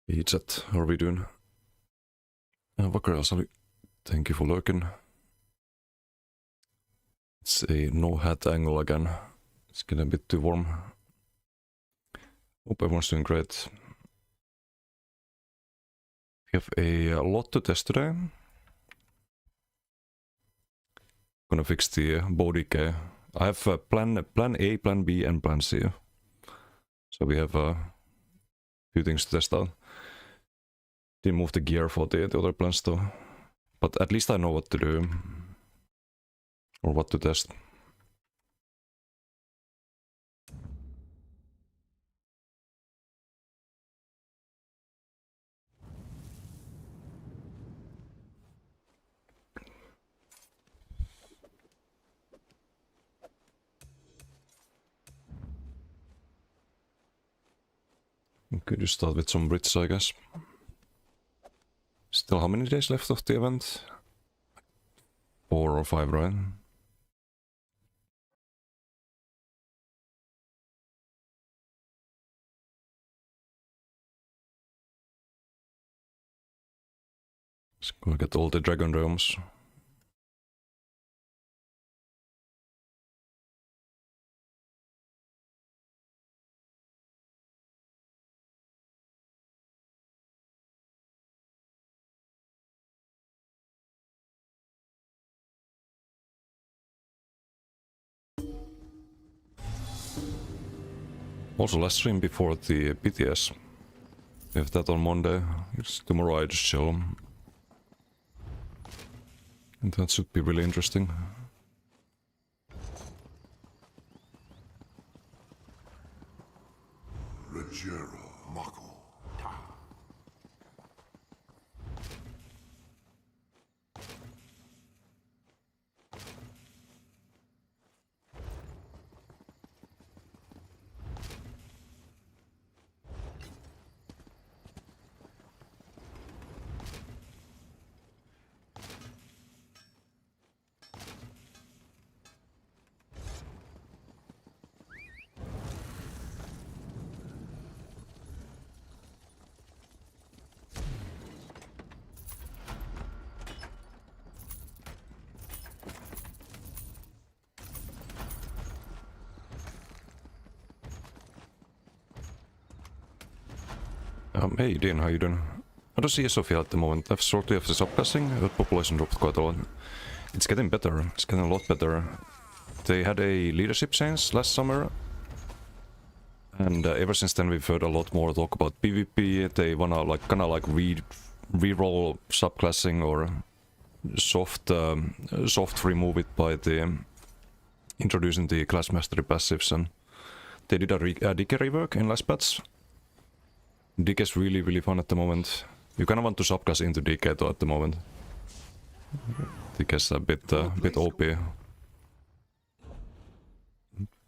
Hey chat, how are we doing? Vakar Asali, thank you for lurking. It's a no hat angle again. It's getting a bit too warm. Hope everyone's doing great. We have a lot to test today. Gonna fix the bow decay. I have plan A, plan B, and plan C. So we have a few things to test out. Didn't move the gear for the other plans though. But at least I know what to do. Or what to test. Could you start with some Brits, I guess? Still how many days left of the event? 4 or 5, right? Let's go get all the dragon realms. Also last stream before the BTS. We have that on Monday. Tomorrow I just chill. And that should be really interesting. Rogero, Mako. Hey Dean, how you doing? I don't see a Sophia at the moment. I've shortly after subclassing, the population dropped quite a lot. It's getting better. It's getting a lot better. They had a leadership change last summer. And ever since then we've heard a lot more talk about PvP. They wanna like kinda like re-roll subclassing or soft remove it by the introducing the class mastery passives, and they did a decay rework in last patch. Decay is really fun at the moment. You kinda want to subclass into Decay though at the moment. Decay is a bit OP.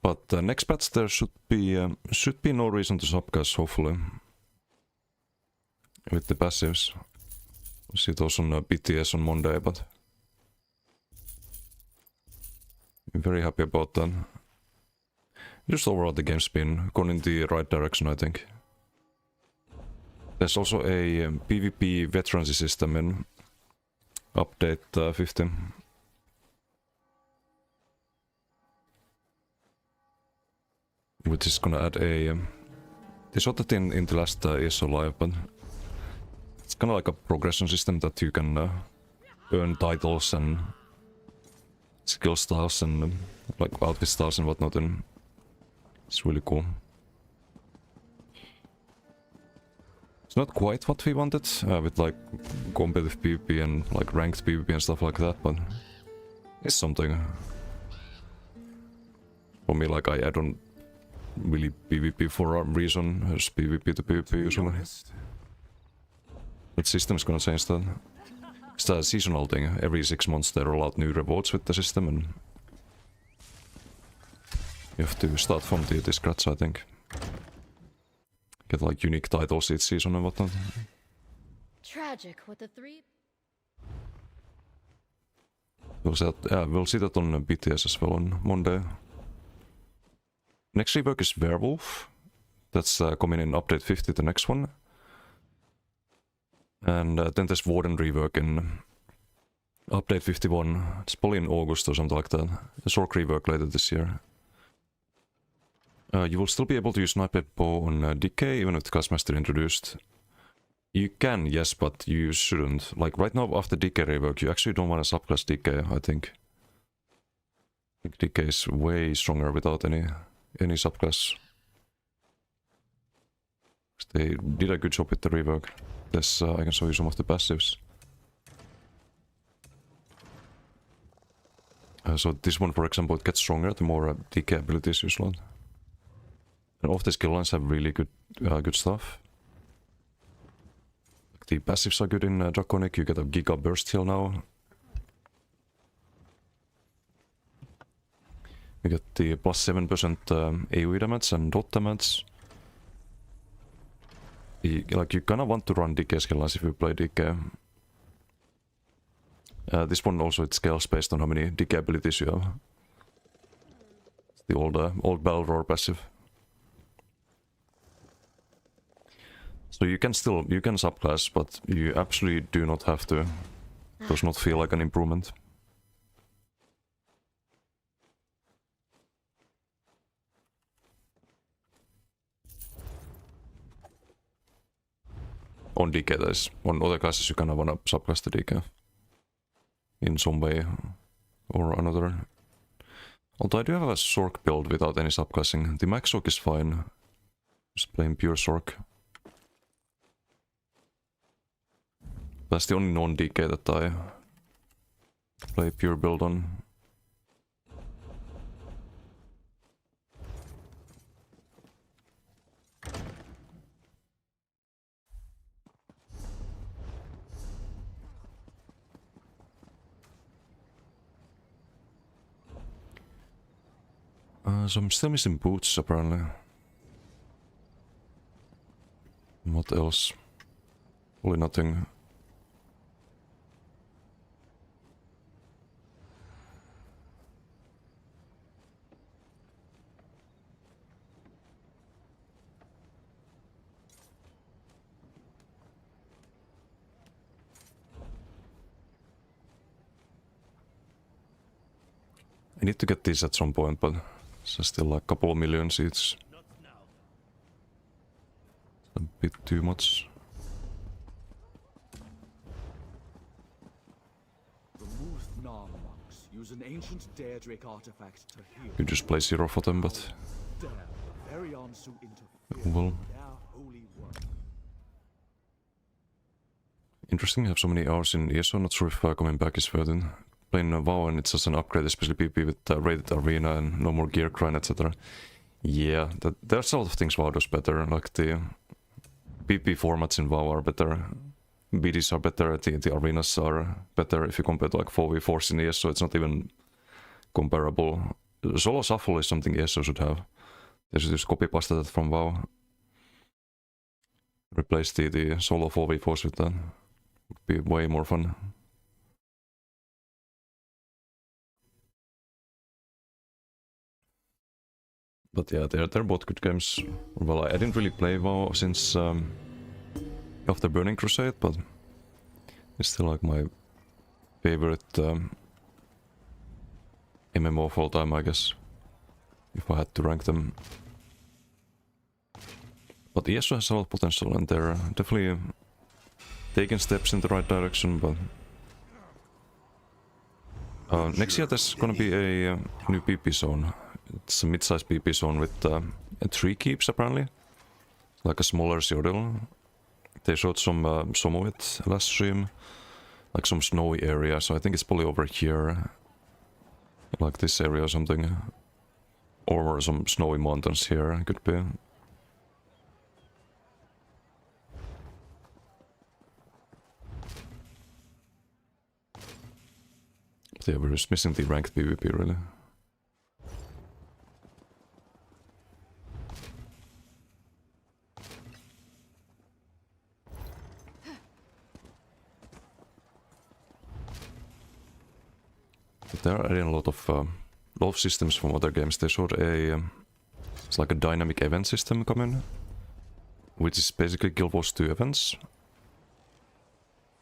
But next patch there should be no reason to subclass, hopefully. With the passives. We'll see those on BTS on Monday, but I'm very happy about that. Just overall the game's been going in the right direction, I think. There's also a PvP veterancy system in update 50. Which is gonna add a... they showed that in the last ESO Live, but it's kinda like a progression system that you can earn titles and skill styles and like outfit styles and whatnot, and it's really cool. It's not quite what we wanted, with like competitive PvP and like ranked PvP and stuff like that, but it's something. For me, like I don't really PvP for a reason, it's PvP to PvP usually. That system is gonna change that. It's a seasonal thing, every 6 months they roll out new rewards with the system, and you have to start from the scratch, I think. Get like unique titles each season and whatnot. Tragic what the three. We'll see that on BTS as well on Monday. Next rework is Werewolf. That's coming in update 50, the next one. And then there's Warden rework in update 51. It's probably in August or something like that. A Sorc rework later this year. You will still be able to use Nightblade Bow on Decay even if the cast master introduced. You can, yes, but you shouldn't. Like right now after Decay rework, you actually don't want to subclass Decay, I think. Decay is way stronger without any subclass. They did a good job with the rework. This I can show you some of the passives. So this one, for example, it gets stronger the more DK abilities you slot. And all of the skill lines have really good stuff. The passives are good in Draconic. You get a Giga Burst heal now. You get the plus 7% AoE damage and dot damage. Like you kinda want to run DK skill lines if you play DK. This one also it scales based on how many DK abilities you have. It's the old Battle Roar passive. So you can subclass, but you absolutely do not have to. It does not feel like an improvement. On DK that is. On other classes you kinda wanna subclass the DK. In some way or another. Although I do have a Sorc build without any subclassing. The Max Sorc is fine. Just playing pure Sorc. That's the only non-DK that I play pure build on. So I'm still missing boots apparently. What else? Probably nothing. I need to get these at some point, but it's still like a couple of million seats. A bit too much. The Muth-Nar monks use an ancient Daedric artifact to heal. You just play 0 for them, but Dare the Varians who interfere well, with their holy work. interesting to have so many hours in ESO. Not sure if coming back is worth it. Playing WoW and it's just an upgrade, especially PP with rated arena and no more gear grind, etc. Yeah, there's a lot of things WoW does better. Like the PP formats in WoW are better. BDs are better. The arenas are better if you compare to like 4v4s in ESO. It's not even comparable. Solo Shuffle is something ESO should have. They should just copy paste that from WoW. Replace the solo 4v4s with that. Would be way more fun. But yeah, they're both good games. Well, I didn't really play WoW since after Burning Crusade, but it's still like my favorite MMO of all time, I guess. If I had to rank them. But ESO has a lot of potential and they're definitely taking steps in the right direction, but next year there's gonna be a new PP zone. It's a mid-sized PP zone with 3 keeps apparently. Like a smaller Cyrodiil. They showed some of it last stream. Like some snowy area, so I think it's probably over here. Like this area or something. Or some snowy mountains here, could be. But yeah, we're just missing the ranked PvP really. But they're adding a lot of systems from other games. They showed it's like a dynamic event system coming, which is basically Guild Wars 2 events.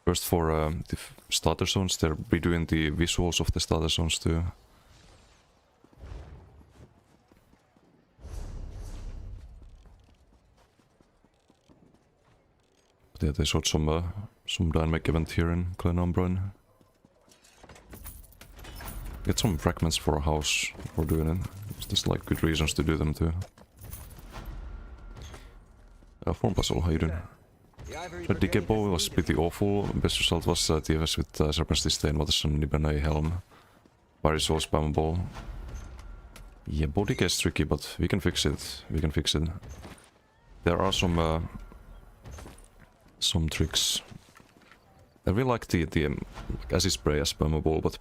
First for the starter zones, they're redoing the visuals of the starter zones too. But yeah, they showed some dynamic event here in Glen Umbroin. Get some fragments for a house for doing it. There's like good reasons to do them too. Form puzzle, how you doing? The Decay Bow was pretty awful. Best result was TFS with Serpent's Disdain, Waterson, Nibernay, Helm. Parisol, Spammable. Yeah, bow decay is tricky, but we can fix it. We can fix it. There are some tricks. I really like the acid spray as spammable, but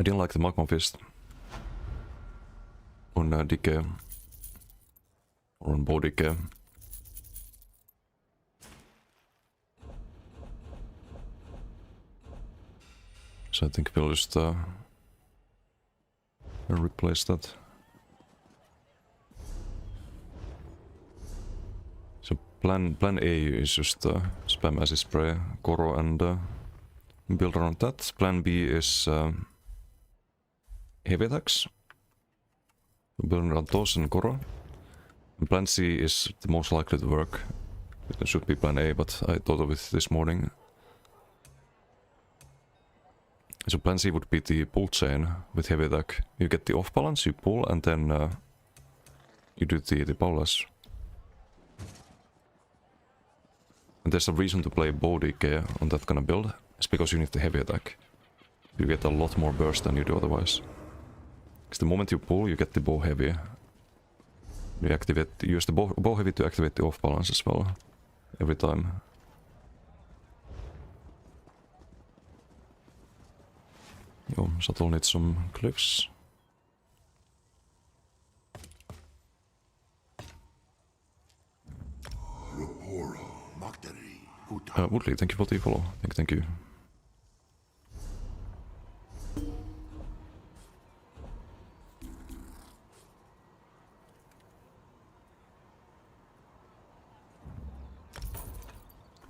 I didn't like the Magma Fist on Decay or on bow decay. So I think we'll just replace that. So plan A is just spam acid spray, Koro, and build around that. Plan B is heavy attacks. Build around those and Koro. And plan C is the most likely to work. It should be plan A, but I thought of it this morning. So plan C would be the pull chain with heavy attack. You get the off balance, you pull, and then you do the powerless. And there's a reason to play bow decay on that kind of build. It's because you need the heavy attack. You get a lot more burst than you do otherwise. Because the moment you pull, you get the bow heavy. You use the bow heavy to activate the off balance as well. Every time. Yo, Shuttle needs some cliffs. Woodley, thank you for the follow. Thank you.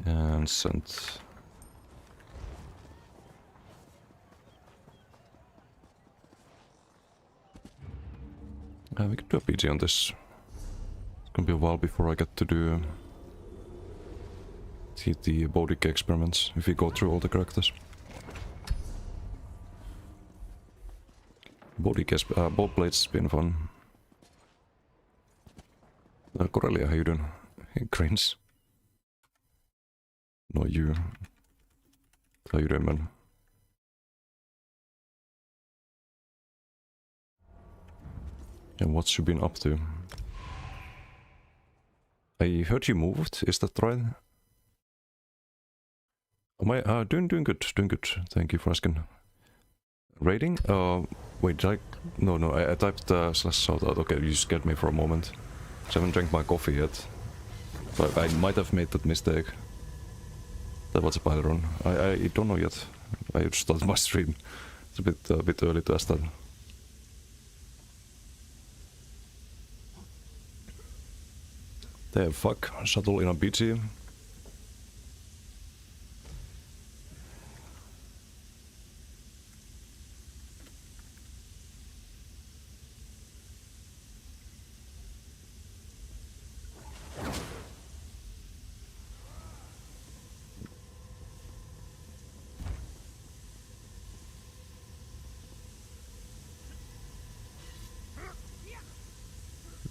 And sent. We could do a PG on this. It's gonna be a while before I get to do the bow decay experiments, if we go through all the characters. Bow blades has been fun. Corellia, how you doing? Hey, Cranes. No, you. How you doing, man? And what you been up to? I heard you moved, is that right? Am I doing good, thank you for asking. Rating? Wait, did I... No, I typed slash shoutout. Okay, you scared me for a moment. I haven't drank my coffee yet. But I might have made that mistake. That was a Pyron. I don't know yet. I just started my stream. It's a bit early to ask that. The fuck, Shuttle in a BG.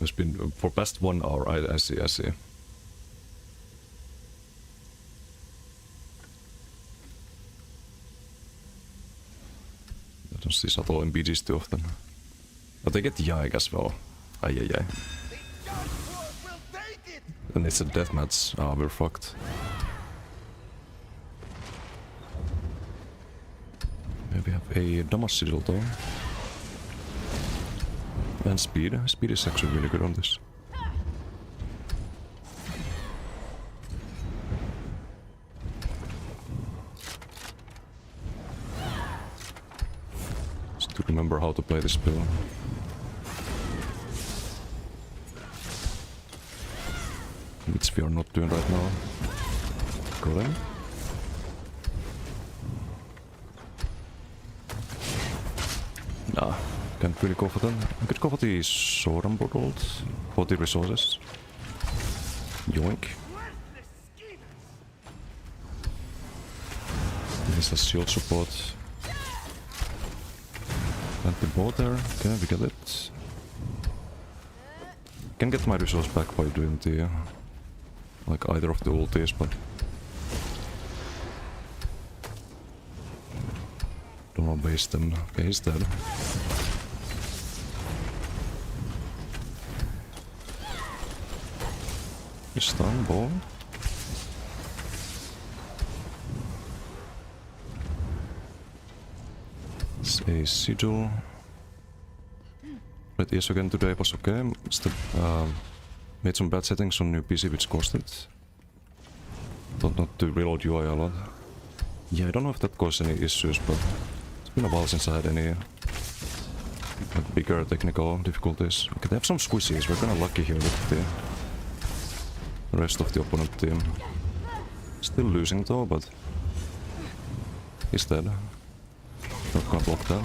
It's been for past 1 hour, I see. I don't see Shuttle in BGs too often. But they get Yag as well. Ay. And it's a deathmatch. Ah, we're fucked. Maybe have a damage sigil though. And speed. Speed is actually really good on this. Just to remember how to play this spell. Which we are not doing right now. Got him. Nah, can't really go for that. I could go for the sword and bolt for the resources. Yoink. There's a shield support. And the bow there. Okay, we get it. Can get my resource back by doing the like either of the ultis, but don't wanna waste them. Okay, he's dead. Stun ball. It's a sigil. But yes, again today was okay. Still made some bad settings on new PC which caused it. Thought not to reload UI a lot. Yeah, I don't know if that caused any issues, but it's been a while since I had any like, bigger technical difficulties. Okay, they have some squishies. We're kinda lucky here with the rest of the opponent team. Still losing though, but he's dead. Not gonna block that.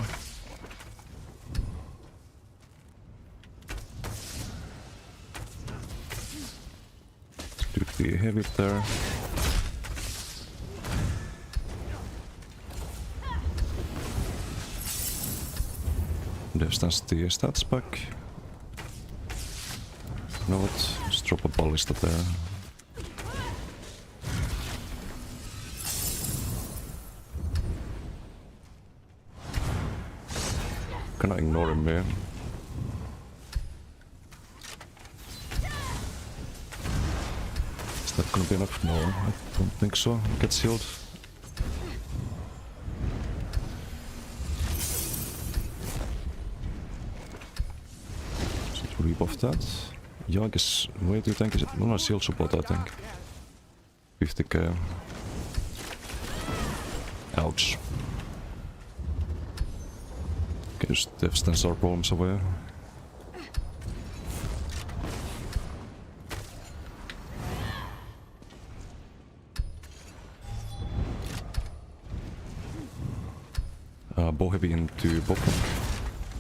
Do the heavy there. Distance the stats back. You know what? Just drop a ballista there. Can I ignore him here? Is that gonna be enough? No, I don't think so. Gets healed. Should we rebuff that? Yeah, I guess. Wait, do you think is it? No, shield support, I think. 50k. Ouch. Okay, just distance our problems away. Bow heavy into Bobrok.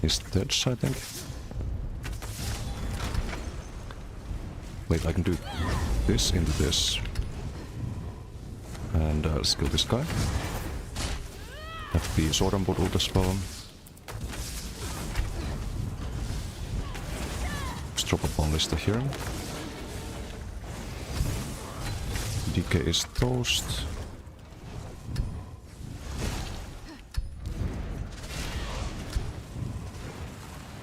He's dead, I think. Wait, I can do this into this. And let's kill this guy. Have the sword and bolt as well. Let's drop a ballista here. DK is toast.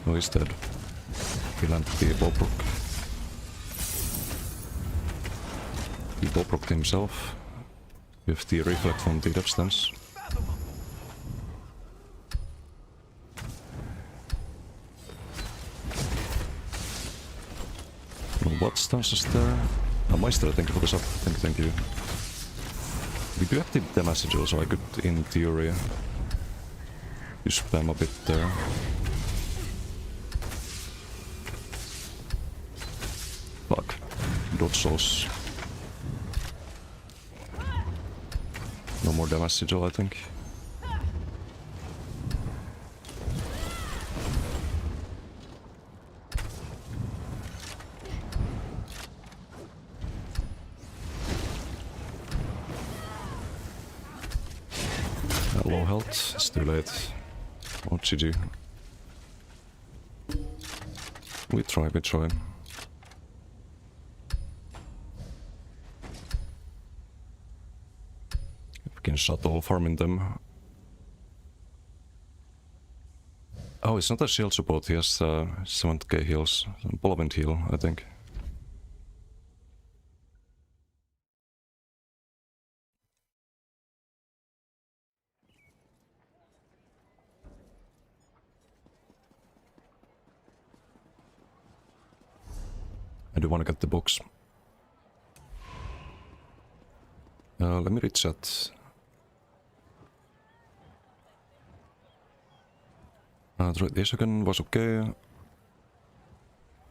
No, he's dead. He landed the Bobrok. He Bobroked himself with the reflect from the depth stance. No what stances there? Meister, thank you for the sub. Thank you. We do have the damage sigil, so I could, in theory, you spam a bit there. Fuck. Dodge souls. No more damage sigil, I think. Low health, it's too late. What GG. We try. We can shuttle farming them. Oh, it's not a shield support, he has 70k heals. Polvent heal, I think. I do want to get the books. Let me read chat. Droid Isoken was okay.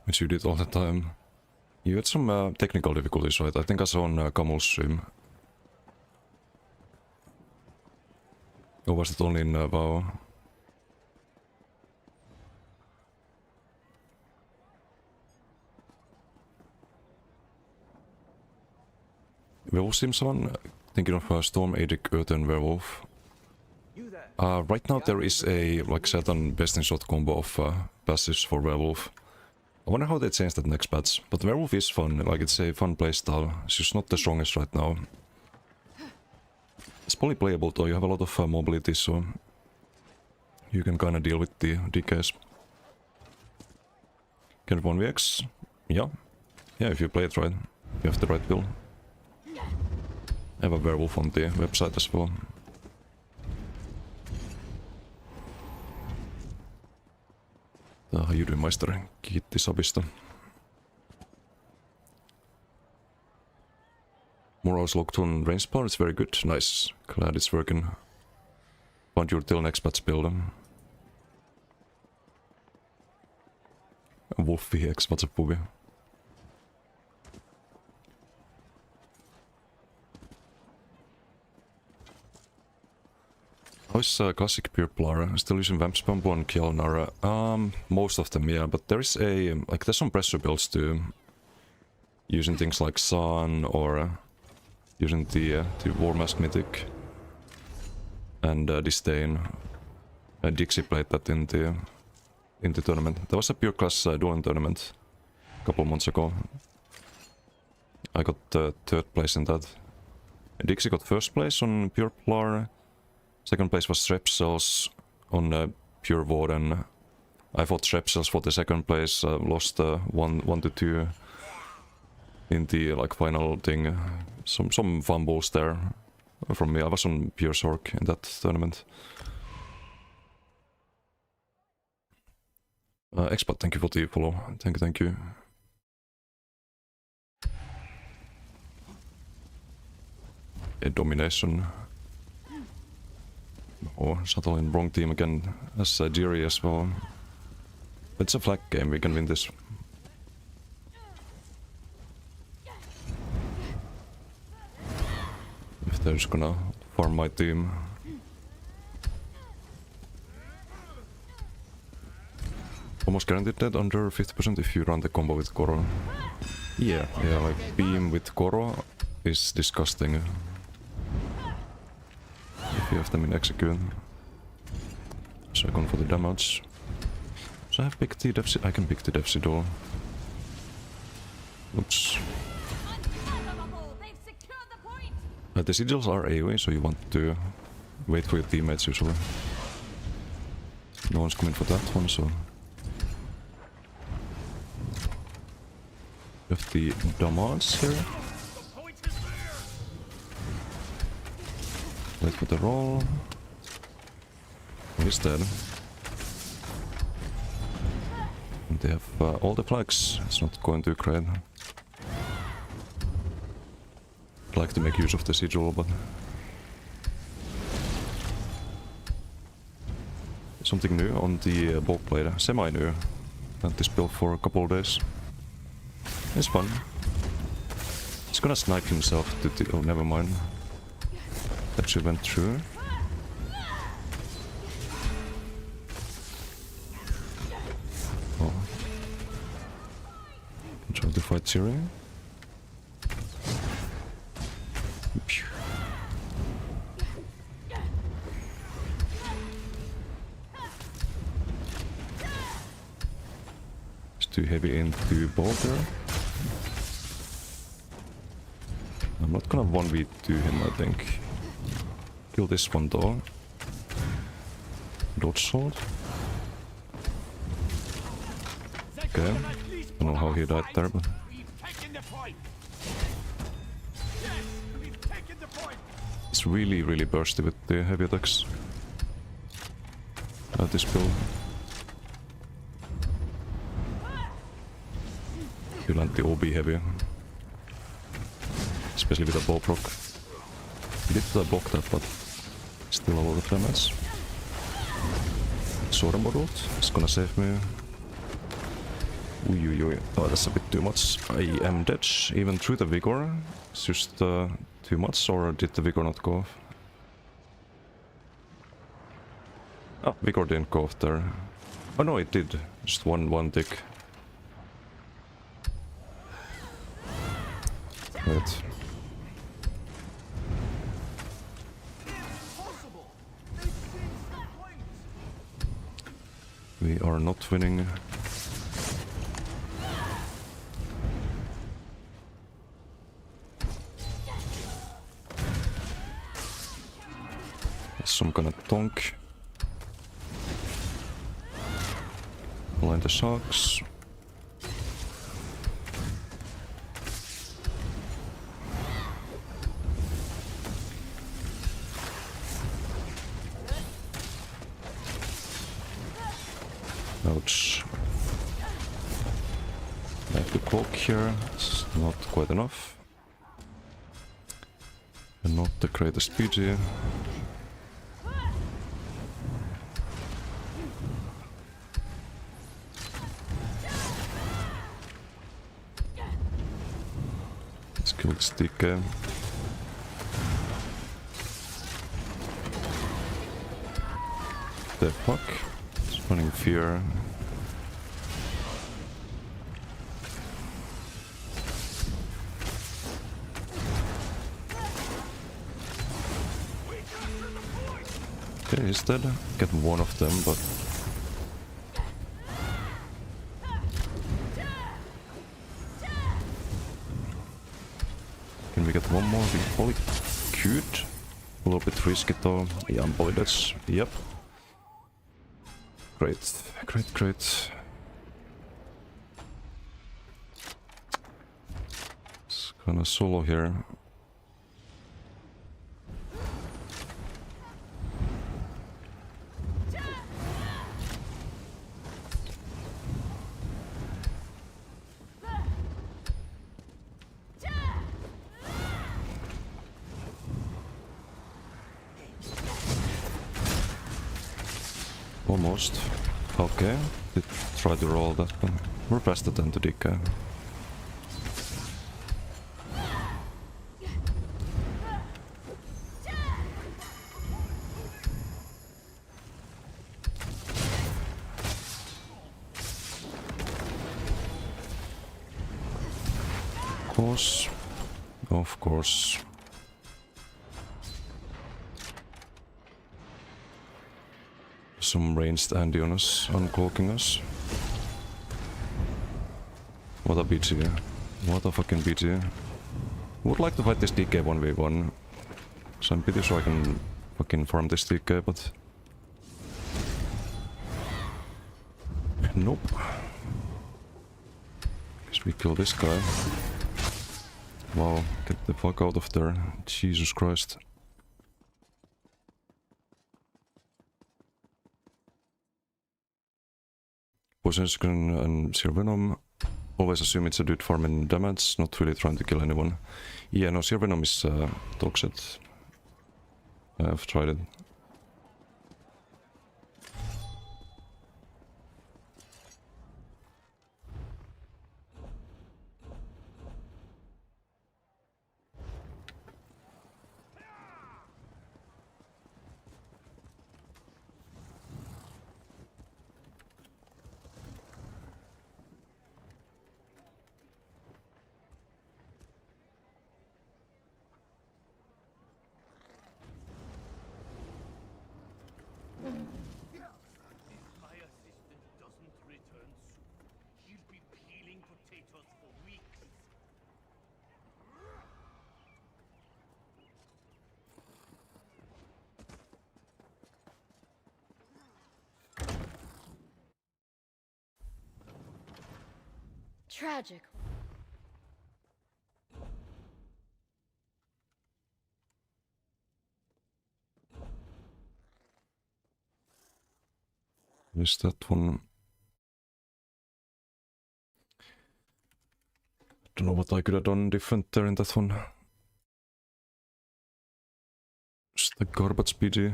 Which you did all the time. You had some technical difficulties, right? I think I saw on Kamul's stream. Or was it only in WoW? Werewolf seems on. Thinking of Storm, Edic, Earthen, Werewolf. You there? Right now there is a like certain best in shot combo of passives for Werewolf. I wonder how they change that next patch. But Werewolf is fun, like it's a fun playstyle. It's just not the strongest right now. It's probably playable though, you have a lot of mobility, so you can kinda deal with the decays. Can 1vx? Yeah. Yeah, if you play it right. You have the right build. I have a Werewolf on the website as well. How you doing, Meister? Kiitti sabista. Morals locked on range power, it's very good. Nice. Glad it's working. Found your till next patch build. Wolf VX, what's up, Booby? How's classic Pure Plara? Still using Vamp Spambo and Kjellnara? Most of them, yeah, but there's there's some pressure builds too. Using things like Sun or using the War Mask Mythic and Disdain. Dixie played that in the tournament. There was a Pure Class dueling tournament a couple months ago. I got third place in that. Dixie got first place on Pure Plara. Second place was Strepsils on Pure Warden. I fought Strepsils for the second place, lost 1-2 in the like final thing. Some fumbles there from me. I was on Pure Sork in that tournament. Expat, thank you for the follow. Thank you. A domination. Oh, Shuttle in wrong team again as Jiri as well. But it's a flag game, we can win this. If they're just gonna farm my team. Almost guaranteed dead under 50% if you run the combo with Koro. Yeah, like beam with Koro is disgusting. If you have them in execute. Second for the damage. So I have picked the Devsi. I can pick the Devsi door. Oops. The sigils are AoE, so you want to wait for your teammates usually. No one's coming for that one, so. You have the damage here. Wait for the roll. He's dead. And they have all the flags. It's not going too great. I'd like to make use of the sigil, but something new on the bolt blade. Semi-new. Had this built for a couple of days. It's fun. He's gonna snipe himself to the... Oh, never mind. That should went through. Oh. Try to fight Siri. It's too heavy into Boulder. I'm not gonna 1v2 him, I think. Kill this one though. Dodge sword. Okay. I don't know how he died there, but it's really bursty with the heavy attacks. This build. You land the OB heavy. Especially with a bow proc. He did block that, but still a lot of damage. Sword modeled. It's gonna save me. Ui. Oh, that's a bit too much. I am dead. Even through the vigor. It's just too much, or did the vigor not go off? Oh, Vigor didn't go off there. Oh no, it did. Just one tick. Wait. We are not winning. Some kind of tonk. Blind the sharks. Ouch. I have to cloak here. It's not quite enough. And not the greatest PG. Let's kill this DK. The fuck? It's running fear. Okay, he's dead. Get one of them, but can we get one more? We probably could. A little bit risky though. Yeah, boy, that's... Yep. Great. Great, great. It's kinda solo here. Almost. Okay. Did try to roll that one. We're past the 10 to DK. Of course. Of course. Some ranged Andy on us, uncloaking us. What a BG. What a fucking BG. Would like to fight this DK 1v1. So I'm pretty sure I can fucking farm this DK, but... Nope. Guess we kill this guy. Wow, get the fuck out of there. Jesus Christ. Poison Screen and Seer Venom. Always assume it's a dude farming damage, not really trying to kill anyone. Yeah, no, Seer Venom is dog shit. I've tried it. My assistant doesn't return soon. He'll be peeling potatoes for weeks. Tragic. Missed that one. Don't know what I could have done different there in that one. Just the garbage PG.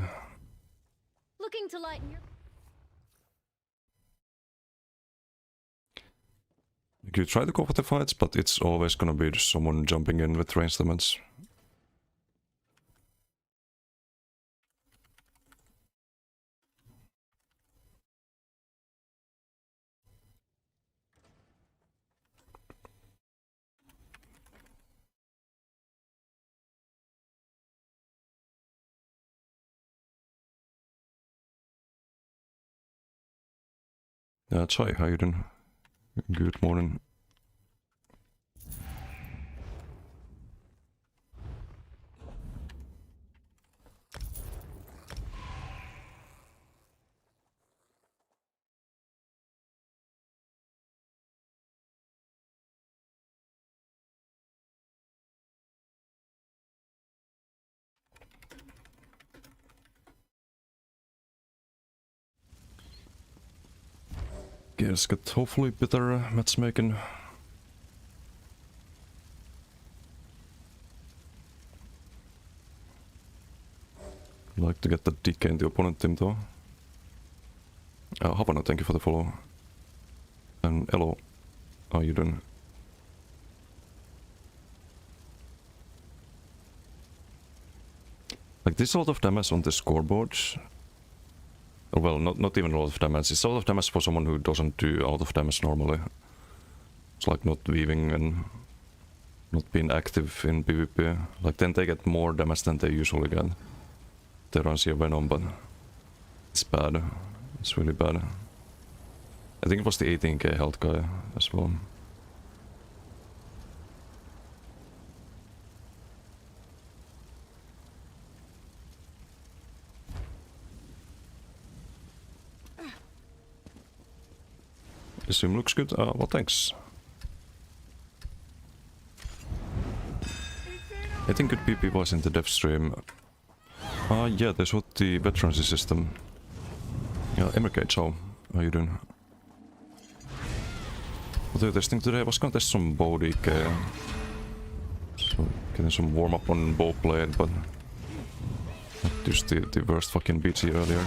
Looking to lighten your... You could try to go for the fights, but it's always gonna be just someone jumping in with ranged damage. Chai, how you doing? Good morning. Guess get hopefully better matchmaking. Like to get the DK in the opponent team though. Havana, thank you for the follow. And hello, how you doing? Like there's a lot of damage on the scoreboard. Well, not even a lot of damage. It's a lot of damage for someone who doesn't do a lot of damage normally. It's like not weaving and not being active in PvP. Like then they get more damage than they usually get. They don't see a Venom, but it's bad. It's really bad. I think it was the 18k health guy as well. The sim looks good. Well, thanks. I think good PP was in the dev stream. Yeah, they showed the veterancy system. Yeah, Emergate, how you doing? What are you testing today? I was gonna test some bow DK. So getting some warm up on bow blade, but just the worst fucking BG earlier.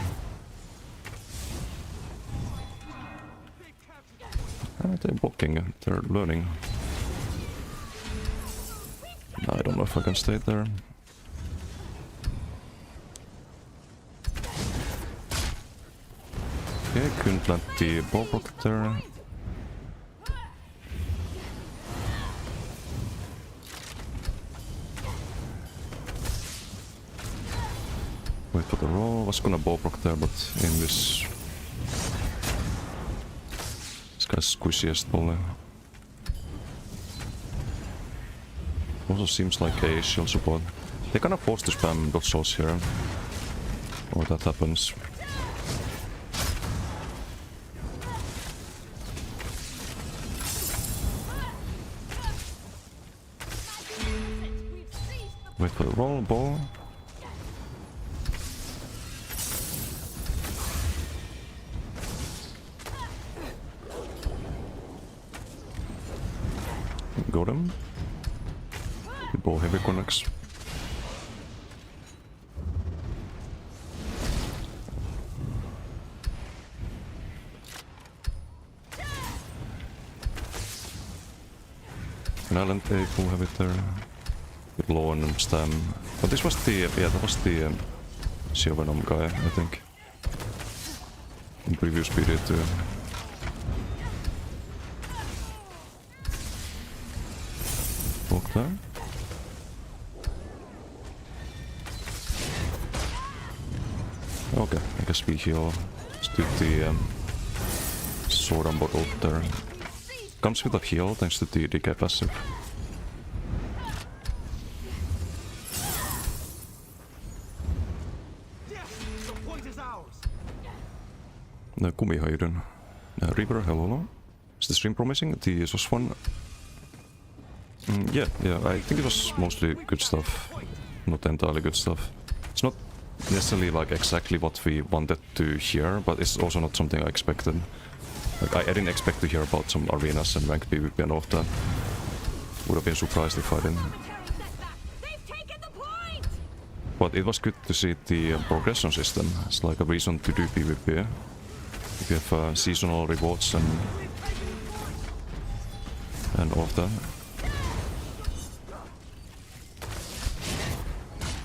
They're blocking, they're learning. I don't know if I can stay there. Okay, couldn't plant the bow block there. Wait for the roll, was gonna bow block there, but in this guy's squishiest only. Also seems like a shield support. They kind of forced to spam dot souls here. Or that happens. Wait for the roll ball. Got him. The ball heavy connects. An island a full heavy there. With low on stem. But this was the yeah, that was the Seal Venom guy, I think. In previous period too. Walk there. Okay, I guess we heal. Let's do the sword and bottle there. Comes with a heal thanks to the DK passive. Kumi, how you doing? Reaper, hello. Is the stream promising? The SOS one? Yeah, I think it was mostly good stuff. Not entirely good stuff. It's not necessarily like exactly what we wanted to hear, but it's also not something I expected. Like I didn't expect to hear about some arenas and ranked PvP and all of that. Would have been surprised if I didn't. But it was good to see the progression system. It's like a reason to do PvP. If you have seasonal rewards and all of that.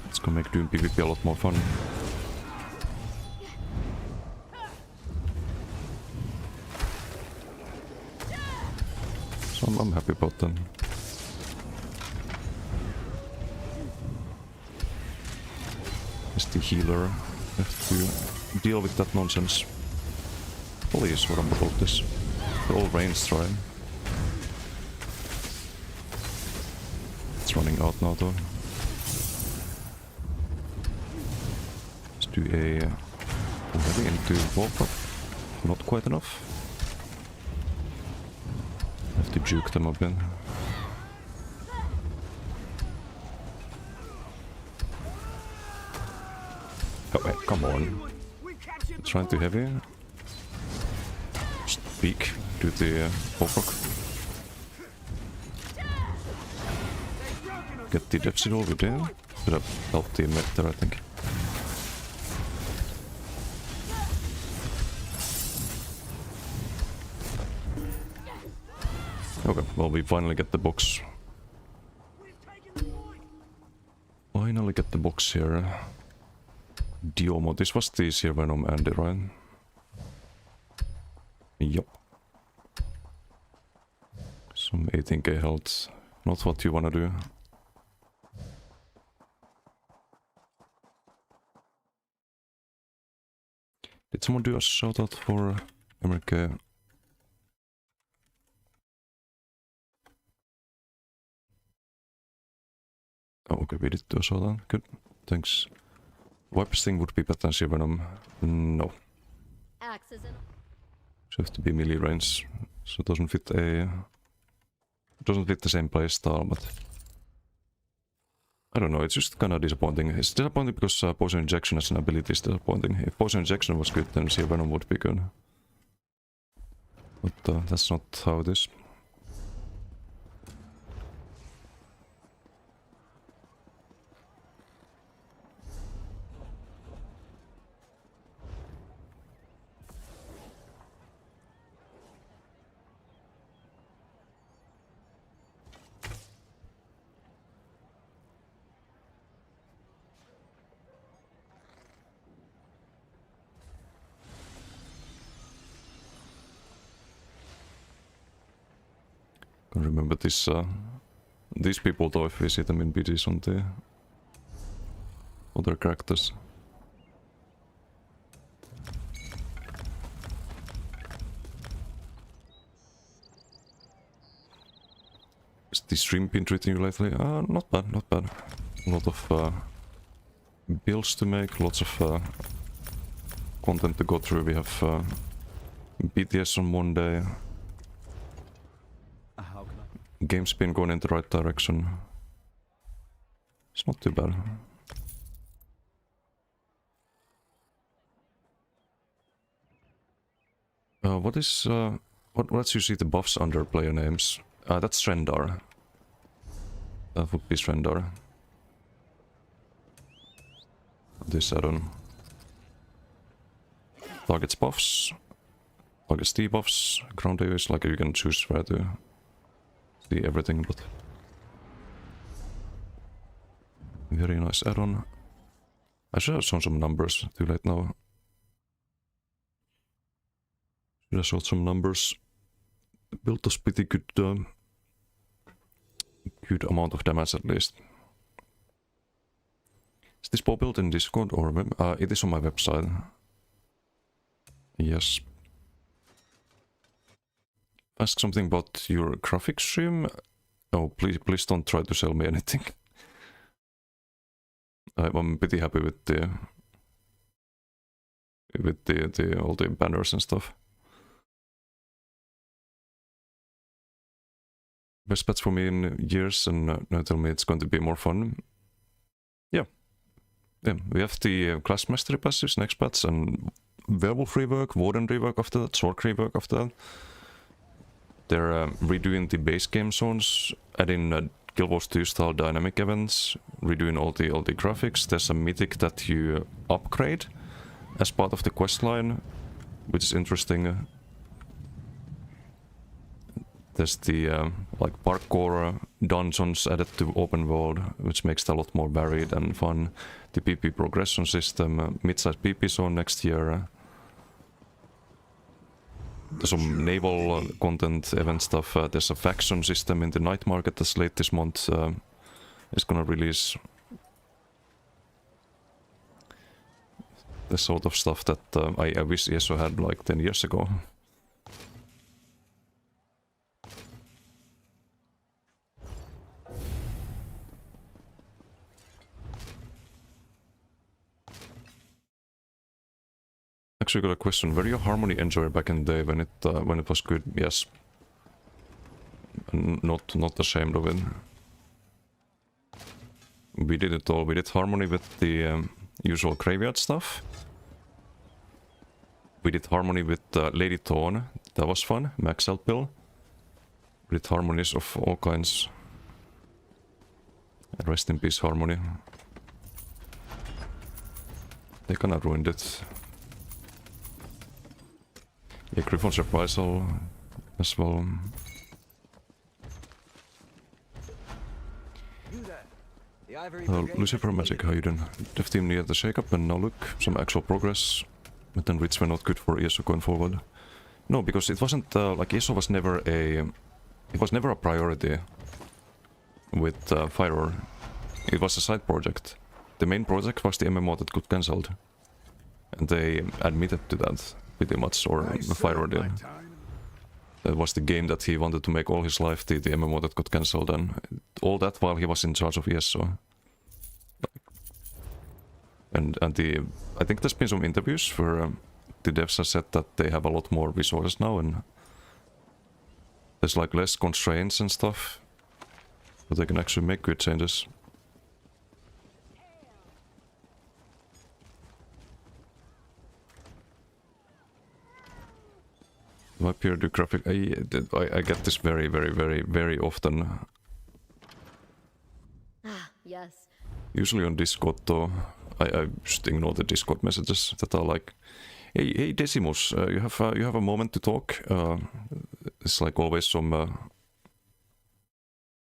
It's gonna make doing PvP a lot more fun. So I'm happy about that. As the healer, have to deal with that nonsense. Please, what about this? They're all ranged, right? It's running out now though. Let's do a heavy into Warcraft. Not quite enough. Have to juke them a bit. Oh wait, come on. Trying to heavy. Just peek, do the Warcraft. Get the Depsy over there. Should have helped the mech there, I think. Okay, well we finally get the box. Finally get the box here. Diomo, this was the Seer Venom Andy, right? Yup. Some 18k health. Not what you wanna do. Did someone do a shoutout for America? Oh, okay, we did do a shoutout. Good, thanks. Wipes thing would be better than Seer Venom. No. Axes in. So have to be melee range. So it doesn't fit a... doesn't fit the same playstyle, but... I don't know, it's just kinda disappointing. It's disappointing because poison injection as an ability is disappointing. If poison injection was good, then Seer Venom would be good. But that's not how it is. Can't remember this, these people though if we see them in BDs on the other characters. Has the stream been treating you lately? Not bad, not bad. A lot of builds to make, lots of content to go through. We have BTS on Monday. How can I? Game's been going in the right direction. It's not too bad. What is what lets you see the buffs under player names? That's Strendar. That would be Strendar. This add-on. Targets buffs. Targets debuffs. Ground areas, like you can choose where to see everything, but very nice add-on. I should have shown some numbers. Too late now. Should have showed some numbers. The build does pretty good, good amount of damage at least. Is this built in Discord or web? It is on my website. Yes. Ask something about your graphics stream. Oh, please don't try to sell me anything. I'm pretty happy with the all the banners and stuff. Best patch for me in years, and now tell me it's going to be more fun. Yeah. Yeah, we have the class mastery passives next patch, and Werewolf rework, Warden rework after that, Sork rework after that. They're redoing the base game zones, adding Guild Wars 2 style dynamic events, redoing all the graphics. There's a mythic that you upgrade as part of the quest line, which is interesting. There's the like parkour dungeons added to open world, which makes it a lot more varied and fun. The PP progression system, mid-size PP zone next year. There's some naval content event stuff. There's a faction system in the night market that's late this month. It's gonna release. the sort of stuff that I wish ESO had like 10 years ago. Actually got a question. Were you a Harmony enjoyer back in the day when it was good? Yes. Not ashamed of it. We did it all. We did Harmony with the usual graveyard stuff. We did Harmony with Lady Thorn. That was fun. Max Health Bill. We did Harmonies of all kinds. Rest in peace, Harmony. They kinda ruined it. Yeah, Griffon's Reprisal as well. Lucifer Magic, how you doing? Dev team needed the shake-up and now look, some actual progress. But then Rits were not good for ESO going forward. No, because it wasn't, like ESO was never a... It was never a priority with Fire. It was a side project. The main project was the MMO that got cancelled. And they admitted to that, pretty much, or Fire did. That was the game that he wanted to make all his life, the MMO that got cancelled, and all that while he was in charge of ESO. And I think there's been some interviews where the devs have said that they have a lot more resources now, and there's like less constraints and stuff, so they can actually make good changes. My peer do graphic. I get this very often. Ah, yes. Usually on Discord though. I just ignore the Discord messages that are like, hey Decimus, you have a moment to talk. It's like always some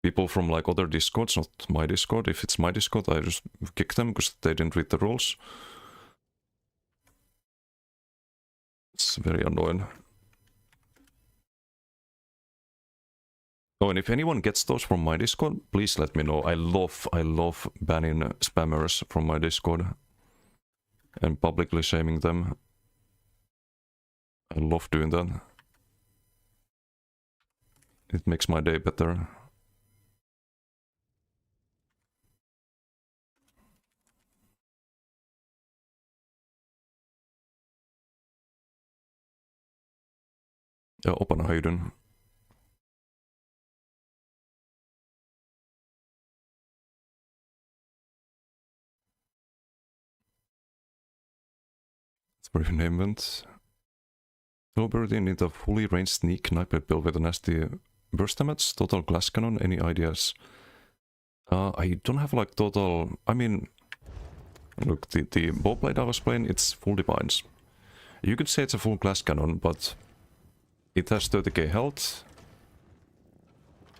people from like other Discords, not my Discord. If it's my Discord, I just kick them because they didn't read the rules. It's very annoying. Oh, and if anyone gets those from my Discord, please let me know. I love banning spammers from my Discord and publicly shaming them. I love doing that. It makes my day better. Yeah, Opana, how you doing? Brief name Snowbirdie need a fully ranged sneak sniper build with a nasty burst damage, total glass cannon, any ideas? I don't have like total... I mean... Look, the bowblade I was playing, it's full divines. You could say it's a full glass cannon, but... It has 30k health.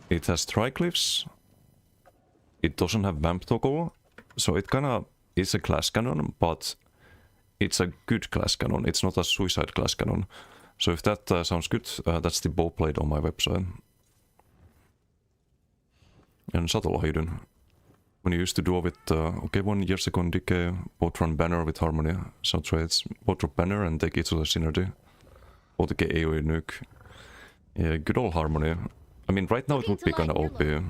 It has triglyphs. It doesn't have vamp toggle. So it kinda is a glass cannon, but... It's a good glass cannon, it's not a suicide glass cannon. So if that sounds good, that's the bowblade on my website. And Subtle, how you doing? When you used to duo with, okay, 1 year ago in DK, both run Banner with Harmony. So trades, both drop Banner and take each other synergy. Both get AoE nuke. Yeah, good old Harmony. I mean, right now it would be kinda OP.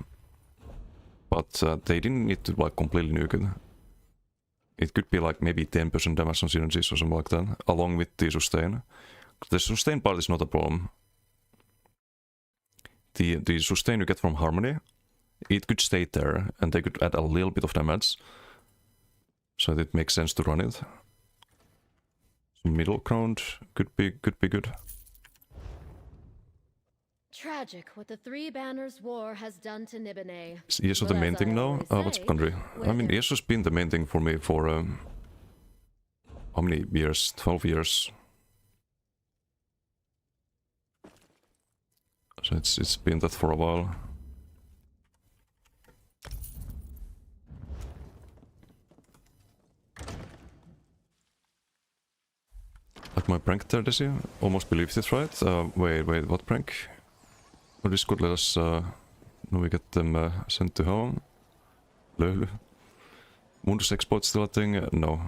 But they didn't need to like completely nuke it. It could be like maybe 10% damage on synergies or something like that, along with the sustain. The sustain part is not a problem. The sustain you get from Harmony, it could stay there, and they could add a little bit of damage. So it makes sense to run it. Some middle ground could be good. Tragic what the Three Banners War has done to Nibene. Is ESO the main thing now? What's country? I mean, ESO's been the main thing for me for how many years? 12 years. So it's been that for a while. Like my prank there, Desi? Almost believed it, right? Wait, what prank? Or Discord let us know we get them sent to home. Löyly. Mundus export still a thing? No.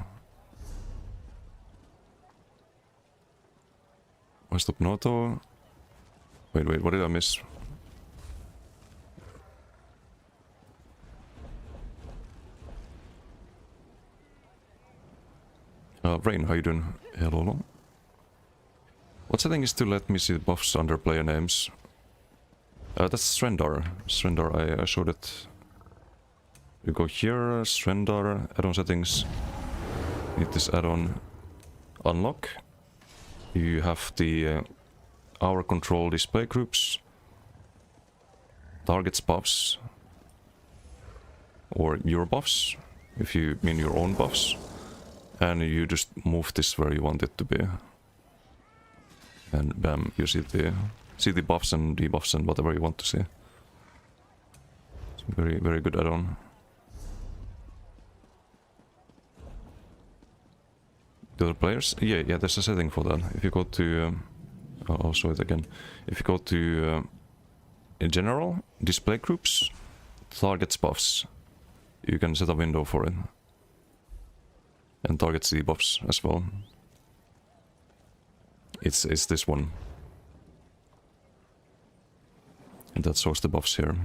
I stop Noto. Wait, what did I miss? Rain, how you doing? Hello. What setting is to let me see the buffs under player names? That's Strendar. Strendar, I showed it. You go here, Strendar, add-on settings. Need this add-on. Unlock. You have the hour control display groups. Targets buffs. Or your buffs, if you mean your own buffs. And you just move this where you want it to be. And bam, you see the buffs and debuffs and whatever you want to see. It's very, very good add-on. The other players? Yeah, there's a setting for that. If you go to... I'll show it again. If you go to... in general, display groups, targets buffs. You can set a window for it. And targets debuffs as well. It's this one. And that shows the buffs here.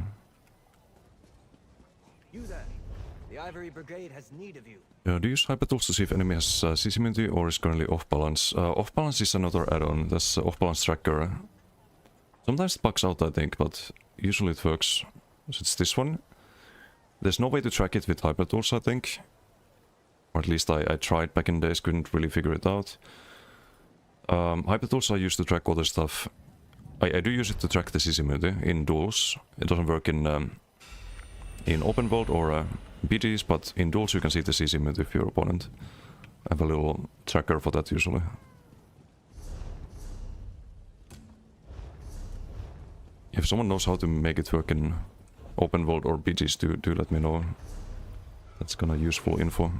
You there. The Ivory Brigade has need of you. Do you use hyper tools to see if enemy has CC immunity or is currently off balance? Off balance is another add-on. That's off balance tracker. Sometimes it bugs out, I think, but usually it works. So it's this one. There's no way to track it with hyper tools, I think. Or at least I tried back in days, couldn't really figure it out. Hyper tools I use to track other stuff. I do use it to track the CC immunity in duels. It doesn't work in open world or BGs, but in duels you can see the CC immunity of your opponent. I have a little tracker for that usually. If someone knows how to make it work in open world or BGs, do let me know. That's kinda useful info.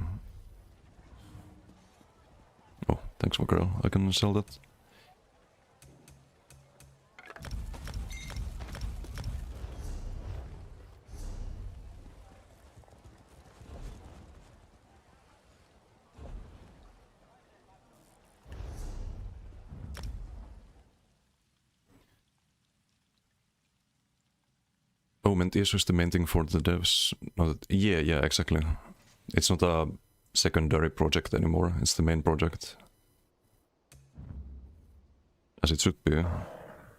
Oh, thanks for girl. I can sell that. Ment is just the main thing for the devs. Yeah, exactly. It's not a secondary project anymore, it's the main project. As it should be.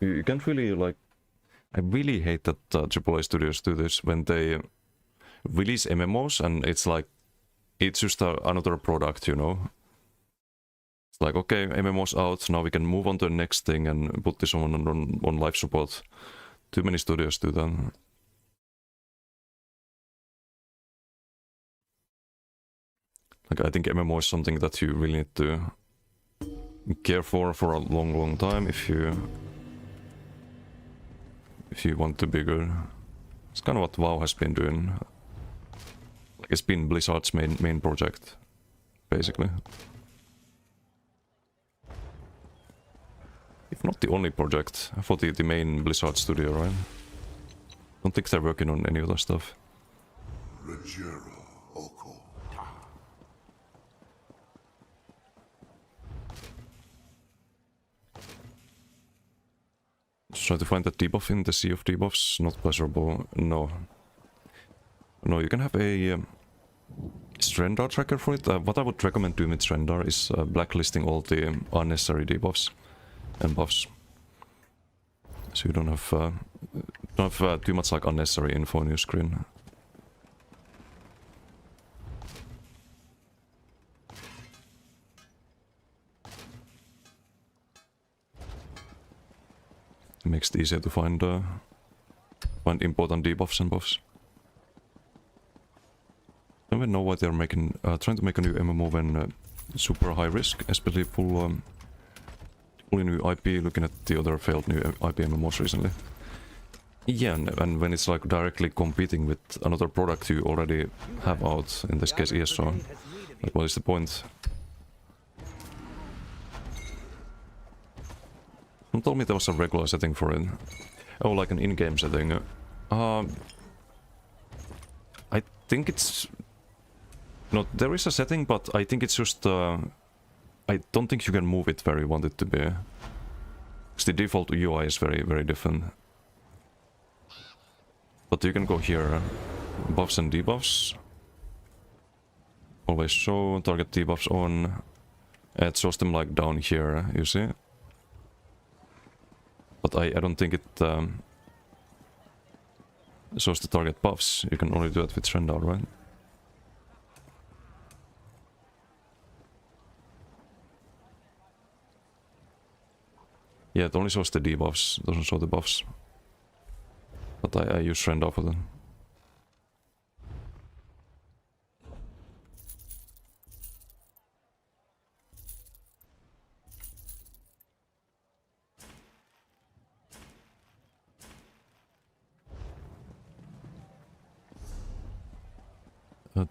You can't really, like... I really hate that AAA studios do this when they release MMOs and it's like... It's just another product, you know? It's like, okay, MMO's out, now we can move on to the next thing and put this on live support. Too many studios do that. Like, I think MMO is something that you really need to care for a long time if you want to be good. It's kind of what WoW has been doing. Like, it's been Blizzard's main project, basically. If not the only project for the main Blizzard studio, right? Don't think they're working on any other stuff. Rogero Oko. Just try to find that debuff in the sea of debuffs. Not pleasurable. No. No, you can have a Strendar tracker for it. What I would recommend doing with Strendar is blacklisting all the unnecessary debuffs and buffs. So you don't have too much like unnecessary info on your screen. It makes it easier to find important debuffs and buffs. I don't know why they're making trying to make a new MMO when super high risk, especially fully new IP. Looking at the other failed new IP MMOs recently. Yeah, and when it's like directly competing with another product you already have out, in this case ESO, like what is the point? Someone told me there was a regular setting for it. Oh, like an in-game setting. I think it's... No, there is a setting, but I think it's just... I don't think you can move it where you want it to be. 'Cause the default UI is very, very different. But you can go here, buffs and debuffs. Always show target debuffs on. It shows them like down here, you see? But I don't think it shows the target buffs. You can only do it with Trendar, right? Yeah, it only shows the debuffs, it doesn't show the buffs. But I use Trendar for them.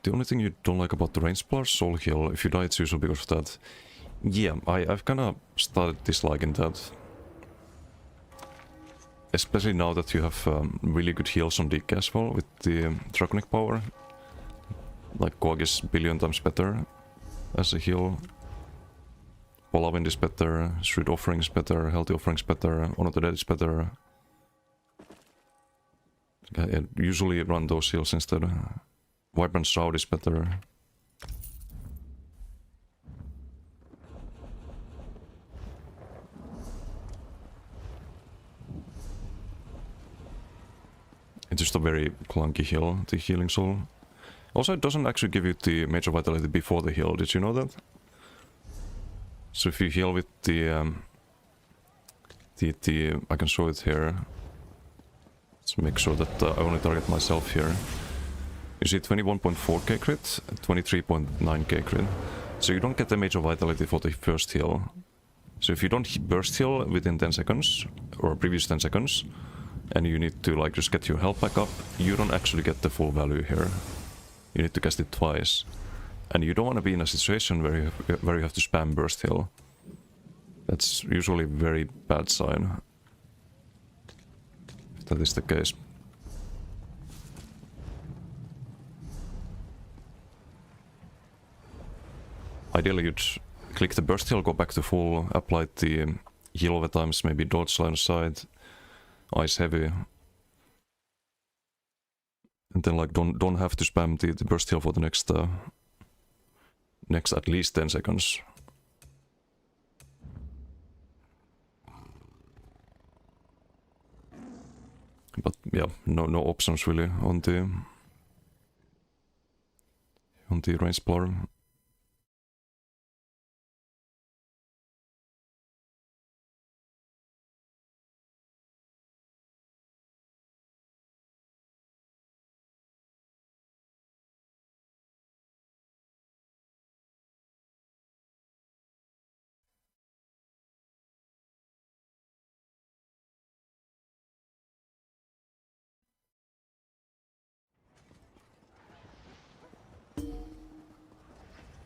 The only thing you don't like about the range bar, Soul Heal, if you die it's usually because of that. Yeah, I've kinda started disliking that. Especially now that you have really good heals on DK as well with the Draconic power. Like Quag is billion times better as a heal. Polawind is better, Shrewd Offering is better, Healthy Offering is better, Honor to Dead is better. I usually run those heals instead. Vibrant Shroud is better. It's just a very clunky heal, the Healing Soul. Also, it doesn't actually give you the Major Vitality before the heal, did you know that? So if you heal with the I can show it here. Let's make sure that I only target myself here. You see 21.4k crit, 23.9k crit. So you don't get the Major Vitality for the first heal. So if you don't burst heal within 10 seconds, or previous 10 seconds, and you need to like just get your health back up, you don't actually get the full value here. You need to cast it twice. And you don't want to be in a situation where you have to spam burst heal. That's usually a very bad sign. If that is the case. Ideally you'd click the burst heal, go back to full, apply the heal over times, maybe dodge line of sight, ice heavy. And then like don't have to spam the burst heal for the next at least 10 seconds. But yeah, no options really on the range blower.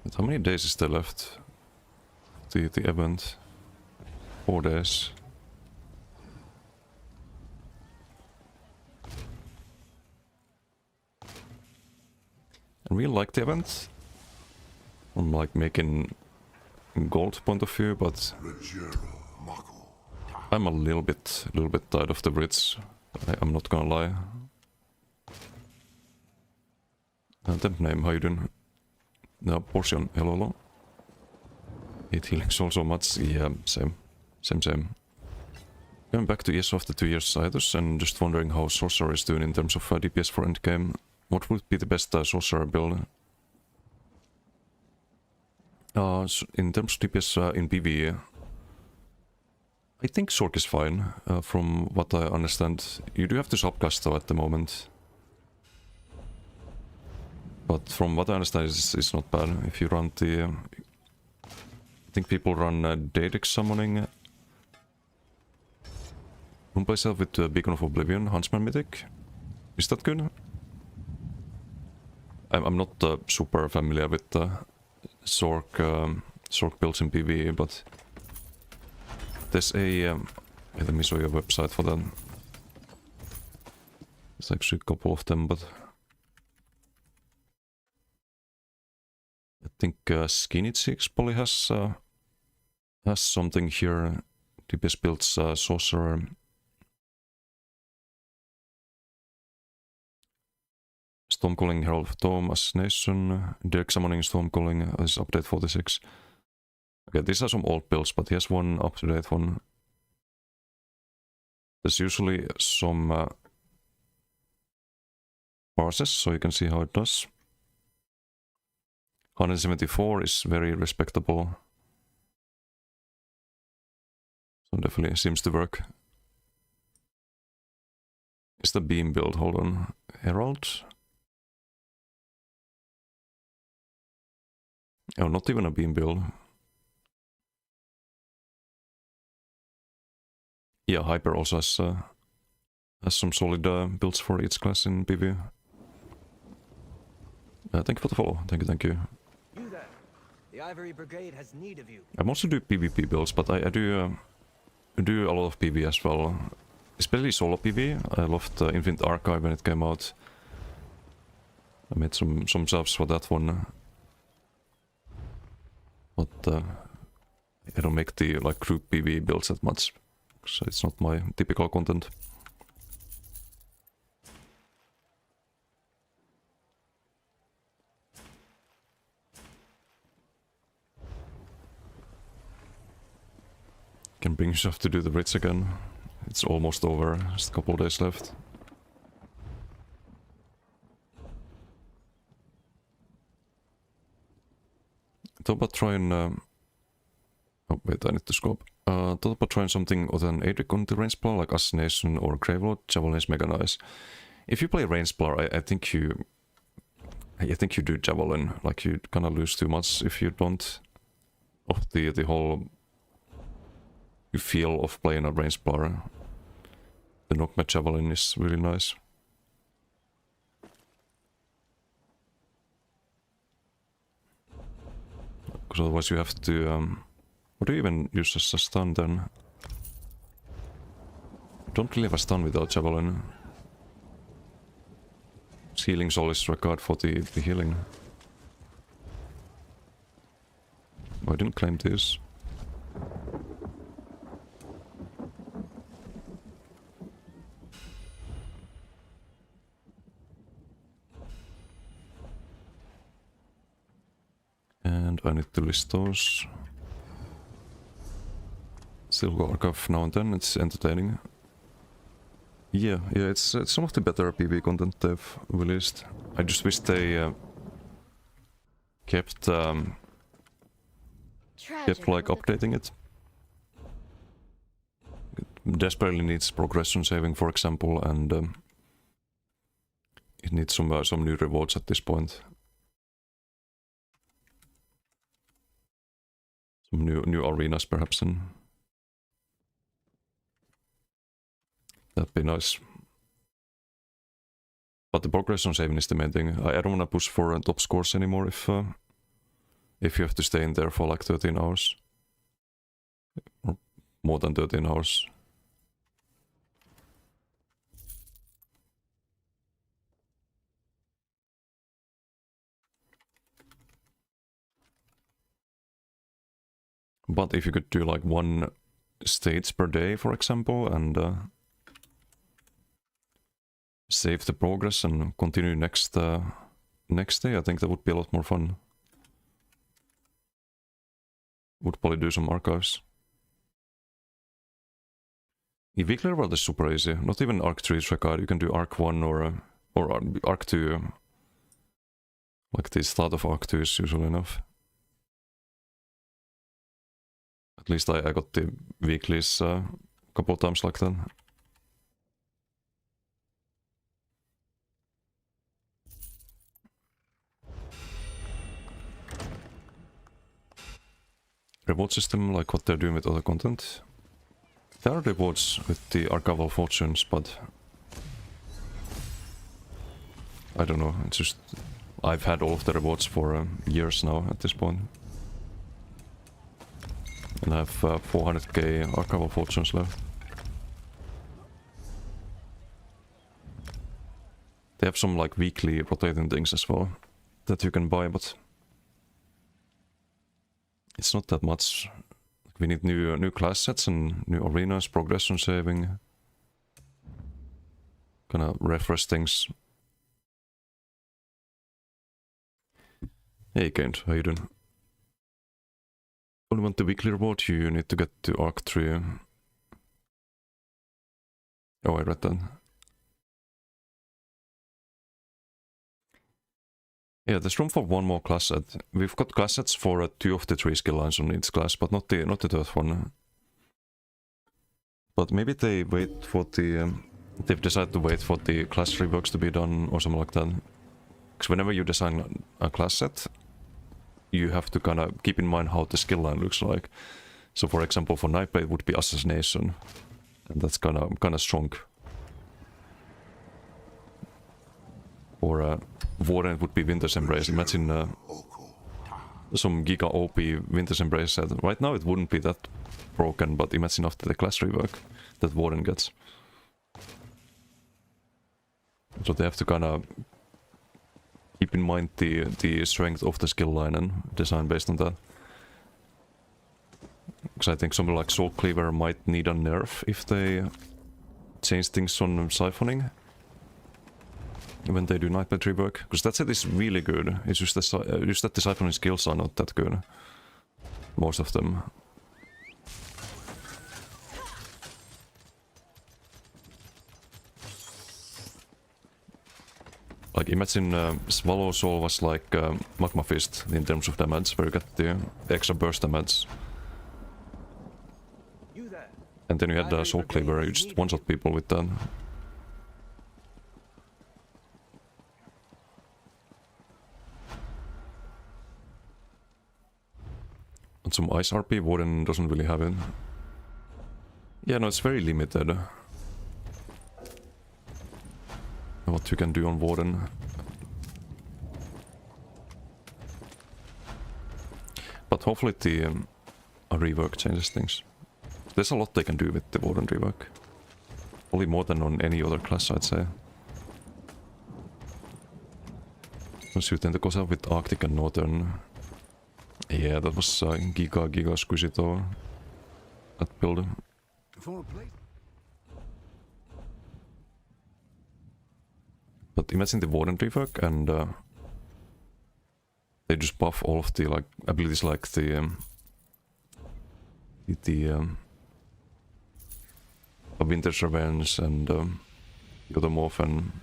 But how many days is there left? The event? 4 days. I really like the event. I'm like making gold point of view, but I'm a little bit tired of the Brits. I'm not gonna lie. Temp name, how you doing? No, Portion, hello. Hate Healing Soul so much. Yeah, same. Going back to ESO after 2 years Sidus and just wondering how Sorcerer is doing in terms of DPS for endgame. What would be the best Sorcerer build? In terms of DPS in PvE, I think Sork is fine. From what I understand, you do have to subcast though at the moment. But from what I understand, it's not bad. If you run the... I think people run Daedric Summoning. Run by yourself with Beacon of Oblivion, Huntsman Mythic. Is that good? I'm not super familiar with Sork builds in PvE, but... There's a... let me show you a website for that. There's actually a couple of them, but... I think Skinny Cheeks probably has something here DPS builds Sorcerer. Stormcalling Herald of Storm Assassination. Dirk Summoning Stormcalling is update 46. Okay, these are some old builds, but here's one up-to-date one. There's usually some parses, so you can see how it does. 174 is very respectable. So definitely seems to work. Is the beam build? Hold on. Herald? Oh, not even a beam build. Yeah, Hyper also has some solid builds for each class in PvE. Thank you for the follow. Thank you. You there. The Ivory Brigade has need of you. I mostly do PvP builds, but I do a lot of PvE as well. Especially solo PvE. I loved Infinite Archive when it came out. I made some subs for that one. But I don't make the like group PvE builds that much. So it's not my typical content. Can bring yourself to do the Ritz again. It's almost over, just a couple of days left. Thought about trying... oh wait, I need to scope. Thought about trying something other than Adric on the Rangesplar, like Assassination or Gravelord. Javelin is mega nice. If you play Rangesplar, I think you do Javelin. Like you kinda lose too much if you don't of the whole feel of playing a Rangesplar. The Nokma Javelin is really nice. Because otherwise you have to... what do you even use as a stun then? Don't really have a stun without Javelin. Healing Soul is required for the healing. Oh, I didn't claim this. And I need to list those. Still go Archive now and then, it's entertaining. Yeah, it's some of the better PvE content they've released. I just wish they kept like updating it. It desperately needs progression saving, for example, and it needs some new rewards at this point. Some new arenas, perhaps, and that'd be nice. But the progression saving is the main thing. I don't want to push for top scores anymore if you have to stay in there for like 13 hours. Or more than 13 hours. But if you could do like one stage per day, for example, and save the progress and continue next day, I think that would be a lot more fun. Would probably do some archives. In weekly world is super easy. Not even Arc 3 is required. You can do Arc 1 or Arc 2. Like the start of Arc 2 is usually enough. At least I got the weeklies a couple of times like that. Reward system, like what they're doing with other content. There are rewards with the Archival Fortunes, but I don't know, it's just... I've had all of the rewards for years now at this point. And I have 400k Archival Fortunes left. They have some like weekly rotating things as well that you can buy, but it's not that much. We need new class sets and new arenas, progression saving. Gonna refresh things. Hey Kent, how you doing? Only want the weekly reward, you need to get to Arc 3. Oh, I read that. Yeah, there's room for one more class set. We've got class sets for 2 of the 3 skill lines on each class, but not the third one. But maybe they wait for the... they've decided to wait for the class reworks to be done or something like that. Because whenever you design a class set, you have to kind of keep in mind how the skill line looks like. So for example, for Nightblade would be Assassination. And that's kind of strong. Or Warden would be Winter's Embrace. Imagine some Giga OP Winter's Embrace set. Right now it wouldn't be that broken, but imagine after the class rework that Warden gets. So they have to kind of keep in mind the strength of the skill line and design based on that. Because I think something like Soul Cleaver might need a nerf if they change things on siphoning. When they do Nightblade rework. Because that set is really good. It's just that the siphoning skills are not that good. Most of them. Like imagine Swallow Soul was like Magma Fist in terms of damage, where you get the extra burst damage. And then you had Soul Cleaver, you just one-shot people with that. And some Ice RP, Warden doesn't really have it. Yeah, no, it's very limited. What you can do on Warden. But hopefully the a rework changes things. There's a lot they can do with the Warden rework. Probably more than on any other class, I'd say. Shoot Tentacosa with Arctic and Northern. Yeah, that was Giga Squisito. That build. But imagine the Warden rework and they just buff all of the like abilities like the Winter's Revenge and Yodomorph, and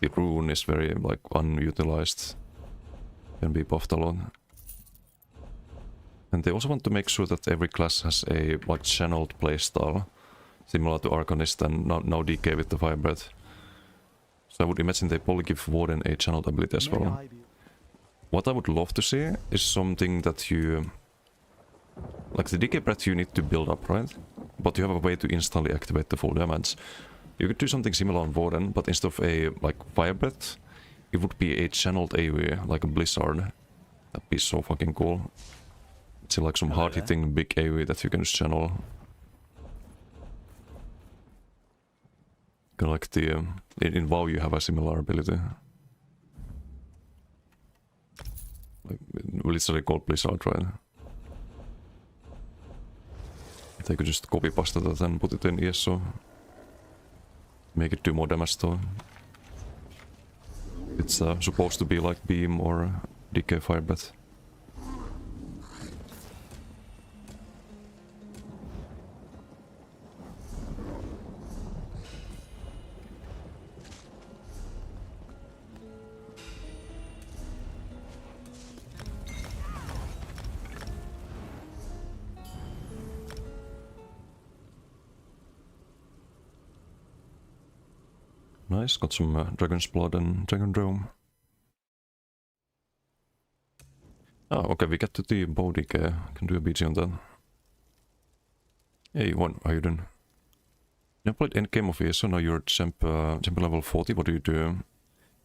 the Rune is very like unutilized. Can be buffed a lot. And they also want to make sure that every class has a like channeled playstyle, similar to Arcanist and now DK with the Fire Breath. So I would imagine they probably give Warden a channeled ability as well. What I would love to see is something that you... Like the DK Breath you need to build up, right? But you have a way to instantly activate the full damage. You could do something similar on Warden, but instead of a like Fire Breath, it would be a channeled AoE, like a Blizzard. That'd be so fucking cool. It's like some hard-hitting big AoE that you can just channel. Kind of like the... in WoW you have a similar ability. Like, literally called Blizzard, right? They could just copy-paste that and put it in ESO. Make it do more damage though. It's supposed to be like Beam or DK Fire Breath. Nice, got some Dragon's Blood and Dragon Dome. Ah, okay, we get to the bow decay. Can do a BG on that. Hey, how you doing? You played endgame of ESO, now you're champion level 40, what do you do?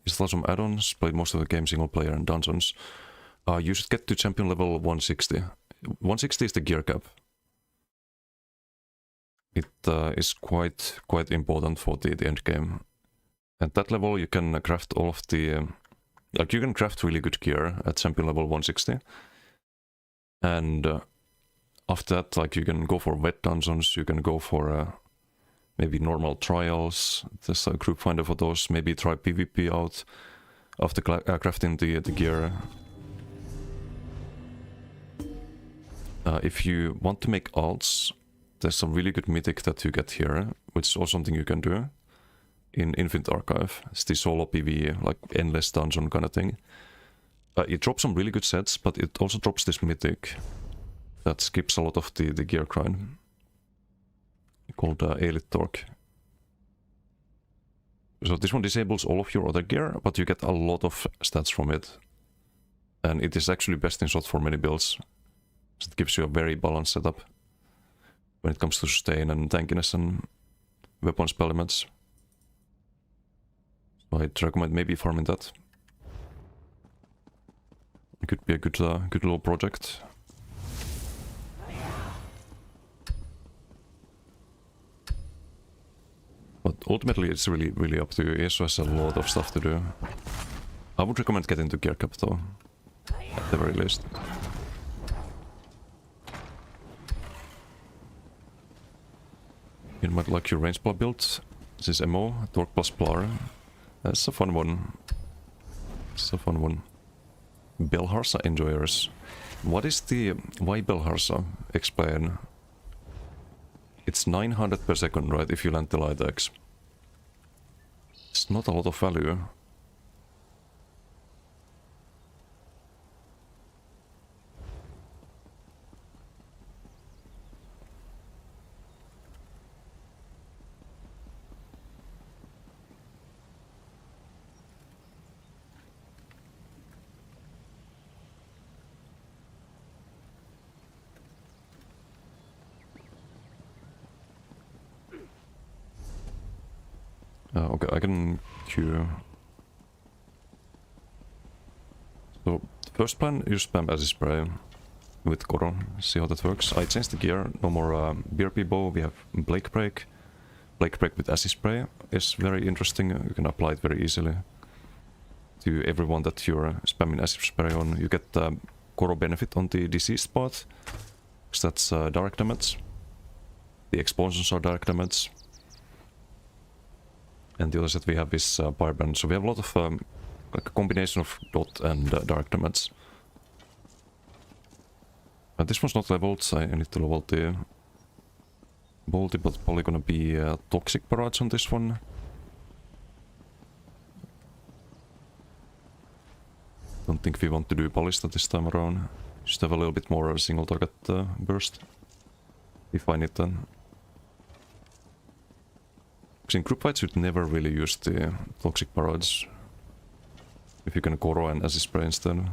Install some add-ons, played most of the game single player and dungeons. You should get to champion level 160. 160 is the gear cap. It is quite important for the end game. At that level you can craft all of the... like you can craft really good gear at champion level 160. And after that, like you can go for wet dungeons, you can go for maybe normal trials. There's a group finder for those. Maybe try PvP out after crafting the gear. If you want to make alts, there's some really good mythic that you get here, which is also something you can do in Infinite Archive. It's the solo PvE, like endless dungeon kind of thing. It drops some really good sets, but it also drops this mythic that skips a lot of the gear grind, called Elite Torque. So this one disables all of your other gear, but you get a lot of stats from it. And it is actually best in slot for many builds. So it gives you a very balanced setup when it comes to sustain and tankiness and weapon spell elements. So I'd recommend maybe farming that. It could be a good little project. But ultimately it's really up to you. ESO has a lot of stuff to do. I would recommend getting to Gear Cap though, at the very least. You might like your range spell build. This is MO, Torque plus Plar. That's a fun one. It's a fun one. Belharsa enjoyers. What is the... why Belharsa? Explain. It's 900 per second, right, if you land the light axe. It's not a lot of value. Okay, I can queue. So, first plan, you spam acid spray with Koro, see how that works. I changed the gear, no more BRP bow, we have Blake Break. Blake Break with acid spray is very interesting, you can apply it very easily to everyone that you're spamming acid spray on. You get Koro benefit on the diseased part, because that's direct damage. The explosions are direct damage. And the other set we have is Firebrand, so we have a lot of like a combination of dot and direct damage. This one's not leveled, so I need to level the Bolty, but probably gonna be Toxic Barrage on this one. Don't think we want to do Ballista this time around. Just have a little bit more single target burst. If I need then. In group fights you'd never really use the Toxic Barrage. If you can Koro and Acid Spray instead.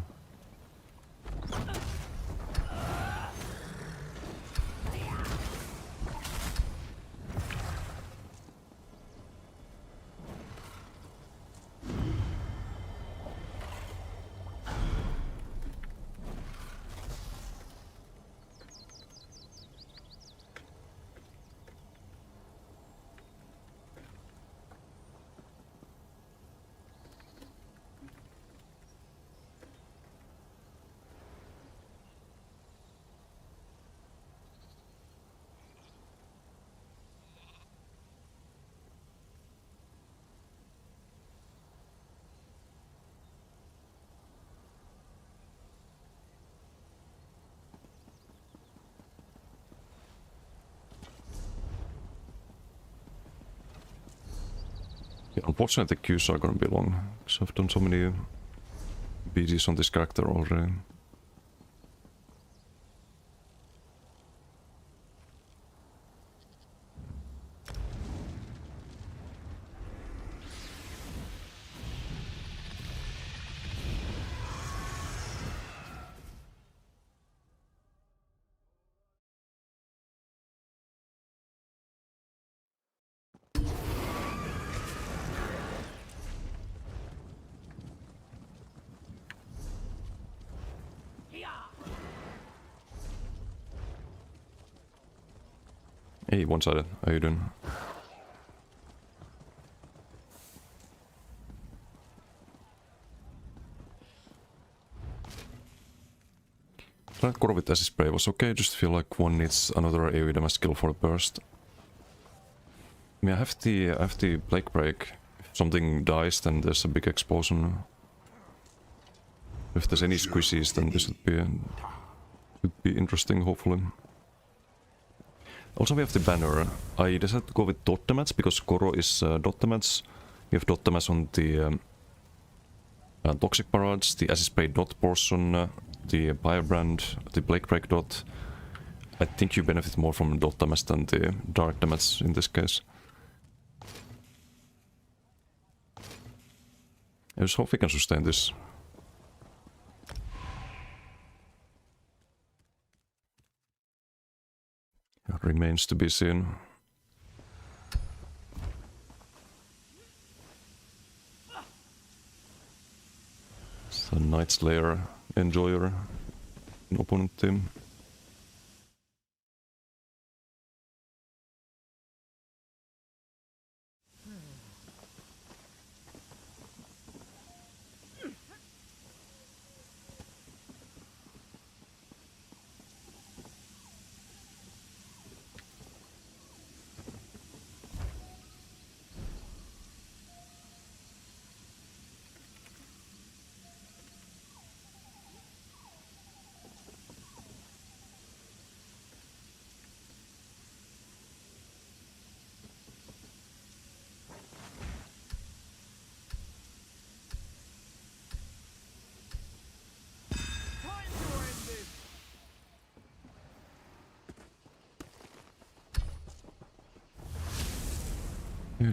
Yeah, unfortunately the queues are gonna be long, because I've done so many BGs on this character already. Hey, one-sided, how you doing? that Koro with Acid Spray was okay, just feel like one needs another AoE damage skill for the burst. I mean, I have the Plague Break. If something dies, then there's a big explosion. If there's any squishies, then this would be interesting, hopefully. Also, we have the banner. I decided to go with dot damage because Koro is dot damage. We have dot damage on the Toxic Barrage, the Acid Spray dot portion, the Firebrand, the Plague Break dot. I think you benefit more from dot damage than the dark damage in this case. I just hope we can sustain this. It remains to be seen. It's a Night Slayer enjoyer in opponent team.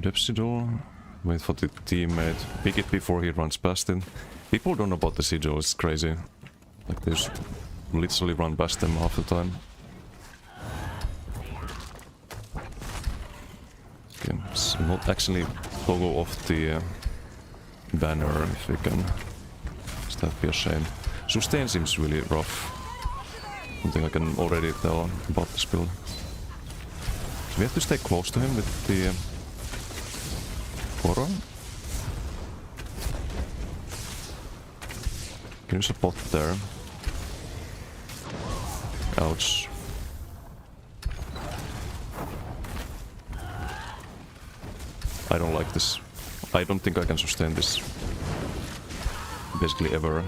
Depth Sigil. Wait for the teammate. Pick it before he runs past it. People don't know about the Sigil, it's crazy. Like they just literally run past them half the time. Okay, so not actually toggle off the banner if we can. That'd be a shame. Sustain seems really rough. Something I can already tell about this build. So we have to stay close to him with the Koro. Can you support there? Ouch. I don't like this. I don't think I can sustain this. Basically ever.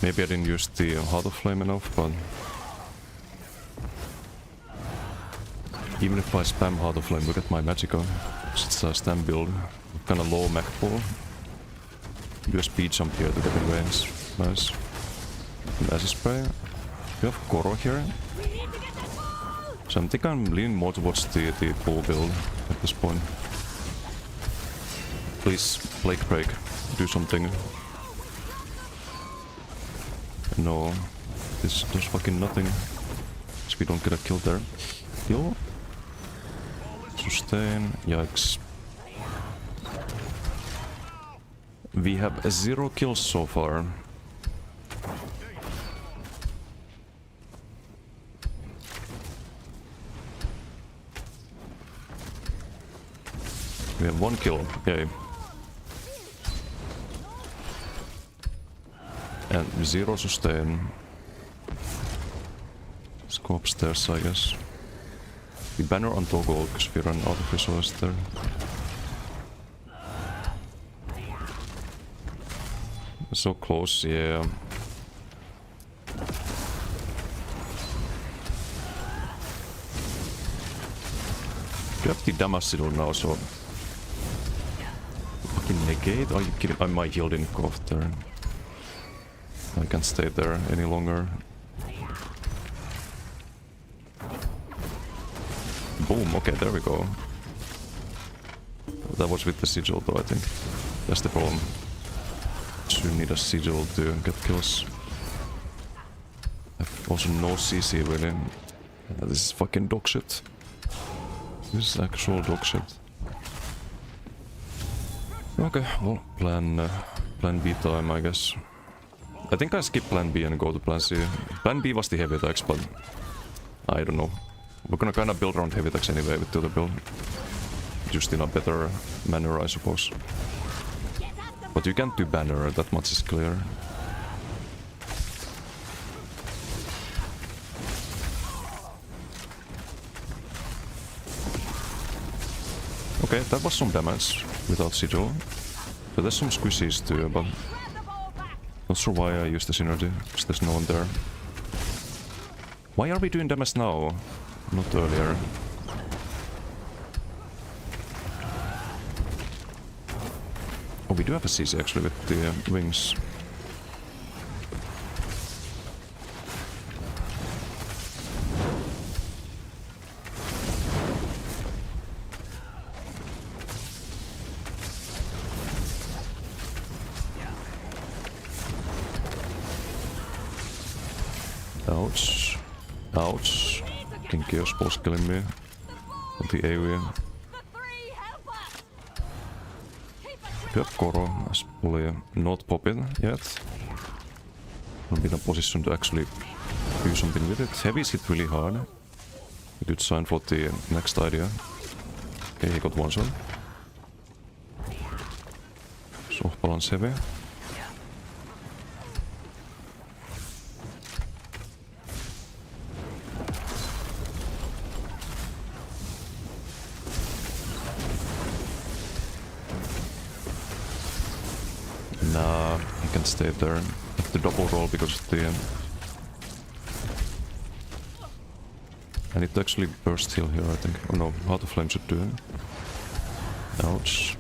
Maybe I didn't use the Heart of Flame enough, but even if I spam Heart of Flame, look at my Magicka. It's a stamp build, kinda low mech pool. Do a speed jump here to get in range. Nice. And Acid Spray. We have Koro here. So I think I'm leaning more towards the pool build at this point. Please, Plague Break, do something. No, this does fucking nothing. So we don't get a kill there. Heal. Sustain. Yikes. We have 0 kills so far. We have 1 kill. Yay. And 0 sustain. Let's go upstairs, I guess. The banner on toggle because we run out of resources there. So close, yeah. Grab the damage sigil now, so fucking negate? Are you kidding? My heal didn't go off there. I can't stay there any longer. Boom, okay, there we go. That was with the sigil though, I think. That's the problem. You need a sigil to get kills. I have also no CC really. This is fucking dog shit. This is actual dog shit. Okay, well, plan B time, I guess. I think I skip plan B and go to plan C. Plan B was the heavy attacks, but I don't know. We're gonna kinda build around heavy attacks anyway with the other build. just in a better manner, I suppose. But you can't do banner, that much is clear. Okay, that was some damage without sigil. So there's some squishies too, but not sure why I used the synergy, because there's no one there. Why are we doing damage now? Not earlier. Oh, we do have a CC actually with the wings. Ouch. Ouch. Kinky was boss killing me. On the AoE. Koro as fully not popping yet. Not in a position to actually do something with it. Heavy's hit really hard. A good sign for the next idea. Okay, he got one shot. So balance heavy. Nah, he can stay there. Have to double roll because of the... I need to actually burst heal here, I think. Oh no, Heart of Flame should do it. Ouch.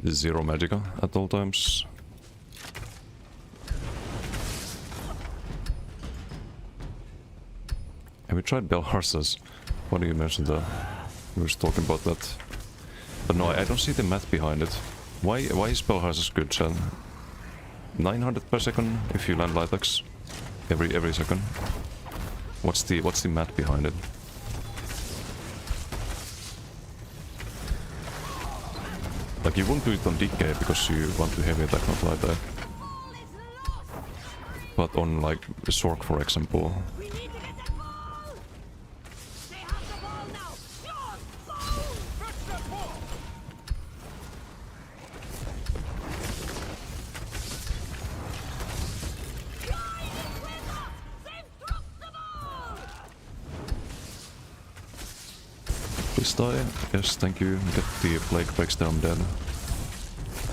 Zero Magicka at all times. Have we tried Belharz's? Why do you mention that? We were just talking about that. But no, I don't see the math behind it. Why is Belharz's good, Chad? 900 per second if you land Litax every second. What's the math behind it? Like you wouldn't do it on DK because you want to heavy attack, not like that. But on like Sork, for example. Please die. Yes, thank you. Get the Plague Breaks there, I'm dead.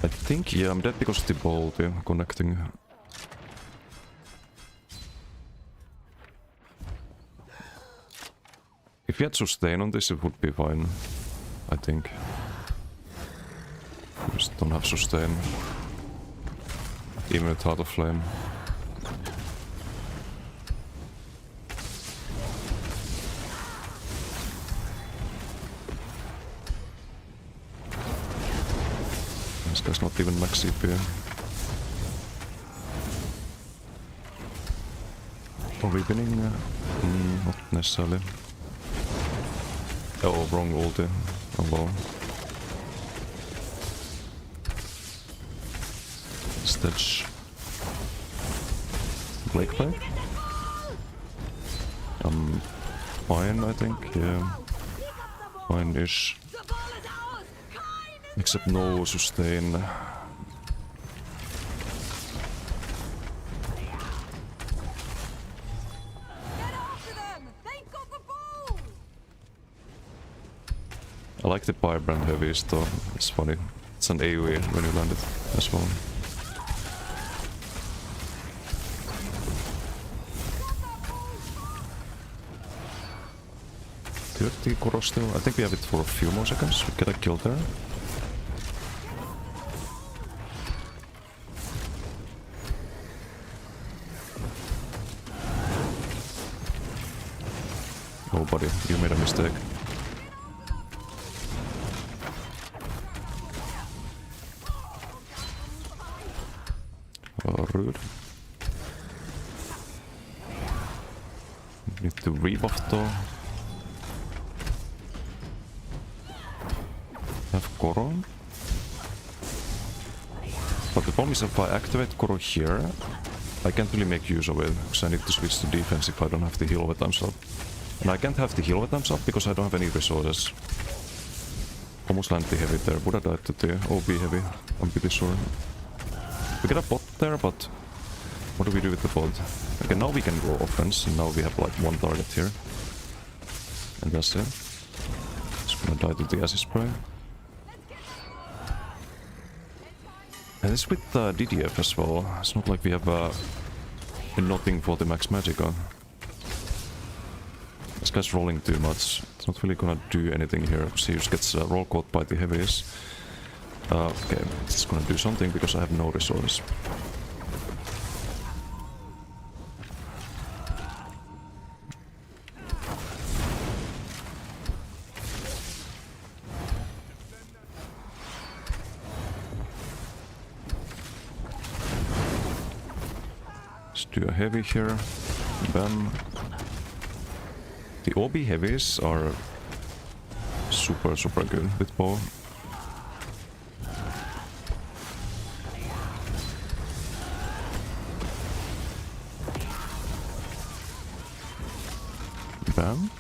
I think, yeah, I'm dead because of the bolt, yeah, connecting. If you had sustain on this, it would be fine. I think. You just don't have sustain. Even with Heart of Flame. This guy's not even max CP. Are we winning? Not necessarily. Oh, wrong ulti. Oh well. Stitch. Blake play? Fine, I think, yeah. Fine-ish. Except no sustain. I like the Firebrand heavies though, it's funny. It's an AoE when you land it as well. The Koro still. I think we have it for a few more seconds. We get a kill there. Oh buddy, you made a mistake. Oh, rude. Need to rebuff though. Have Koro. But the problem is if I activate Koro here, I can't really make use of it because I need to switch to defense if I don't have the heal weapons up. And I can't have the heal weapons up because I don't have any resources. Almost land the heavy there. Would I die to the OB heavy? I'm pretty sure. We get a bot there, but what do we do with the bot? Okay, now we can go offense, and now we have like one target here. And that's it. Just gonna die to the acid spray. And it's with DDF as well. It's not like we have nothing for the max magic on. This guy's rolling too much. It's not really gonna do anything here because he just gets roll caught by the heavies. Okay, it's gonna do something because I have no resources. Let's do a heavy here. Bam. The OB heavies are super good with bow. Bam.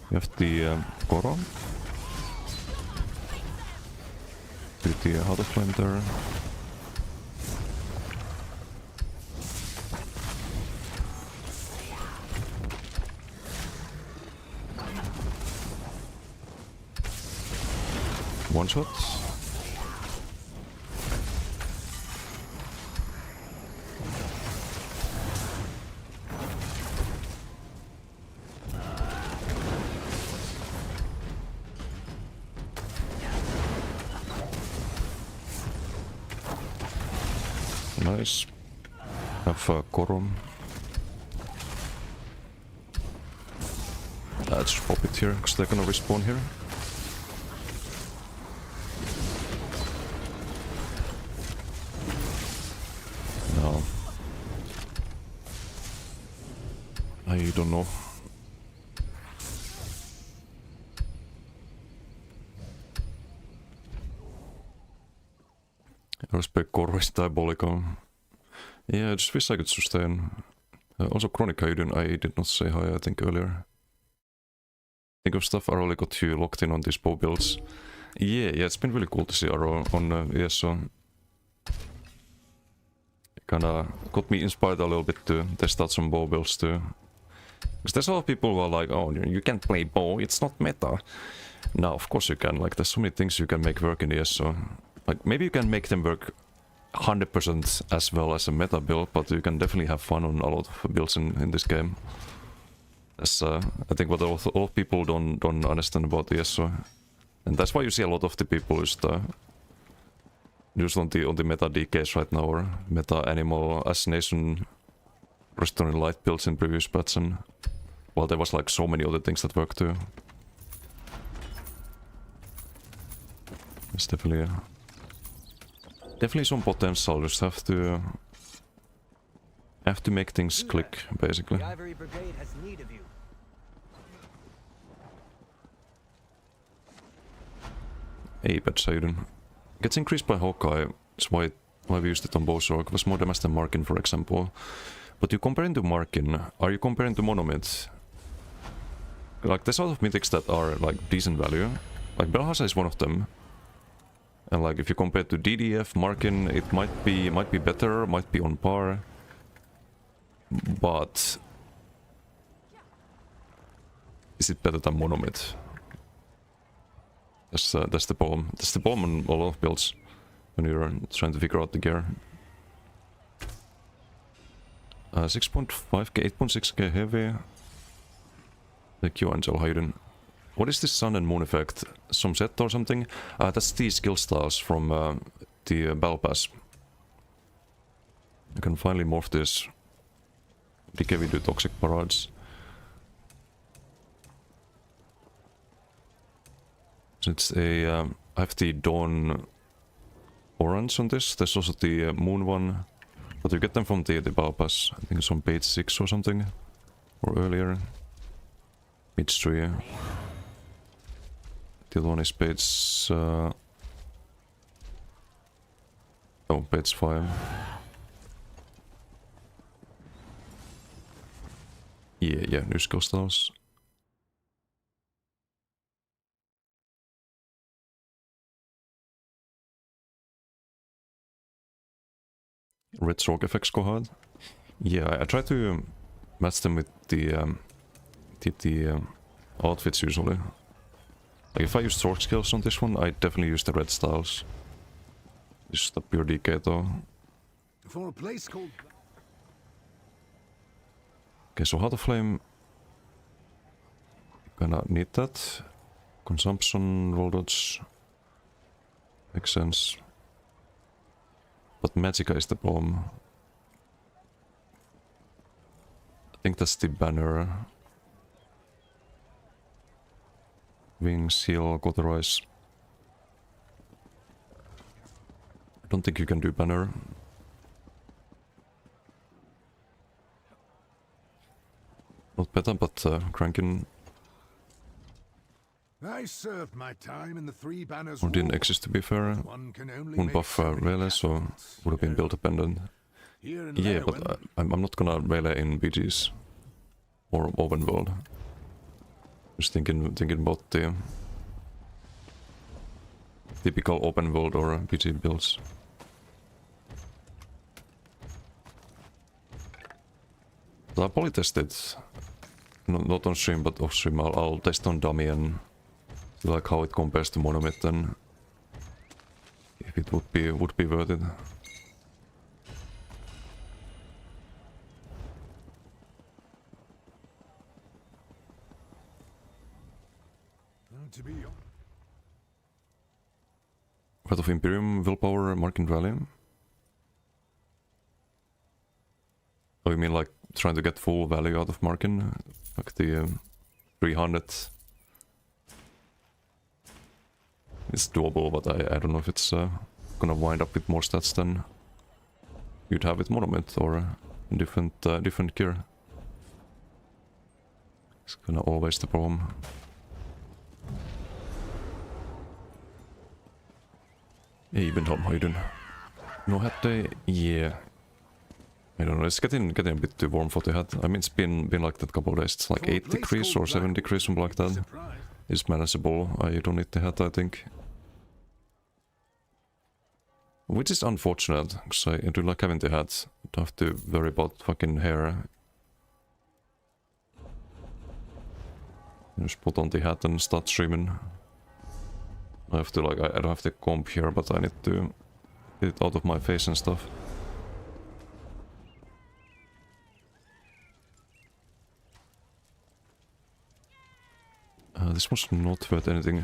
We have the Goro. With the Heart of Flame there. One shot. Nice. Have Korum. Let's pop it here because they're gonna respawn here. I don't know. Respect Core is diabolical. Yeah, I just wish I could sustain. Also, Chronic Hayden, I did not say hi, I think, earlier. Think of stuff Arrow got you locked in on these bow builds. Yeah, it's been really cool to see Arrow on ESO. Kinda got me inspired a little bit to test out some bow builds too. Because there's a lot of people who are like, oh, you can't play bow, it's not meta. No, of course you can. Like, there's so many things you can make work in ESO. Like, maybe you can make them work 100% as well as a meta build, but you can definitely have fun on a lot of builds in this game. That's, I think what a lot of people don't understand about ESO. And that's why you see a lot of the people just on the meta DKs right now, or meta animal assassination restoring light builds in previous patch, and well, there was like so many other things that work too. It's definitely some potential. Just have to make things click, basically. The Ivory Brigade has need of you. Hey, Poseidon. Gets increased by Hawkeye. That's why we used it on Bowsorg. It was more damage than Markin, for example. But you comparing to Markin, are you comparing to Monomyth? Like, there's a lot of mythics that are like decent value. Like Belhasa is one of them. And like, if you compare to DDF, Markin, it might be better, might be on par. But is it better than Monomyth? That's the problem. That's the problem on a lot of builds when you're trying to figure out the gear. 6.5k, 8.6k heavy. The Q Angel Hayden. What is this sun and moon effect? Some set or something? That's the skill styles from the Battle Pass. I can finally morph this. DK do toxic parades. So it's a I have the Dawn orange on this. There's also the moon one, but you get them from the Battle Pass. I think it's on page 6 or something, or earlier. Page 3. The other one is page page 5. Yeah, new skill styles. Red stroke effects go hard. Yeah, I try to match them with the outfits usually. Like if I use stroke skills on this one, I definitely use the red styles. This is the pure DK though. For a place called... Okay, so Heart of Flame. Gonna need that. Consumption, roll dodge. Makes sense. But Magicka is the bomb. I think that's the banner. Wings, heal, cauterize. I don't think you can do banner. Not better, but cranking I served my time in the Three Banners or didn't War. exist to be fair. One can only Won't make buff so many Rayleigh, so captains, would have been you build dependent. know. Here in Yeah, Leyawen, but I'm not gonna Rayleigh in BGs or open world. Just thinking about the typical open world or BG builds. But I'll probably test it. Not on stream, but off stream. I'll test on dummy and see like how it compares to Monomyth and if it would be worth it. to be Wrath of Imperium, Willpower, Marking Rally. Oh, you mean like trying to get full value out of Markin? Like the 300? It's doable, but I don't know if it's gonna wind up with more stats than you'd have with Monomyth or different gear. It's kinda always the problem. Hey, Benham, how you doing? No hat day? Yeah. I don't know, it's getting a bit too warm for the hat. I mean, it's been like that couple of days. It's like 8 degrees or 7 degrees, something like that. It's manageable. I don't need the hat, I think. Which is unfortunate, because I do like having the hat. Don't have to worry about fucking hair. Just put on the hat and start streaming. I have to like, I don't have the comb here, but I need to get it out of my face and stuff. This was not worth anything.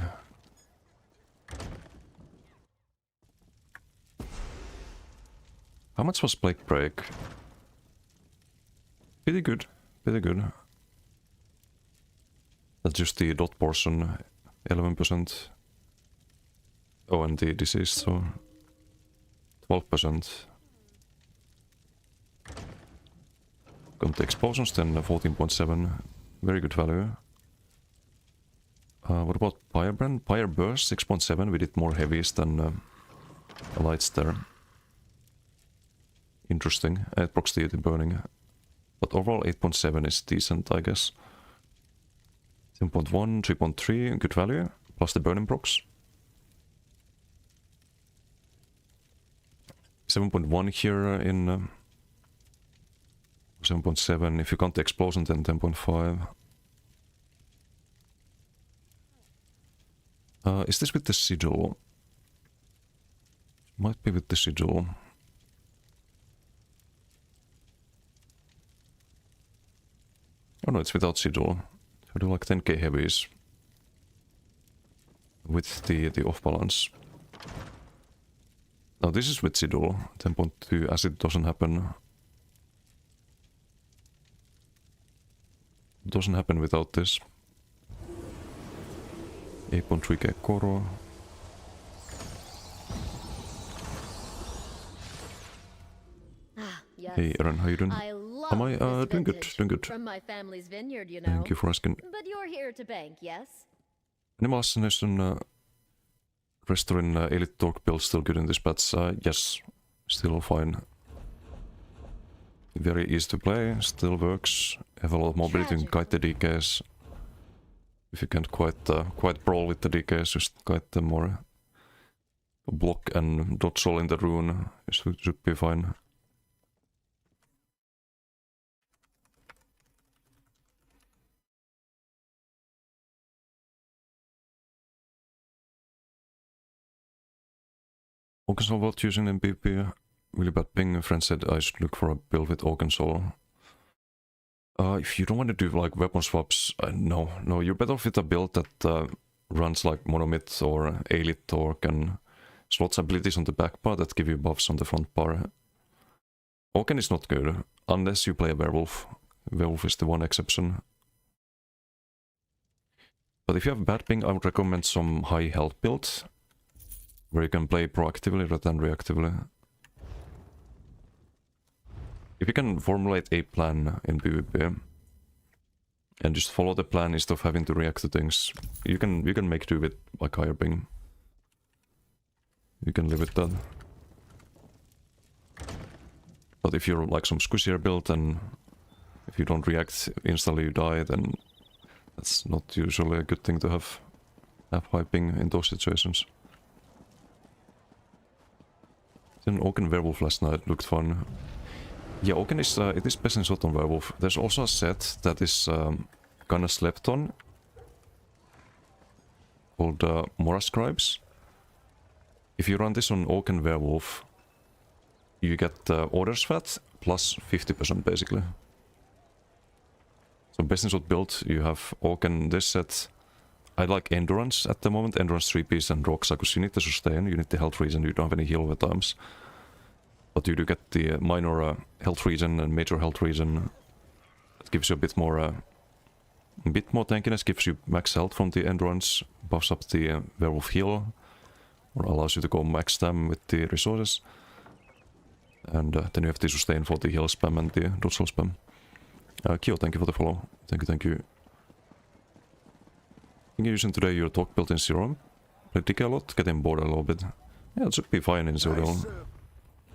How much was Plague Break? Pretty good, pretty good. That's just the dot portion, 11%. Oh, and the disease, so 12%. Got the explosions, then 14.7, very good value. What about Firebrand? Fire Burst 6.7, we did more heavies than lights there. Interesting, it procs the burning. But overall 8.7 is decent, I guess. 7.1, 3.3, good value, plus the burning procs. 7.1 here in 7.7, if you count the explosion then 10.5. Is this with the sigil? Might be with the sigil. Oh no, it's without sigil. I do like 10k heavies with the off balance. Now this is with sigil, 10.2, as it doesn't happen. It doesn't happen without this. 8.3k Koro. Yes. Hey Aaron, how you doing? I love Am I this doing good? vintage Doing good. From my family's vineyard, you know. Thank you for asking. But you're here to bank, yes? Animal Assassination restoring Elite Torque build still good in this patch? Yes, still fine. Very easy to play, still works. Have a lot of mobility and kite the DKs. If you can't quite brawl with the DKs, just kite them or block and dodge all in the rune. Should be fine. Oakensol worth using in PvP. Really bad ping. A friend said I should look for a build with Oakensol. If you don't want to do like weapon swaps, no, you're better off with a build that runs like Monomyth or Aelith Torque and slots abilities on the back bar that give you buffs on the front bar. Oaken is not good, unless you play a werewolf. Werewolf is the one exception. But if you have bad ping, I would recommend some high health builds, where you can play proactively rather than reactively. If you can formulate a plan in PvP and just follow the plan instead of having to react to things, you can make do with like higher ping. You can live with that. But if you're like some squishier build and if you don't react instantly you die, then that's not usually a good thing to have high ping in those situations. Then Oaken Werewolf last night looked fun. Yeah, Oaken is it is best in slot on Werewolf. There's also a set that is kinda slept on, called Mora Scribes. If you run this on Oaken Werewolf, you get Orders Fat plus 50% basically. So best in slot build, you have Oaken this set. I like Endurance at the moment, Endurance 3-piece and Roxa, because you need to sustain, you need the health regen, you don't have any heal over times. But you do get the minor health regen and major health regen. It gives you a bit more tankiness, gives you max health from the Endurance, buffs up the Werewolf heal, or allows you to go max stam with the resources. And then you have the sustain for the heal spam and the dodge spam. Kyo, thank you for the follow. Thank you. I think you're using today your talk built in Zero. Play DK a lot, getting bored a little bit. Yeah, it should be fine in Zero.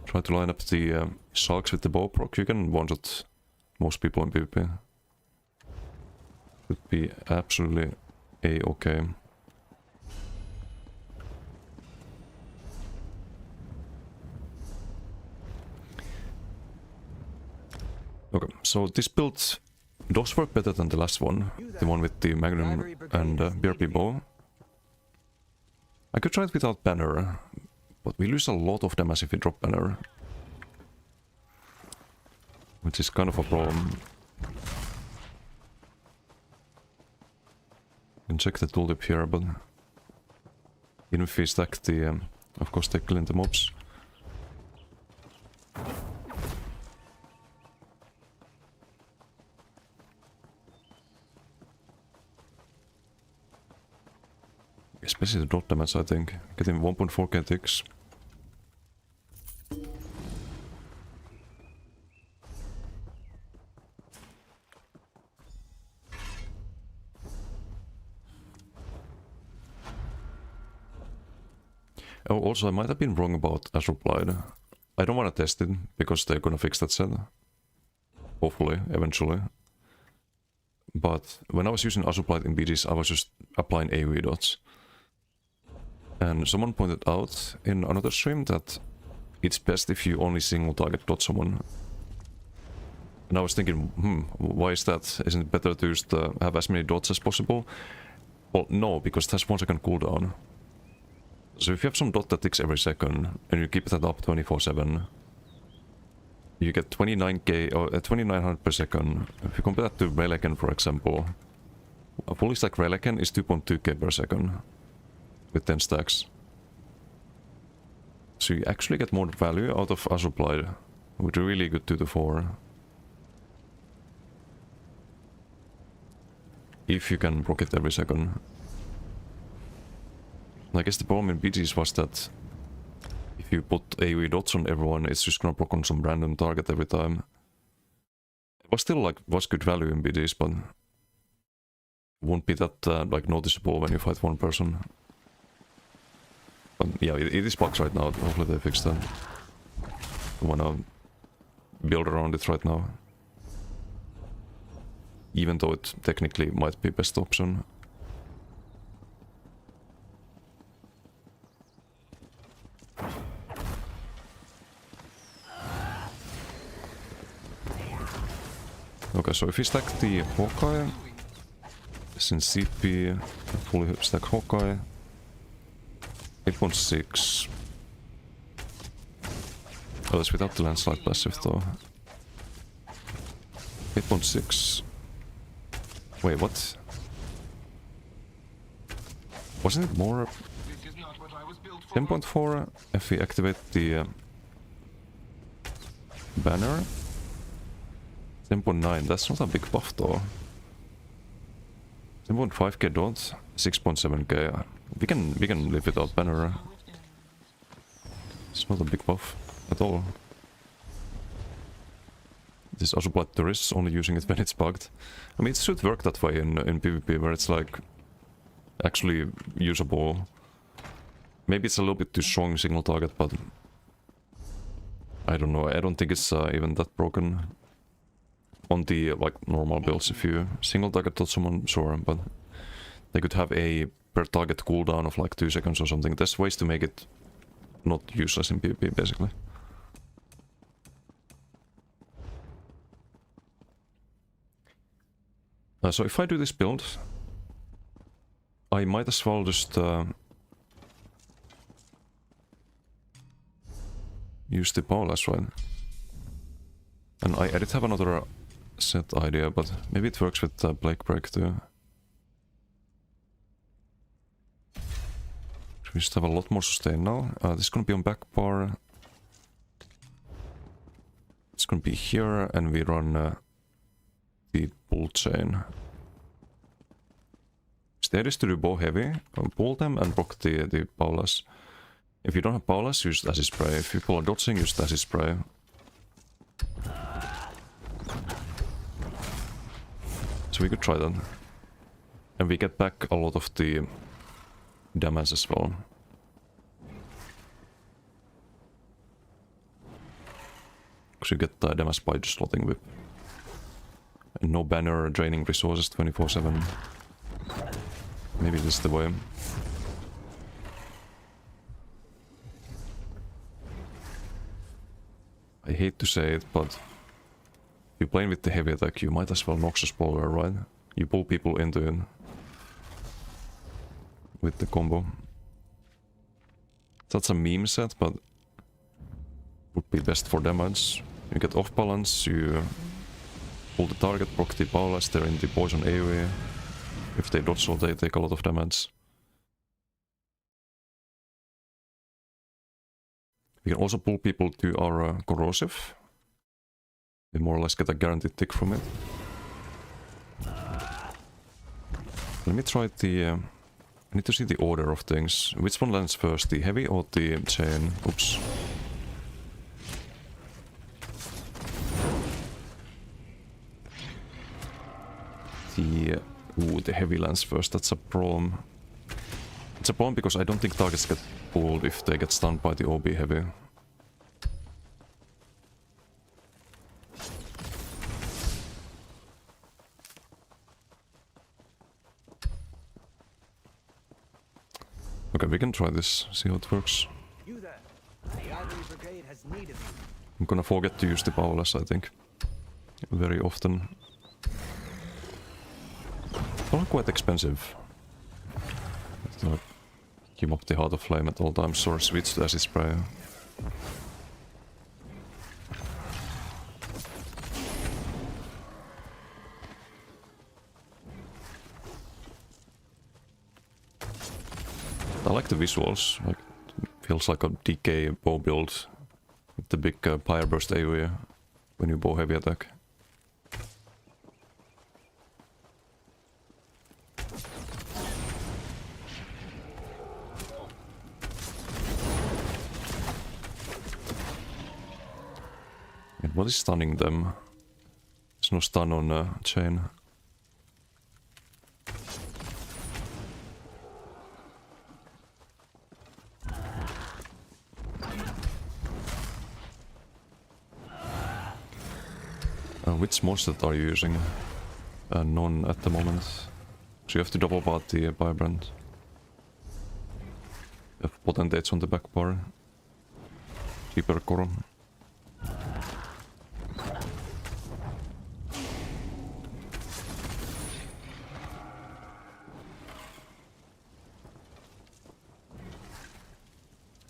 Try to line up the sharks with the bow proc. You can one-shot most people in PvP. Should be absolutely a-okay. Okay, so this build does work better than the last one. The one with the Magnum and BRP bow. I could try it without banner, but we lose a lot of damage if we drop banner. Which is kind of a problem. You can check the tooltip here, but even if we stack the, of course, they kill in the mobs. Especially the drop damage, I think. Getting 1.4k ticks. Oh, also I might have been wrong about Azure-Blade. I don't want to test it, because they're gonna fix that set. Hopefully, eventually. But when I was using Azure-Blade in BGs, I was just applying AoE dots. And someone pointed out in another stream that it's best if you only single target dot someone. And I was thinking, why is that? Isn't it better to just have as many dots as possible? Well, no, because that's 1 second cooldown. So if you have some dot that ticks every second, and you keep that up 24/7, you get 29k or 2900 per second. If you compare that to Relican, for example, a fully stacked Relican is 2.2k per second with 10 stacks. So you actually get more value out of Azure-Blade with a really good 2-4. If you can proc it every second. I guess the problem in BGs was that if you put AoE dots on everyone, it's just gonna proc on some random target every time. It was still was good value in BGs, but won't be that like noticeable when you fight one person. But yeah, it is bugs right now. Hopefully they fix that. I wanna build around it right now. Even though it technically might be best option. Okay, so if we stack the Hawkeye, since CP, fully stack Hawkeye, 8.6. Oh, that's without the landslide passive though. 8.6. Wait, what? Wasn't it more? 10.4 if we activate the banner? 10.9, that's not a big buff though. 10.5k dot, 6.7k. We can live without banner. It's not a big buff at all. This Azublat tourist only using it when it's bugged. I mean, it should work that way in PvP where it's like actually usable. Maybe it's a little bit too strong single target, but I don't know. I don't think it's even that broken on the like normal builds. If you single target to someone, sure, but they could have a per target cooldown of like 2 seconds or something. There's ways to make it not useless in PvP basically. So if I do this build, I might as well just use the Paula's, right? And I did have another set idea, but maybe it works with Plague Break too. We just have a lot more sustain now. This is gonna be on back bar. It's gonna be here, and we run the pull chain. Stead is to do bow heavy, pull them and block the Paulas. If you don't have Paulas, use Acid Spray. If people are dodging, use Acid Spray. So we could try that. And we get back a lot of the damage as well. Because you get damage by just slotting whip. And no banner draining resources 24/7. Maybe this is the way. I hate to say it, but if you're playing with the heavy attack, you might as well Noxus Polar, right? You pull people into it with the combo. That's a meme set, but would be best for damage. You get off balance, you pull the target, proc the Paulas, they're in the poison AoE. If they dodge, so they take a lot of damage. We can also pull people to our corrosive. We more or less get a guaranteed tick from it. Let me try the... I need to see the order of things. Which one lands first, the heavy or the chain? Oops. The heavy lands first, that's a problem. It's a problem because I don't think targets get pulled if they get stunned by the OB heavy. Okay, we can try this, see how it works. You there. The Ivory Brigade has need of you. I'm gonna forget to use the Paulas, I think. Very often. They're quite expensive. To keep up the Heart of Flame at all times or switch to Acid Spray. I like the visuals, like, it feels like a DK bow build with the big Pyre Burst AoE when you bow heavy attack. And what is stunning them? There's no stun on chain. which monster are you using? None at the moment. So you have to double part the Vibrant. You have potentates on the back bar. Keeper Koro.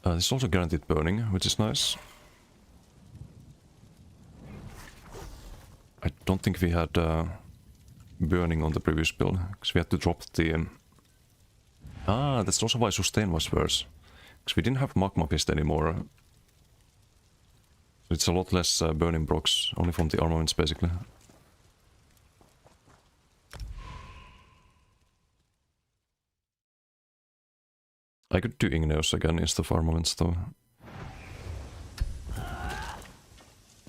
This is also guaranteed burning, which is nice. I don't think we had burning on the previous build, because we had to drop the... that's also why sustain was worse. Because we didn't have magma fist anymore. So it's a lot less burning procs, only from the armaments basically. I could do Igneous again instead of armaments though.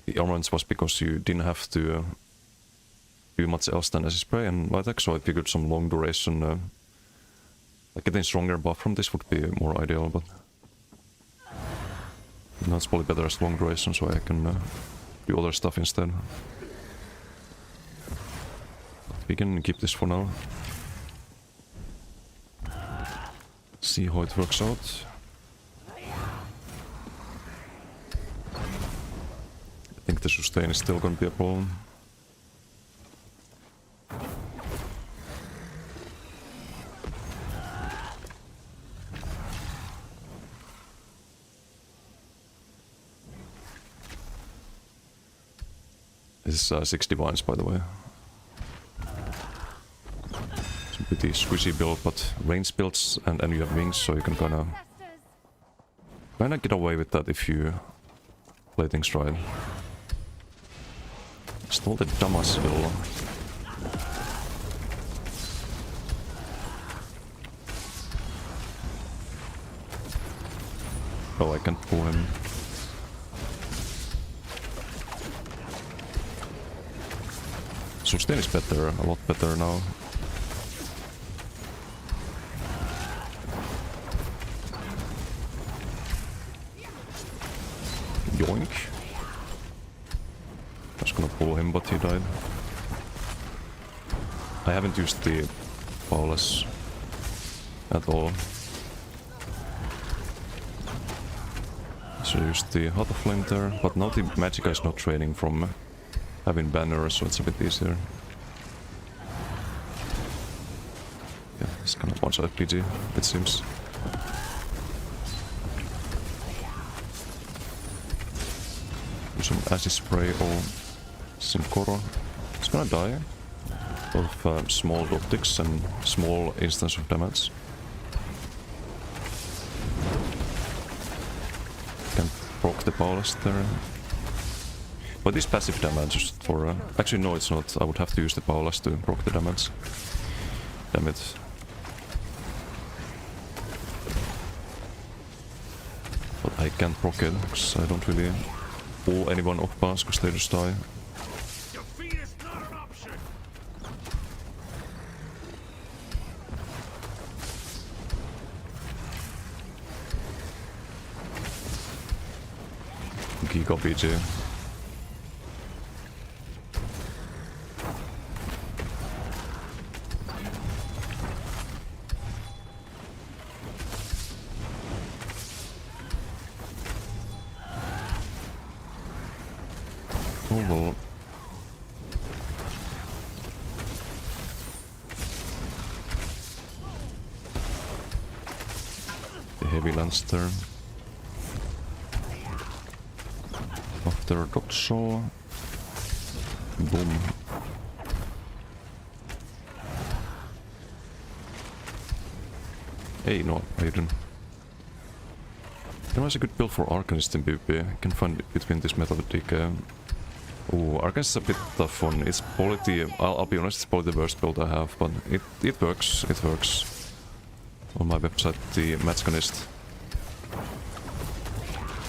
The armaments was because you didn't have to do much else than acid spray and light attack, so I figured some long duration, like getting stronger buff from this would be more ideal, but now it's probably better as long duration, so I can do other stuff instead. We can keep this for now. See how it works out. I think the sustain is still gonna be a problem. This is 6 divines, by the way. It's a pretty squishy build, but range builds and you have wings, so you can kinda get away with that if you play things right. Stole the Damasville. Oh, I can't pull him. Sustain is better, a lot better now. Yoink. I was gonna pull him, but he died. I haven't used the Paulus at all. So I used the Heart of Flame there, but now the Magicka is not training from having banners, so it's a bit easier. Yeah, it's kind of one-shot PG, it seems. Do some acid spray or Syncoro. It's gonna die. A lot of small optics and small instance of damage. Can't proc the Paulus there. But this passive damage for... actually no, it's not. I would have to use the Paulus to proc the damage. Damn it. But I can't proc it, because I don't really pull anyone off pass, because they just die. Defeat is not an option. Giga PG. Oh well. The heavy Lancer. After Doxo. Boom. Hey, no, Aiden. There was a good build for Arcanist in PvP. I can find it between this meta with DK. Oh, Arcanist is a bit tough one. It's probably the... I'll be honest, it's probably the worst build I have, but it works. It works. On my website, the Matchcanist.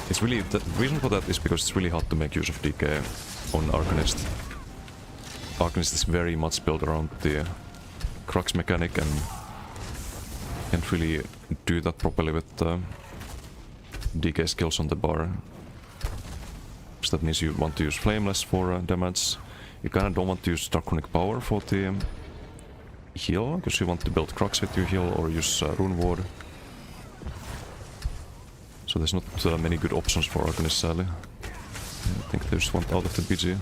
It's really... The reason for that is because it's really hard to make use of DK on Arcanist. Arcanist is very much built around the Crux mechanic and can't really do that properly with DK skills on the bar. So that means you want to use Flameless for damage. You kinda don't want to use Draconic Power for the heal, because you want to build Crux with your heal or use Rune Ward. So there's not many good options for Arcanist, sadly. I think they just want out of the BG.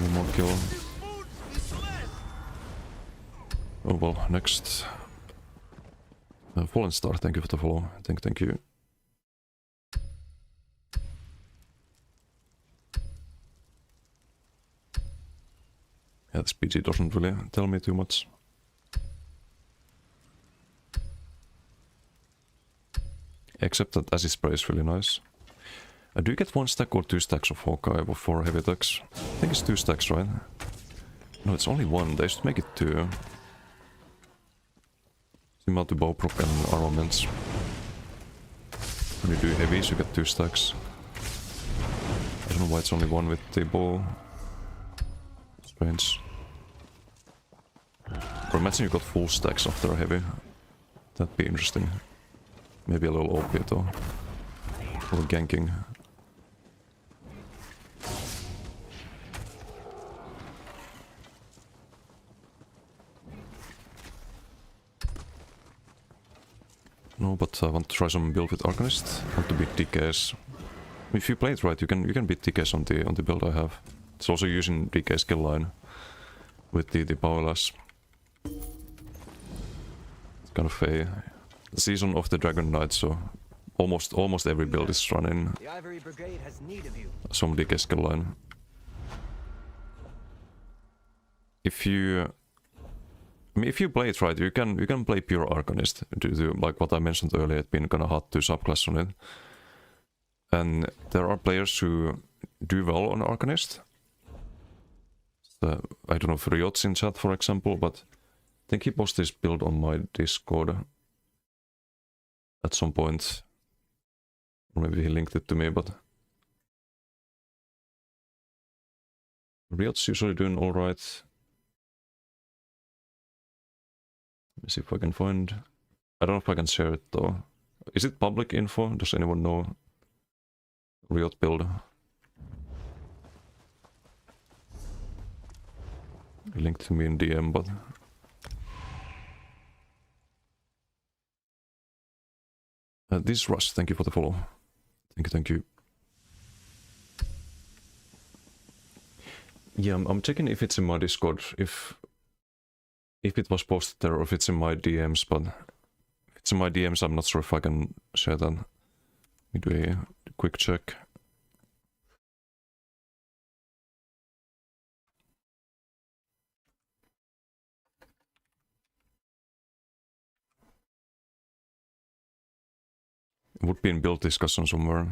One more kill. Oh well, next. Fallen Star, thank you for the follow. Thank you. Yeah, this PG doesn't really tell me too much. Except that Acid Spray is really nice. Do you get 1 stack or 2 stacks of Hawkeye for heavy attacks? I think it's 2 stacks, right? No, it's only 1. They should make it 2. Similar to bow prop and armaments. When you do heavies, you get 2 stacks. I don't know why it's only 1 with the bow. Strange. Or imagine you got full stacks after a heavy. That'd be interesting. Maybe a little OP though. Or ganking. No, but I want to try some build with Arcanist. I want to beat DKs. If you play it right, you can beat DKs on the build I have. It's also using DK skill line with the powerless. It's kind of a season of the Dragon Knight, so almost every build is running The Ivory Brigade has need of you. some DK skill line. If you play it right, you can play pure Arcanist due to like what I mentioned earlier, it being kinda hard to subclass on it. And there are players who do well on Arcanist. I don't know if Riot's in chat, for example, but I think he posted this build on my Discord at some point. Or maybe he linked it to me, but Riot's usually doing alright. Let me see if I can find... I don't know if I can share it though. Is it public info? Does anyone know? Riot build. Linked to me in DM, but... this is Rush, thank you for the follow. Thank you. Yeah, I'm checking if it's in my Discord, if it was posted there or if it's in my DMs, but if it's in my DMs, I'm not sure if I can share that. Let me do a quick check. It would be in build discussion somewhere.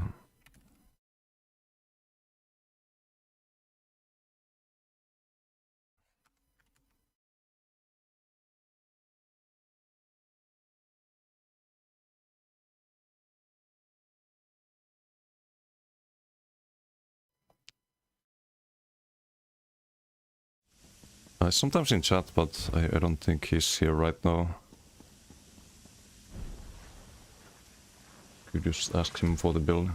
Sometimes in chat, but I don't think he's here right now. Could just ask him for the build.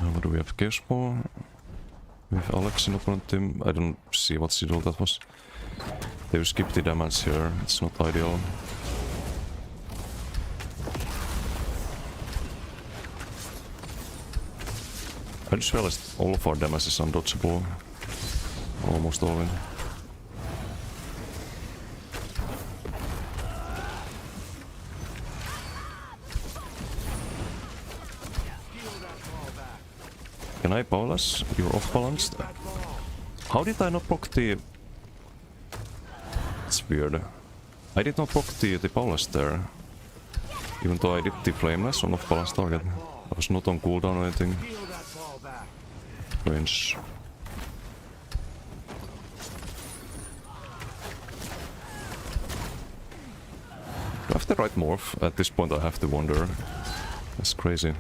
What do we have? Chaosball. We have Alex in opponent team. I don't see what sigil that was. They will skip the damage here. It's not ideal. I just realized all of our damage is undodgeable. Almost all in. Can I Paulus? You're off balanced. How did I not block the... It's weird. I did not block the Paulus there. Even though I did the Flameless on off balance target. I was not on cooldown or anything. Strange. Do I have the right morph? At this point I have to wonder. That's crazy.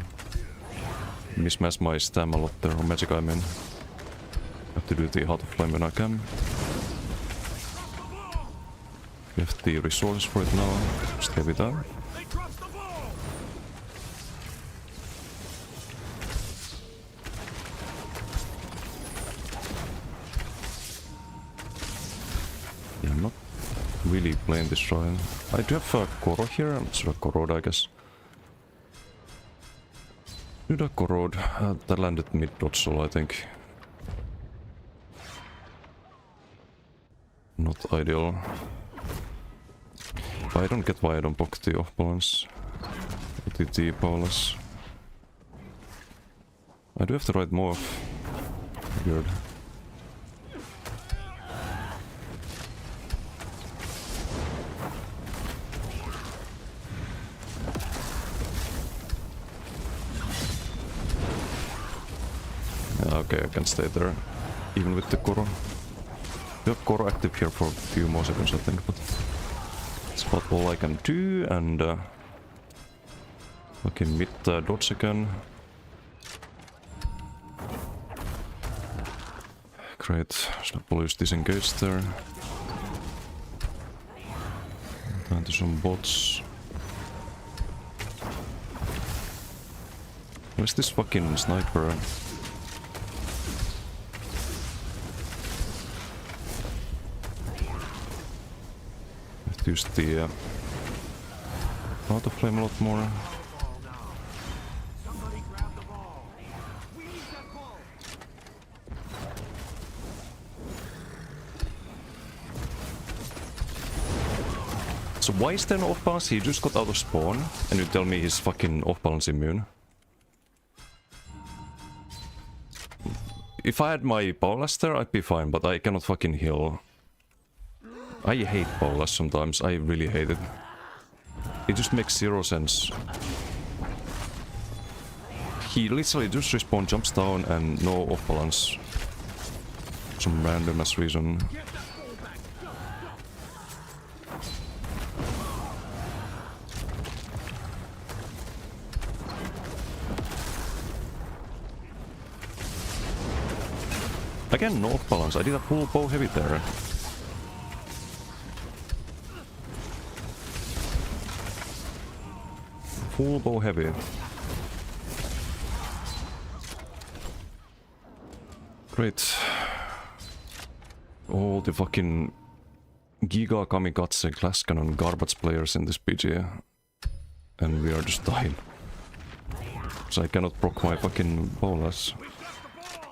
Mismatch my stam a lot there, or magic I mean. have to do the Heart of Flame when I can. We have the resources for it now. Stay with that. They dropped the ball! Yeah, I'm not really playing this right. I do have a Koro here. It's a Korod, I guess. Do the Korod. That landed mid dodge I think. Not ideal. But I don't get why I don't block the off balance. The T-Paulus. I do have the right move. Weird. Yeah, okay, I can stay there. Even with the Koro. We have Koro active here for a few more seconds I think, but that's about all I can do, and okay, mid dodge again. Great, Snapple disengaged there. Time to some bots. Where's this fucking sniper? Use the Heart of Flame a lot more. Somebody grab the ball! We need that ball! So why is there no off balance? He just got out of spawn and you tell me he's fucking off balance immune. If I had my Powlaster I'd be fine, but I cannot fucking heal. I hate Paulus sometimes, I really hate it. It just makes zero sense. He literally just respawn, jumps down and no off balance. Some random ass reason. Again, no off balance, I did a full bow heavy there. Full bow heavy. Great. All the fucking Giga Kamikaze Glass Cannon garbage players in this PG. And we are just dying. So I cannot proc my fucking bonus.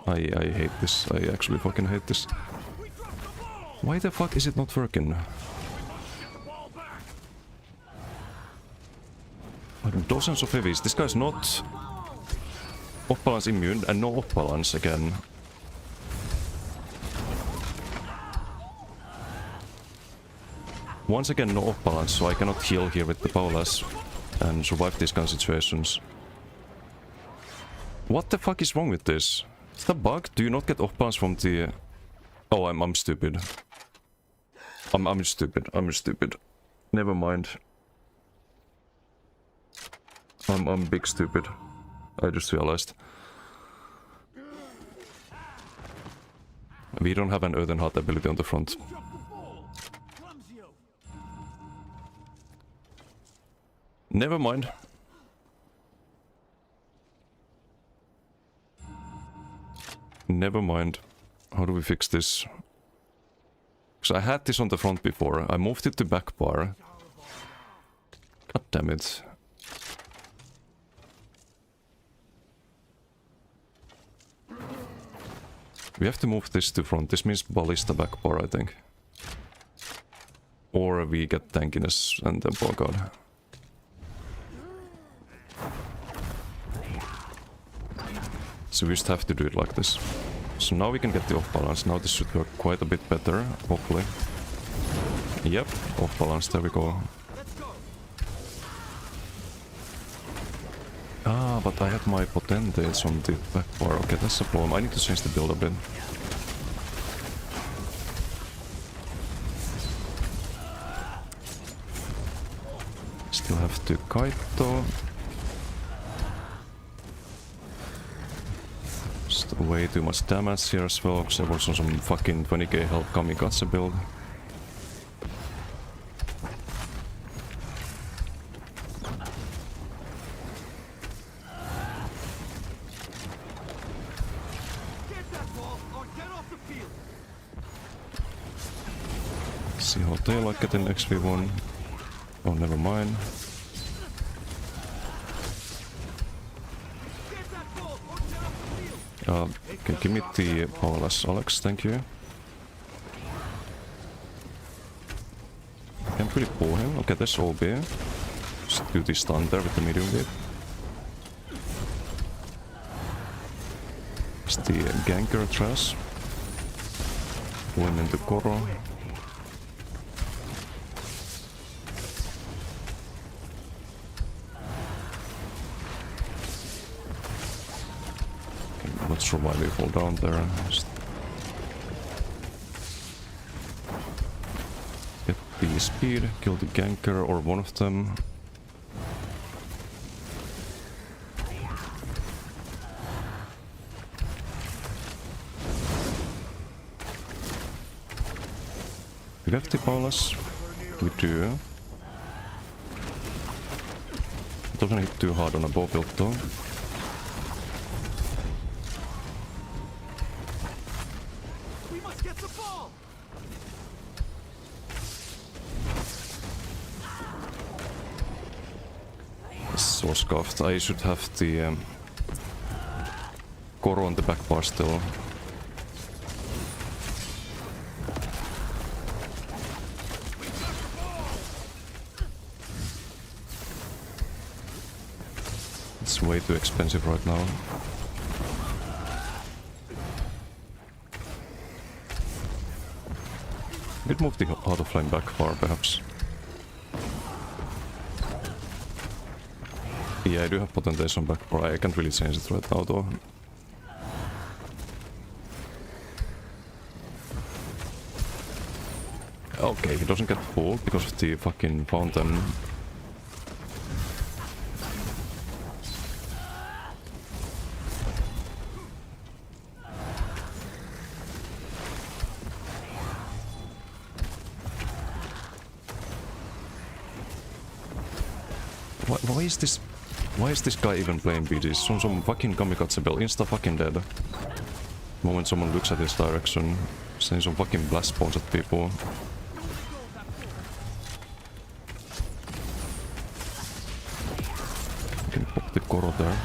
I hate this. I actually fucking hate this. Why the fuck is it not working? Like dozens of heavies. This guy's not off balance immune and no off balance again. Once again no off balance, so I cannot heal here with the Paulus and survive these kind of situations. What the fuck is wrong with this? Is that a bug? Do you not get off balance from the... Oh, I'm stupid. I'm stupid. I'm stupid. Never mind. I'm big stupid. I just realized. We don't have an Earthen Heart ability on the front. Never mind. Never mind. How do we fix this? Because I had this on the front before. I moved it to back bar. God damn it. We have to move this to front. This means Ballista back bar, I think. Or we get tankiness and then ball guard. So we just have to do it like this. So now we can get the off balance. Now this should work quite a bit better, hopefully. Yep, off balance, there we go. Ah, but I have my potentates on the back bar. Okay, that's a problem. I need to change the build a bit. Still have to Kaito. way too much damage here as well, because I was on some fucking 20k health kamikaze build. Get that ball or get off the field. See how they like getting XP1. Oh, never mind. Get that ball or get off the field. Okay, give me the powerless, Alex, thank you. Can't really pull him. Okay, there's OB. Just do the stun there with the medium whip. It's the ganker trash. Pull him into Koro. Not sure why we fall down there. Just get the speed, kill the ganker or one of them. Do we have the Paulus? We do. Doesn't hit too hard on a bow build though. We must get the ball. So scuffed. I should have the Koro on the back bar still. It's way too expensive right now. Could move the auto flame back far, perhaps. Yeah, I do have potentation back bar. I can't really change it right now, though. Okay, he doesn't get pulled because of the fucking fountain. Why is this guy even playing BGs? Some fucking kamikaze build, insta fucking dead. The moment someone looks at his direction, sending some fucking blast spawns at people. Can pop the Koro there.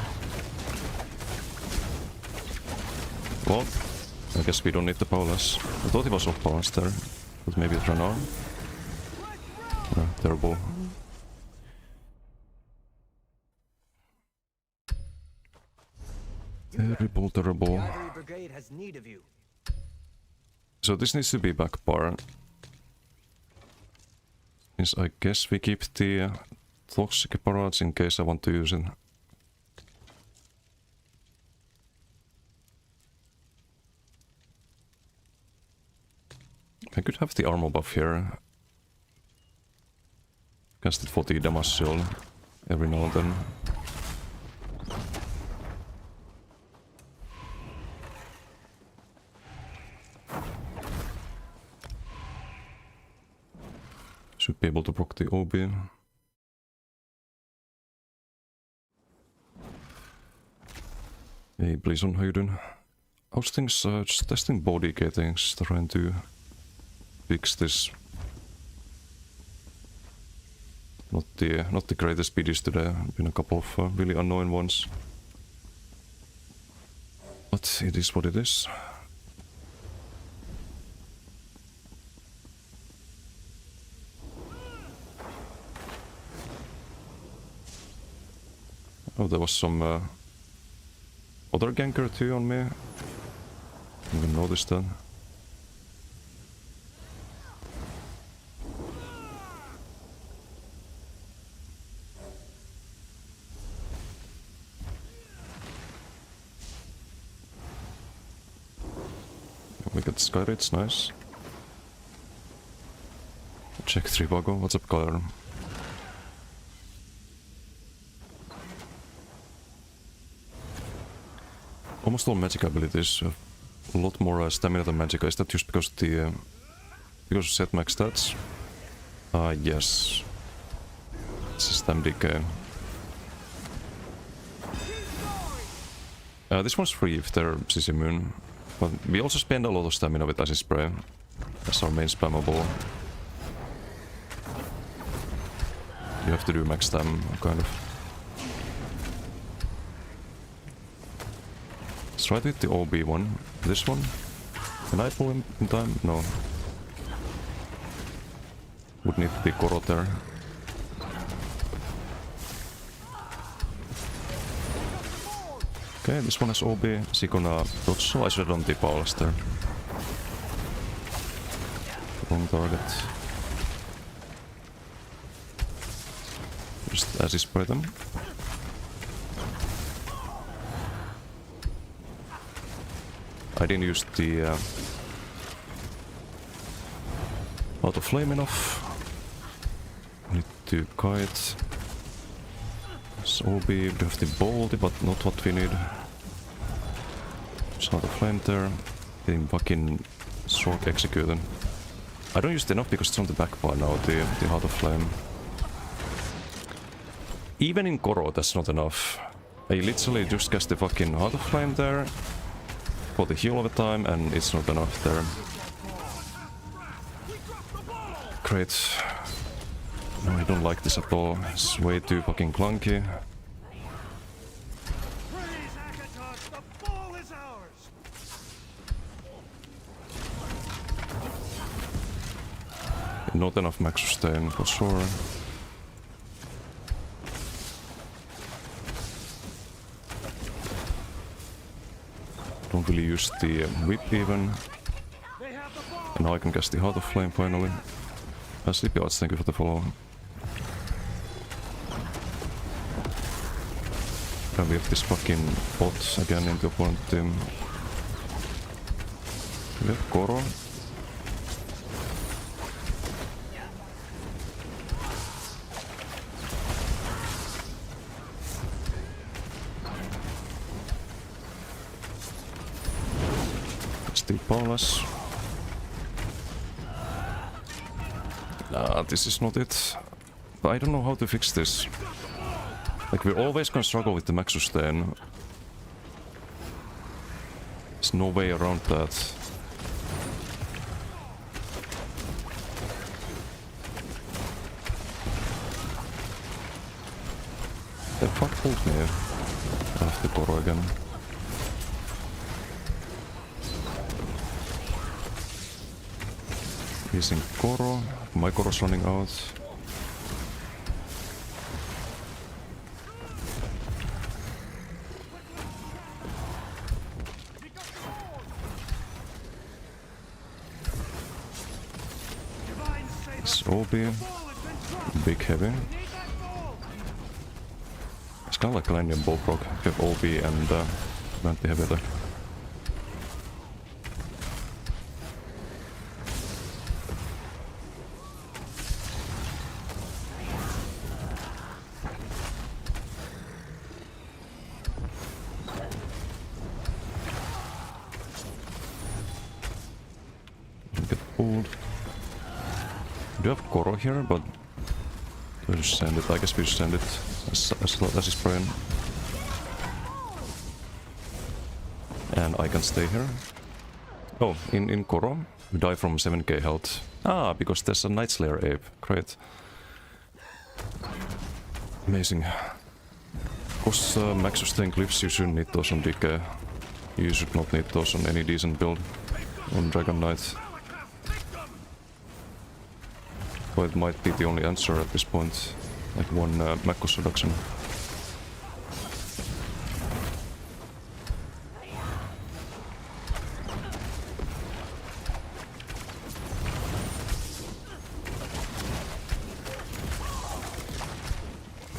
Well, I guess we don't need the Paulus. I thought he was off balance there, but maybe it ran on. Terrible. Terrible, terrible. The Ivory Brigade has need of you. So this needs to be back bar. Since I guess we keep the toxic barrage in case I want to use it. I could have the armor buff here. Cast it for the Damaciol every now and then. Should be able to proc the OB. Hey, Blizon, how you doing? How's things? Just testing body gettings, trying to fix this. Not the greatest speedies today. Been a couple of really annoying ones. But it is what it is. Oh, there was some other ganker too on me. Didn't even notice that. We got Skyrates, nice. Check Trivago, what's up, Kyler? almost all magic abilities have a lot more stamina than magic. Is that just because because of set max stats? Yes. It's a stam decay. This one's free if they're CC immune, but we also spend a lot of stamina with acid spray. That's our main spammable. You have to do max stam, kind of. Let's try with the OB one. This one. Can I pull him in time? No. Would need to be Koro there. Okay, this one has OB. Is he gonna dodge? So I should have done the Paulus there. Wrong target. Just as he spray them. I didn't use the auto flame enough. Need to kite. It's OB, we have the boldy, but not what we need. Just auto flame there. Getting fucking stroke executed. I don't use it enough because it's on the back bar now, the auto flame. Even in Koro, that's not enough. I literally just cast the fucking auto flame there for the heal of the time, and it's not enough there. Great. No, I don't like this at all. It's way too fucking clunky. Praise Akatos, the ball is ours! Not enough max sustain for sure. Don't really use the whip even. They have the ball! And now I can cast the Heart of Flame finally. Sleepy Arts, thank you for the follow. And we have this fucking bot again in the opponent team. We have Koro. Still Paulus. This is not it. But I don't know how to fix this. Like, we're always gonna struggle with the max sustain. There's no way around that. The fuck pulled me after Koro again. Using Koro. My Koro's running out. It's OB. Big heavy. It's kind of like Galenian Bullfrog. You have OB and anti-heavy there. We do have Koro here, but we just send it. I guess we just send it as his brain. And I can stay here. Oh, in Koro, we die from 7k health. Ah, because there's a Night Slayer ape. Great. Amazing. Because max sustain clips, you shouldn't need those on DK. You should not need those on any decent build on Dragon Knight. But it might be the only answer at this point, like one Mac cost reduction.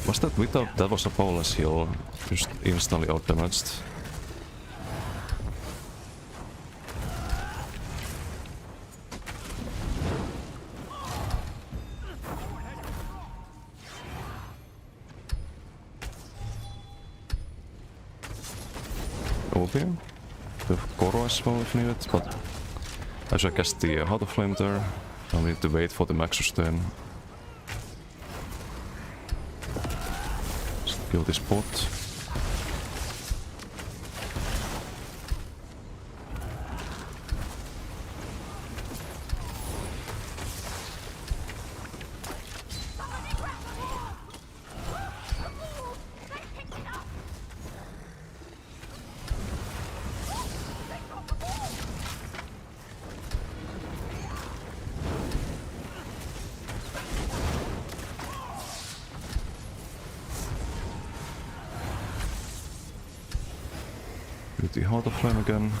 Was that without that was a Paulus heal, just instantly outdamaged? OB. The Koro as well if needed, but I should cast the Heart of Flame there. I'll need to wait for the max sustain. Just kill this bot. With the Heart of Flame again.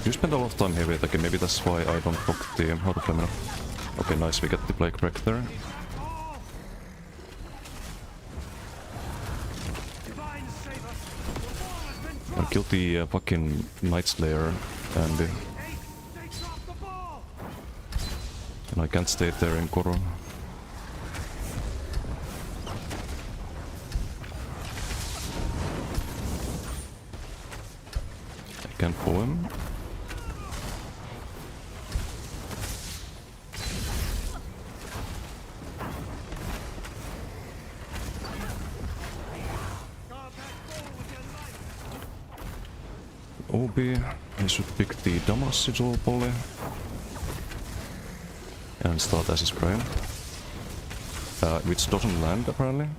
You spend a lot of time heavy attacking, maybe that's why I don't block the Heart of Flame enough. Okay, nice, we get the Plague Break there. I killed the fucking Night Slayer and I can't stay there in Koro. I can't pull him. OB, I should pick the Damas Sigil Poly and start Acid Spray, which doesn't land apparently.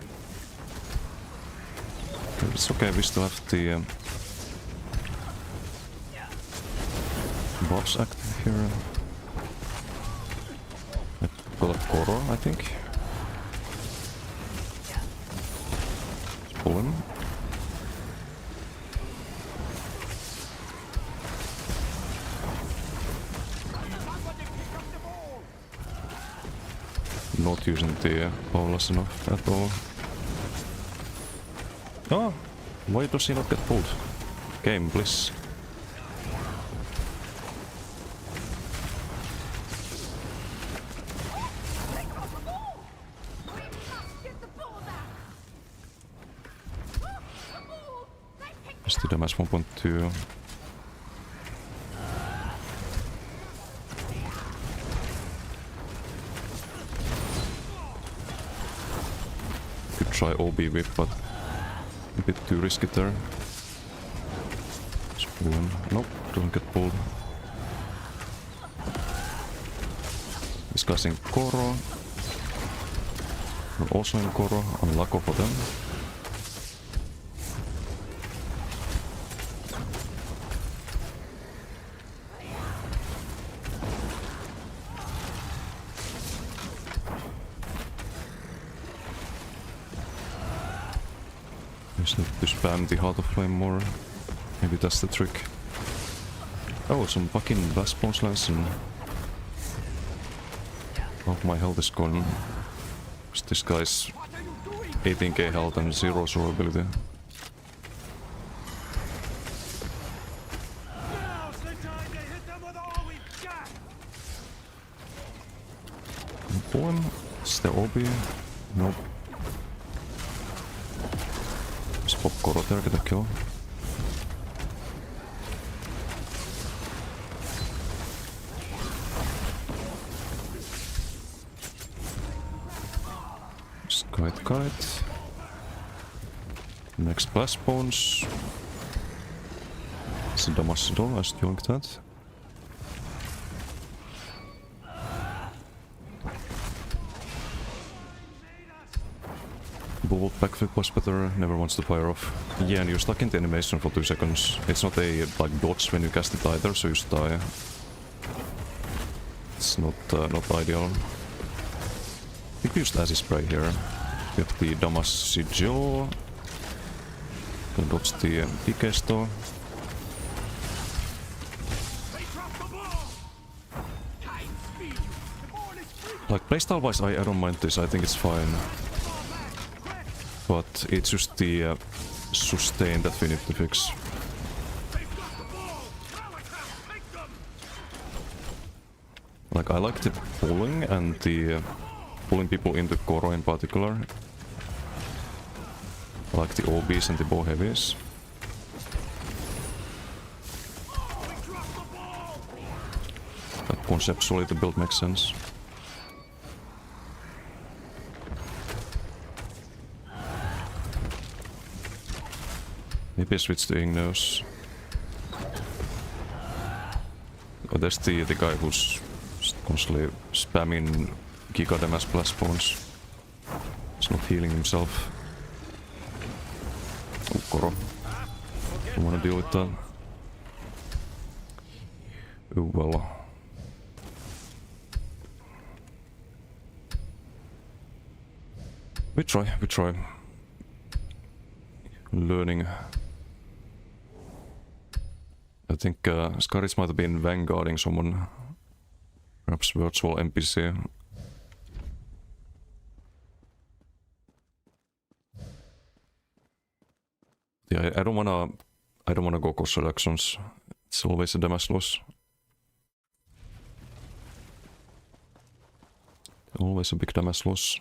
It's okay, we still have the boss active here. I got a Koro, I think. Let's pull him. Not using the Paulus enough at all. Oh! Why does he not get pulled? Game, please. Just the damage 1.2. Could try OB whip, but a bit too risky there. Just pull him. Nope, don't get pulled. Discussing Koro. We're also in Koro, unlucky for them. Just need to spam the Heart of Flame more. Maybe that's the trick. Oh, some fucking Blast Bones lands and... Oh, my health is gone. This guy's 18k health and 0 survivability. Pull him. Is there OB? Nope. Just pop Koro there, get a kill. Just kite. Next Blast Bones. It's a Damacidol, I just yoinked that. Bullet backflip was better, never wants to fire off. Yeah, and you're stuck in the animation for 2 seconds. It's not a like dodge when you cast it either, so you just die. It's not ideal. I think we used Acid Spray here. We have the Damas Sigil. Can dodge the DK store. Like playstyle wise, I don't mind this, I think it's fine. But it's just the sustain that we need to fix. Like I like the pulling and the pulling people into Koro in particular. I like the OBs and the bow heavies. But conceptually the build makes sense. Maybe I switch to Igneous. Oh, there's the guy who's constantly spamming Giga damage blast spawns. He's not healing himself. Oh, Koro. Don't wanna deal with that. Oh well. We try. Learning. I think Scaris might have been vanguarding someone. Perhaps virtual NPC. Yeah, I don't wanna go cost reductions. It's always a damage loss. Always a big damage loss.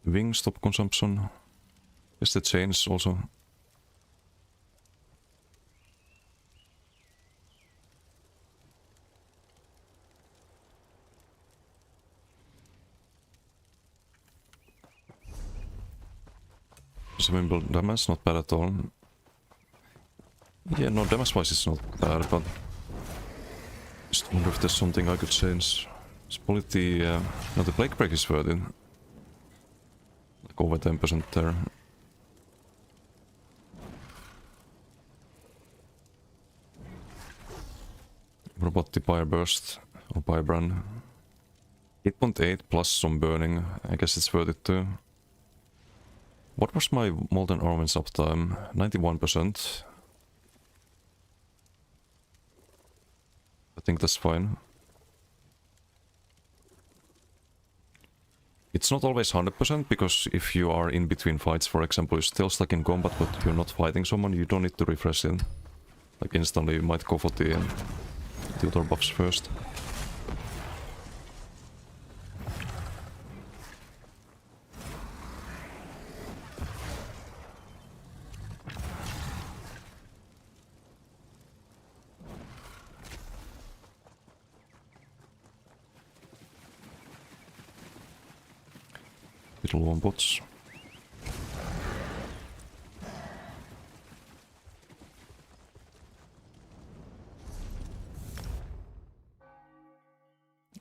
Wing stop consumption. Is the change also? Simple damage, not bad at all. Yeah, no, damage wise it's not bad, but just wonder if there's something I could change. It's probably the no, the Plague Break is worth it. Like over 10% there. What about the Pyre Burst or Pyre Brand? 8.8 plus some burning. I guess it's worth it too. What was my Molten Ornaments uptime? 91%. I think that's fine. It's not always 100% because if you are in between fights, for example, you're still stuck in combat but you're not fighting someone, you don't need to refresh it. Like instantly you might go for the other buffs first. Little one bots.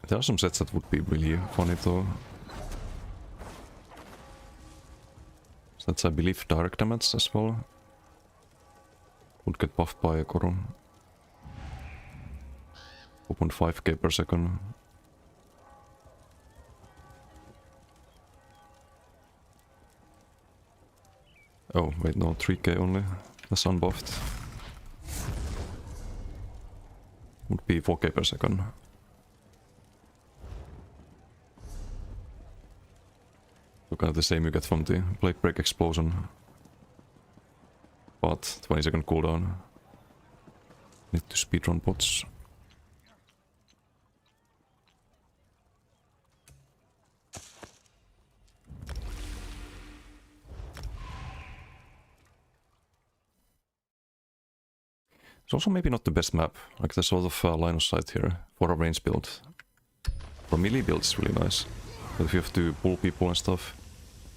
There are some sets that would be really funny though. Sets I believe direct damage as well. Would get buffed by a Koro. 4.5k per second. Oh, wait, no, 3k only. That's unbuffed. Would be 4k per second. So kind of the same you get from the Plague Break Explosion. But 20-second cooldown. Need to speedrun bots. It's also maybe not the best map. Like there's a lot of line of sight here for a range build. For a melee build it's really nice. But if you have to pull people and stuff,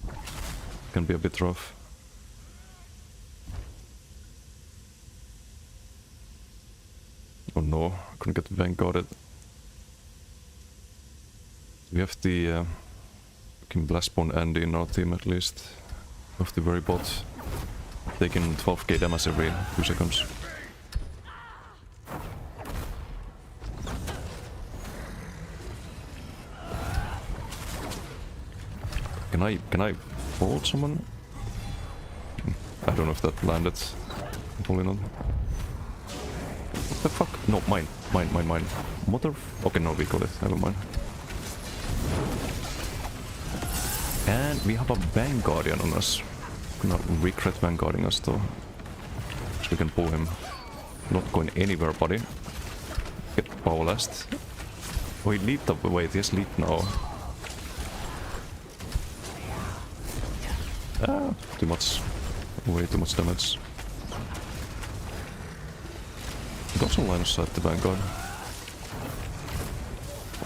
it can be a bit rough. Oh no, I couldn't get vanguarded. We have the Blast Spawn Andy in our team at least. Of the very bot. Taking 12k damage every 2 seconds. Can I hold someone? I don't know if that landed. Probably not. the fuck? No, mine. Mother... Okay, no, we got it. Never mind. And we have a Vanguardian on us. Gonna regret Vanguarding us though. So we can pull him. Not going anywhere, buddy. Get power last. Oh, he leaped up. Wait, he has leaped now. Ah, too much. Way too much damage. It also line of sight the Vanguard.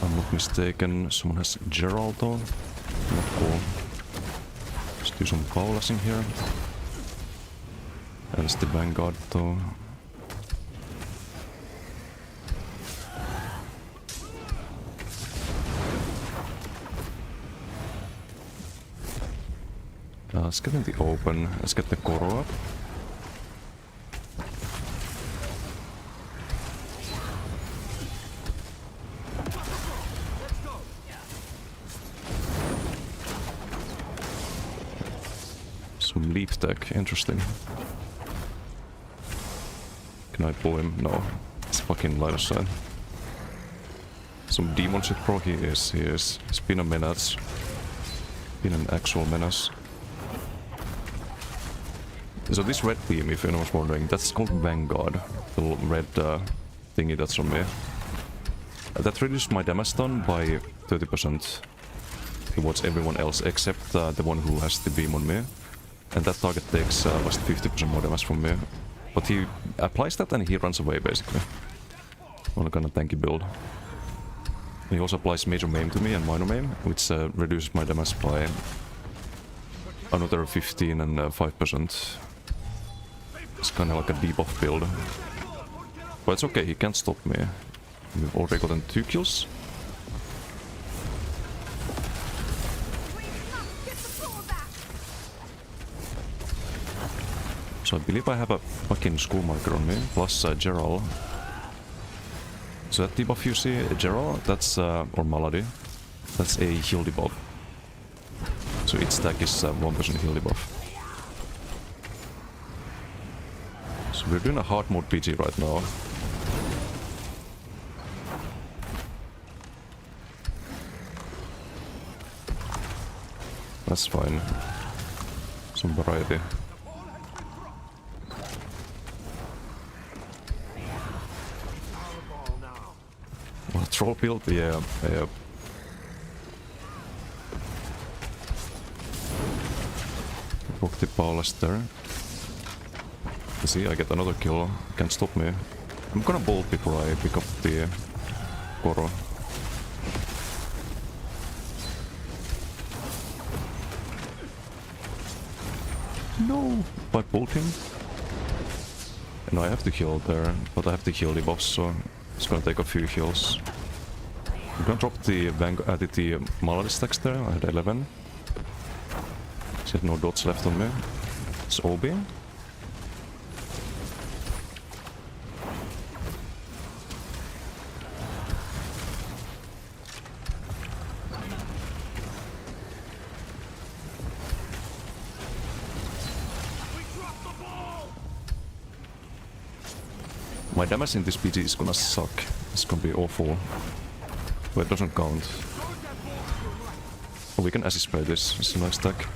I'm not mistaken. Someone has Gerald though. Not cool. Let's do some powerlessing here. And it's the Vanguard though. Let's get in the open. Let's get the Koro up. Some leap tech, interesting. Can I pull him? No. It's fucking light aside. Some demon shit, bro. He is. He's been a menace. Been an actual menace. So this red beam, if anyone's wondering, that's called Vanguard. The little red thingy that's on me. That reduced my damage done by 30% towards everyone else except the one who has the beam on me. And that target takes just 50% more damage from me. But he applies that and he runs away basically. On a kind of tanky build. He also applies major maim to me and minor maim, which reduces my damage by another 15 and 5%. It's kind of like a debuff build. But it's okay, he can't stop me. We've already gotten 2 kills. So I believe I have a fucking school marker on me, plus Gerald. So that debuff you see, Gerald, that's, or Malady, that's a heal debuff. So each stack is 1% heal debuff. So we're doing a hard mode PG right now. That's fine. Some variety. Well, troll build? Yeah. Book the ballast there. You see, I get another kill. Can't stop me. I'm gonna bolt before I pick up the Koro. No! By bolting. And I have to heal there, but I have to heal the boss, so it's gonna take a few heals. I'm gonna drop the Malady stacks there. I had 11. I had no dots left on me. It's OB. My damage in this PG is gonna suck. It's gonna be awful. But it doesn't count. Oh, we can assist spray this. It's a nice stack.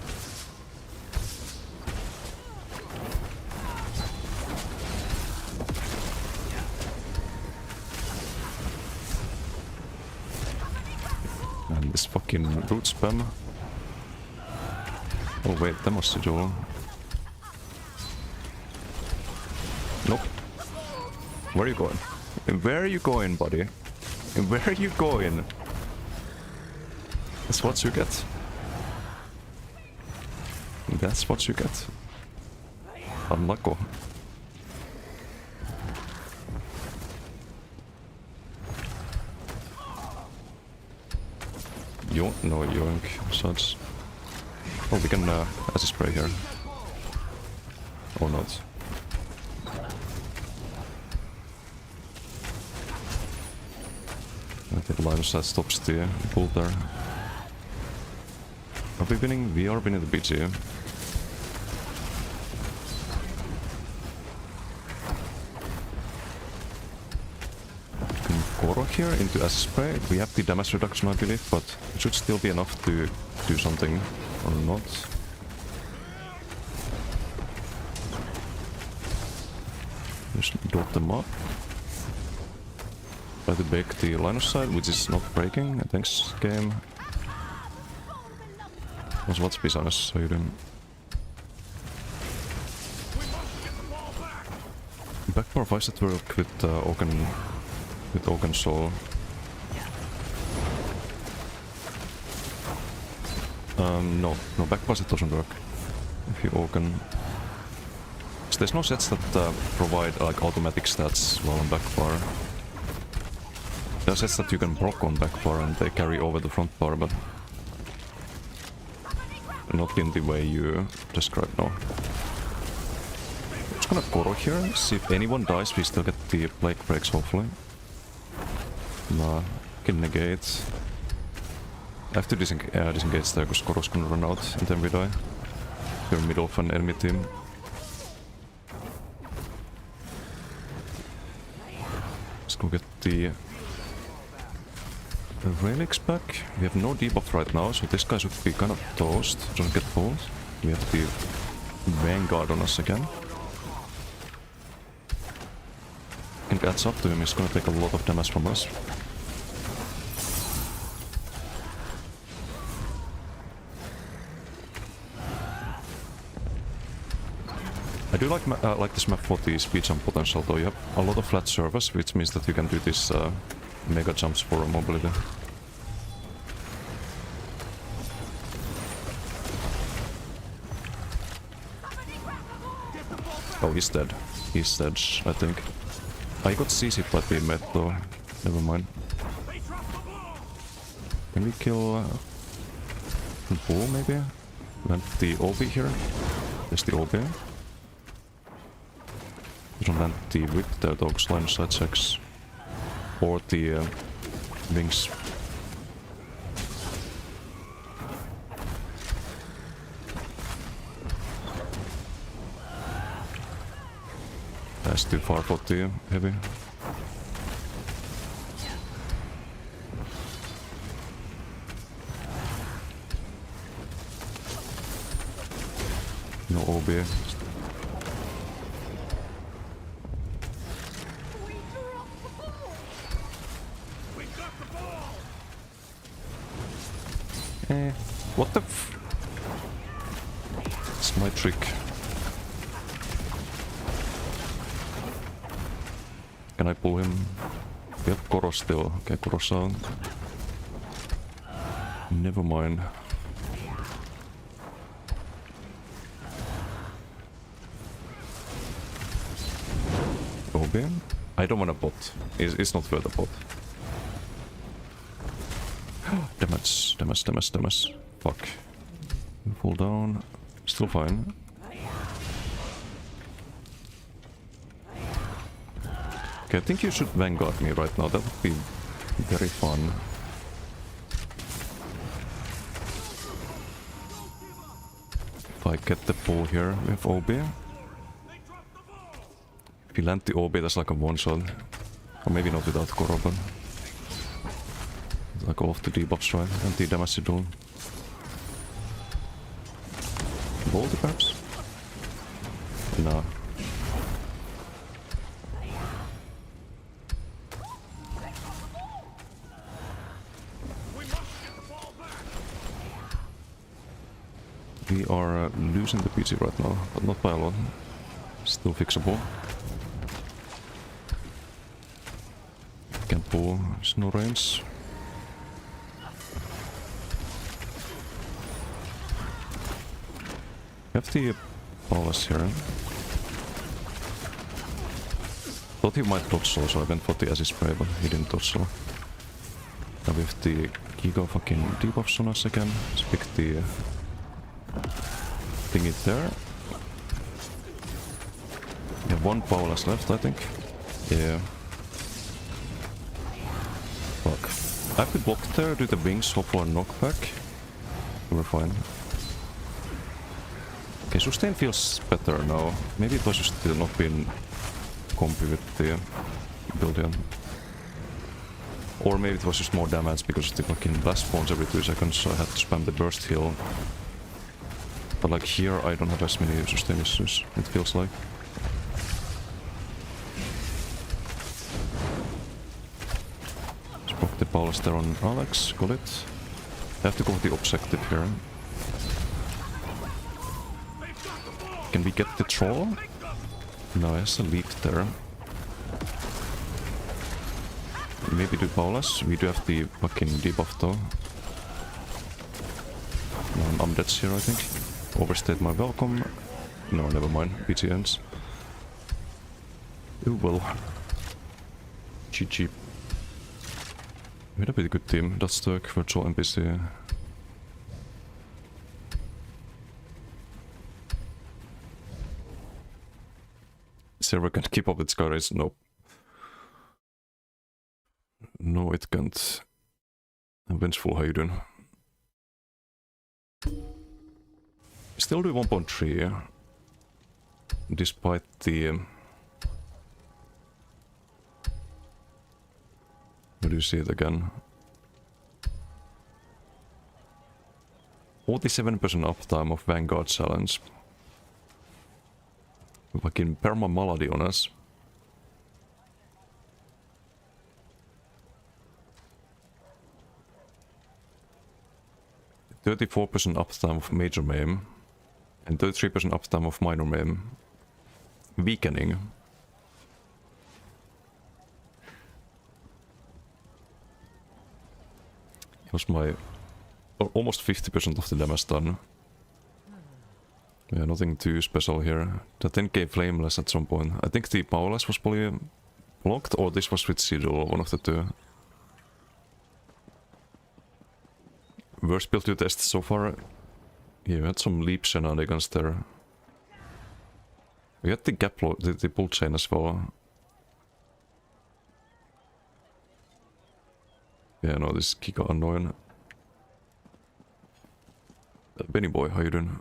And this fucking root spam. Oh wait, that must be Joel. Nope. Where are you going? Where are you going, buddy? Where are you going? That's what you get. That's what you get. Unlucky. No, yoink. Such. Oh, we can as a spray here. Or not. I think Linus that stops the pull there. Are we winning? We are winning the BG. Koro here into Acid Spray. We have the damage reduction, I believe, but it should still be enough to do something or not. Just dope them up. Try to break the line of sight, which is not breaking. Thanks, game. Was what's business, so you didn't. Backbar why it work with Oaken Soul? No, backbar it doesn't work. If you Oaken. So there's no sets that provide like automatic stats while on backbar. There are sets that you can proc on backbar and they carry over the front bar, but not in the way you described now. Just gonna Koro here, see if anyone dies, we still get the Plague Breaks hopefully. Nah, can negate. I have to disengage there because Koro's gonna run out and then we die. We're in the middle of an enemy team. Let's go get the relics back. We have no debuff right now, so this guy should be kind of toast. Don't get pulled. We have the Vanguard on us again. Can catch up to him, he's gonna take a lot of damage from us. I do like this map for the speed jump potential, though. You have a lot of flat surface, which means that you can do these mega jumps for mobility. Oh, he's dead. He's dead, I think. I got CC'd by teammate, though. Never mind. Can we kill Bull, maybe? Land the OB here. There's the OB. We don't land the whip there, though, because line of sight checks. Or the wings. That's too far for the heavy. No OB. What the f... It's my trick. Can I pull him? We have Koro still. Okay, Koro's out. Never mind. OB? I don't want a bot. It's not worth a bot. Damage. Fuck. Fall down. Still fine. Okay, I think you should Vanguard me right now. That would be very fun. If I get the pull here with OB. If you land the OB, that's like a one shot. Or maybe not without Koro, but like all of the debuffs, right? And the damage you do. Bolt perhaps? No. We are losing the PC right now, but not by a lot. Still fixable. Can pull, there's no range. We have the Paulus here. Thought he might dodge so I went for the Acid Spray, but he didn't dodge so. Now we have the Giga fucking debuffs on us again. Let's pick the thingy there. We have one Paulus left, I think. Yeah. Fuck. I could block there, do the wings, hope for a knockback. We're fine. Okay, sustain feels better now. Maybe it was just still not been compy with the build yet. Or maybe it was just more damage because the fucking blast spawns every 2 seconds, so I had to spam the burst heal. But like here, I don't have as many sustain issues, it feels like. Let's pop the Paulus there on Alex, got it. I have to go with the objective here. Can we get the troll? No, it has a leaf there. Maybe do Paulus. We do have the fucking debuff though. No, I'm dead here, I think. Overstayed my welcome. No, never mind. BT ends. Oh well. GG. We had a pretty good team. That's the virtual NPC. Server can keep up its courage. Nope. No, it can't. Vengeful, how you doing? Still do 1.3, despite the... Where do you see it again? 47% uptime of Vanguard challenge. Fucking perma malady on us. %34% uptime of major maim and 33% uptime of minor maim. Weakening. It was my almost 50% of the damage done. Yeah, nothing too special here. That then gave Flameless at some point. I think the Paulus was probably blocked, or this was with Cyril, one of the two. Worst build you tested so far? Yeah, we had some leap shenanigans there. We had the gap the pull chain as well. Yeah, no, this is Kika annoying. Benny boy, how you doing?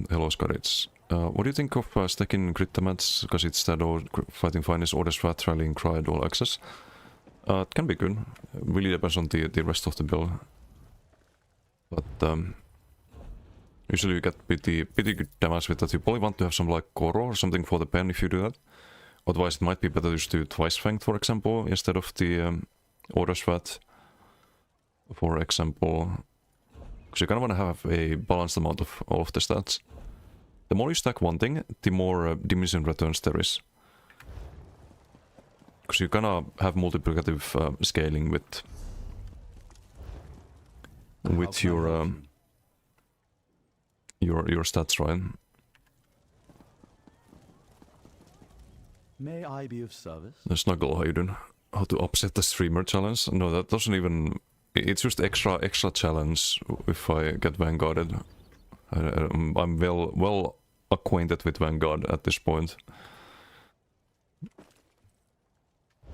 Hello, Scarage. What do you think of stacking crit damage, because it's Shadow, Fighting Finest, Order Strat, Rallying Cry, Dual Access? It can be good. Really depends on the rest of the build. But usually you get pretty good damage with that. You probably want to have some like Koro or something for the pen if you do that. Otherwise it might be better just to do Twice Fanged, for example, instead of the Order Strat. For example. Because you kind of want to have a balanced amount of all of the stats. The more you stack one thing, the more diminishing returns there is. Because you kind of have multiplicative scaling with your stats, right? May I be of service? Snuggle, how you doing? How to upset the streamer challenge? No, that doesn't even... It's just extra challenge if I get Vanguarded. I'm well acquainted with Vanguard at this point.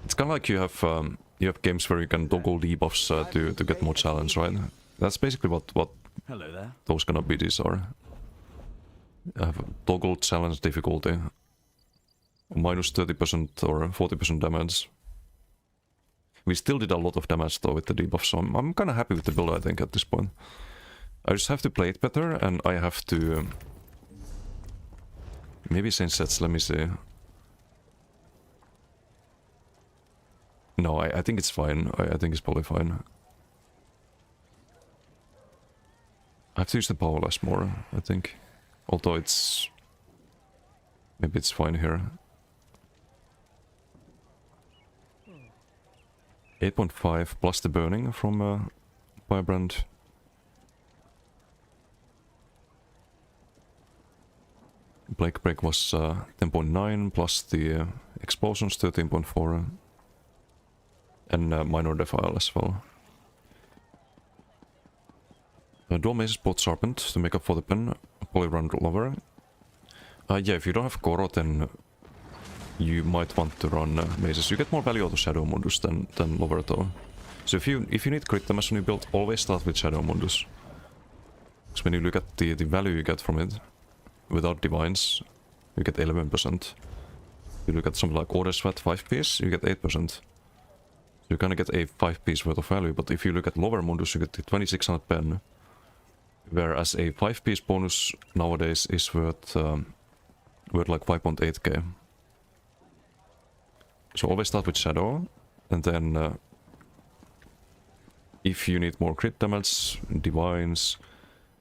It's kind of like you have games where you can toggle debuffs to get more challenge, right? That's basically what Hello there. those kind of BDs are. I have toggle challenge difficulty. Minus 30% or 40% damage. We still did a lot of damage though with the debuff, so I'm kind of happy with the build, I think, at this point. I just have to play it better, and I have to... maybe change sets, let me see. No, I think it's fine. I think it's probably fine. I have to use the power less more, I think. Although it's... maybe it's fine here. 8.5 plus the burning from Firebrand. Plague Break was 10.9 plus the explosions 13.4. And minor defile as well. Dual Maces both sharpened to make up for the pen. Probably run Lover. Yeah, if you don't have Koro, then you might want to run Maces. You get more value out of Shadow Mundus than Lover though. So if you need crit damage when you build, always start with Shadow Mundus. Because when you look at the value you get from it, without Divines, you get 11%. You look at something like Order Sweat 5 piece, you get 8%. You kind of get a 5-piece worth of value, but if you look at lower Mundus, you get the 2600 pen, whereas a 5-piece bonus nowadays is worth like 5.8k. So always start with Shadow, and then if you need more crit damage, Divines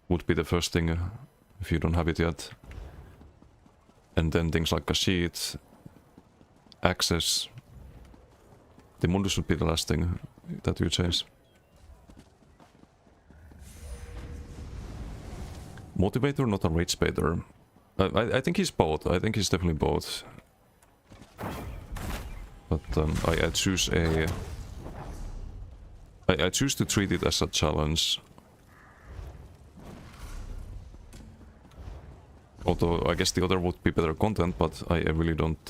would be the first thing if you don't have it yet. And then things like Kashyyyk, Access. The Mundus would be the last thing that you change. Motivator, not a Rage Baiter. I think he's both. I think he's definitely both. But I choose a... I choose to treat it as a challenge. Although I guess the other would be better content, but I really don't...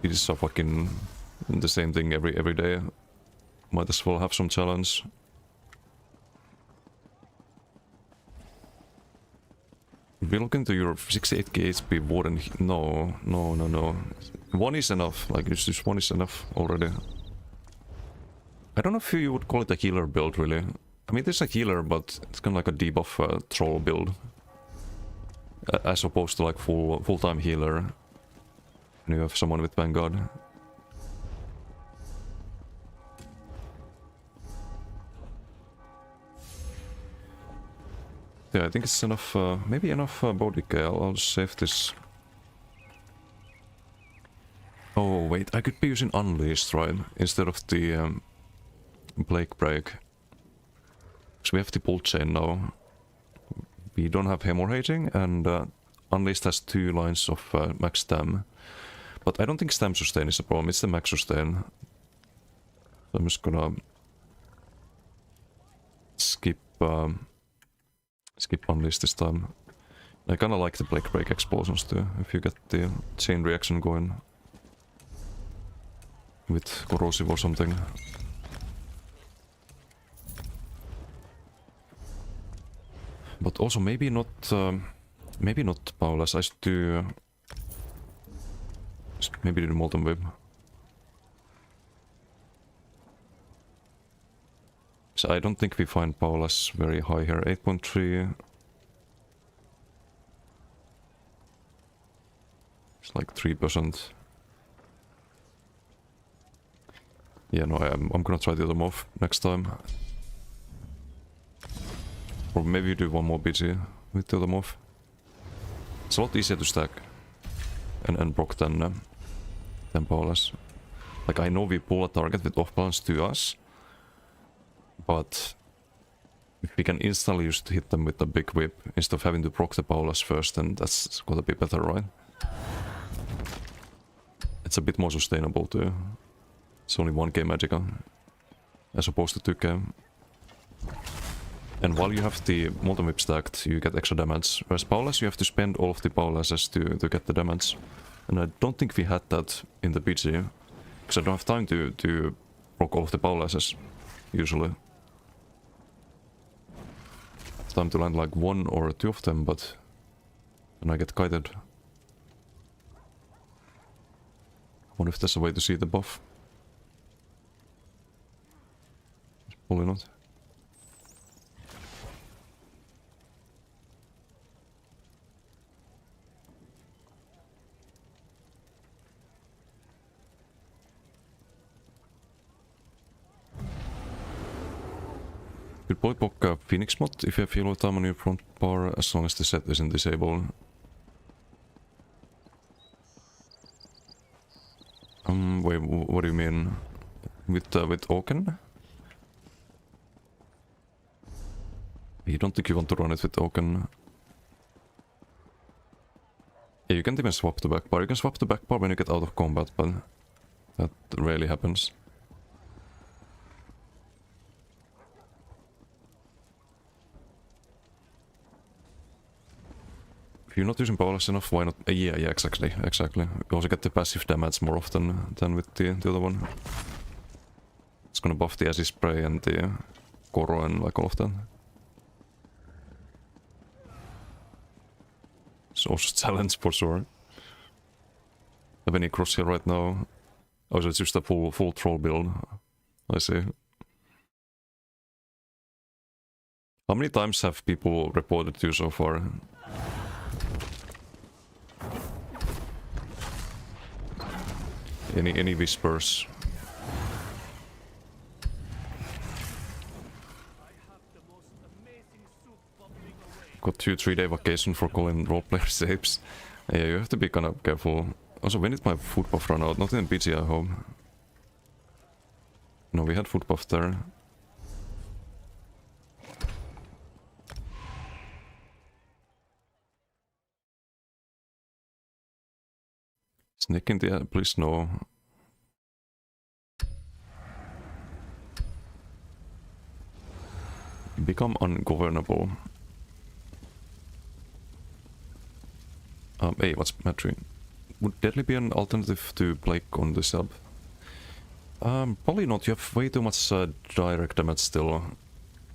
It is so fucking the same thing every day. Might as well have some challenge. If you look into your 68k HP Warden... No. One is enough. Like, just one is enough already. I don't know if you would call it a healer build, really. I mean, there's a healer, but it's kind of like a debuff troll build. As opposed to like full-time healer. And you have someone with Vanguard. Yeah, I think it's enough, maybe enough body decay. I'll just save this. Oh wait, I could be using Unleashed, right? Instead of the Plague Break. So we have the Bolt Chain now. We don't have Hemorrhaging, and Unleashed has 2 lines of max stam. But I don't think stam sustain is a problem, it's the max sustain. So I'm just gonna skip Unleashed this time. I kinda like the Plague Break explosions too, if you get the chain reaction going with corrosive or something. But also maybe not Powerless. I should do maybe the Molten Whip. So I don't think we find Powerless very high here. 8.3. It's like 3%. Yeah, no, I'm gonna try the other move next time. Or maybe do one more BG with the other move. It's a lot easier to stack and proc than Powerless. Like, I know we pull a target with off balance to us, but if we can instantly just hit them with the big whip instead of having to proc the Powerless first, then that's gonna be better, right? It's a bit more sustainable too. It's only 1k Magicka as opposed to 2k. And while you have the Molten Whip stacked, you get extra damage. Whereas Powerless, you have to spend all of the Powerlesses to get the damage. And I don't think we had that in the BG. Because I don't have time to proc all of the Powerlesses, usually. It's time to land like 1 or 2 of them, but then I get kited. I wonder if there's a way to see the buff. Probably not. Could probably poke a Phoenix mod if you have yellow time on your front bar, as long as the set isn't disabled. Wait, what do you mean? With Oaken? You don't think you want to run it with Oaken? Yeah, you can't even swap the back bar. You can swap the back bar when you get out of combat, but that rarely happens. If you're not using Powerless enough, why not? Yeah, exactly. You also get the passive damage more often than with the other one. It's gonna buff the Acid Spray and the Koro and like all of that. It's also a challenge for sure. Have any cross here right now? Oh, so it's just a full troll build. I see. How many times have people reported you so far? Any whispers? Got 2-3 day vacation for calling roleplayer saves. Yeah, you have to be kind of careful. Also, when did my food buff run out? Not in BG, I hope. No, we had food buff there. Snake in the air, please no. Become ungovernable. Hey, what's Matri? Would Deadly be an alternative to Blake on the sub? Probably not. You have way too much direct damage still.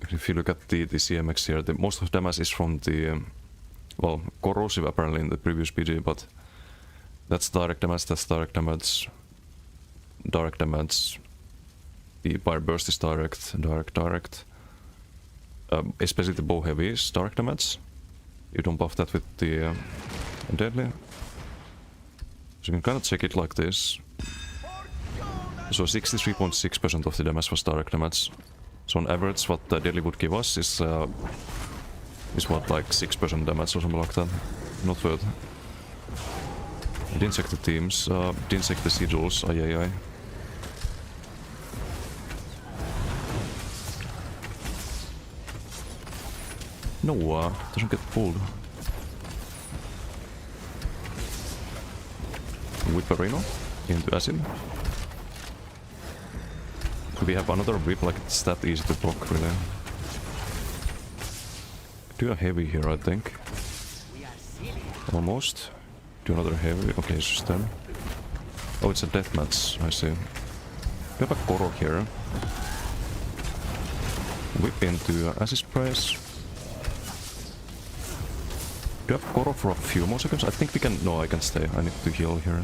If you look at the CMX here, most of the damage is from the... well, corrosive apparently in the previous PG, but... that's direct damage, that's direct damage. Direct damage. The fire burst is direct. Especially the bow heavy is direct damage. You don't buff that with the deadly. So you can kind of check it like this. So 63.6% of the damage was direct damage. So on average what the deadly would give us is what, like 6% damage or something like that. Not bad. Didn't check the teams, didn't check the sigils, ay. No, doesn't get pulled. Whipperino into acid. We have another whip, like it's that easy to block, really. Do a heavy here, I think. Almost. Do another heavy. Okay, it's just done. Oh, it's a deathmatch, I see. We have a Korok here. Whip into acid sprays. Do you have Korok for a few more seconds? I think we can... no, I can stay. I need to heal here.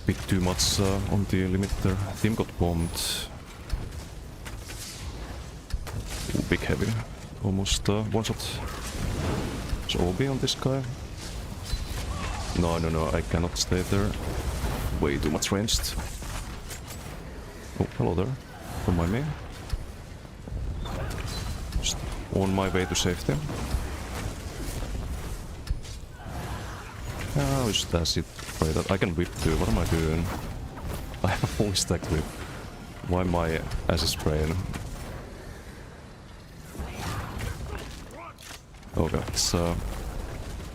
Bit too much on the limiter. Team got bombed. Ooh, big heavy. Almost one shot. Is OB on this guy? No, I cannot stay there. Way too much ranged. Oh, hello there. Don't mind me. Just on my way to safety. Oh, just that's it. Pray that I can whip too. What am I doing? I have a fully stacked whip. Why am I acid spraying? Okay, let's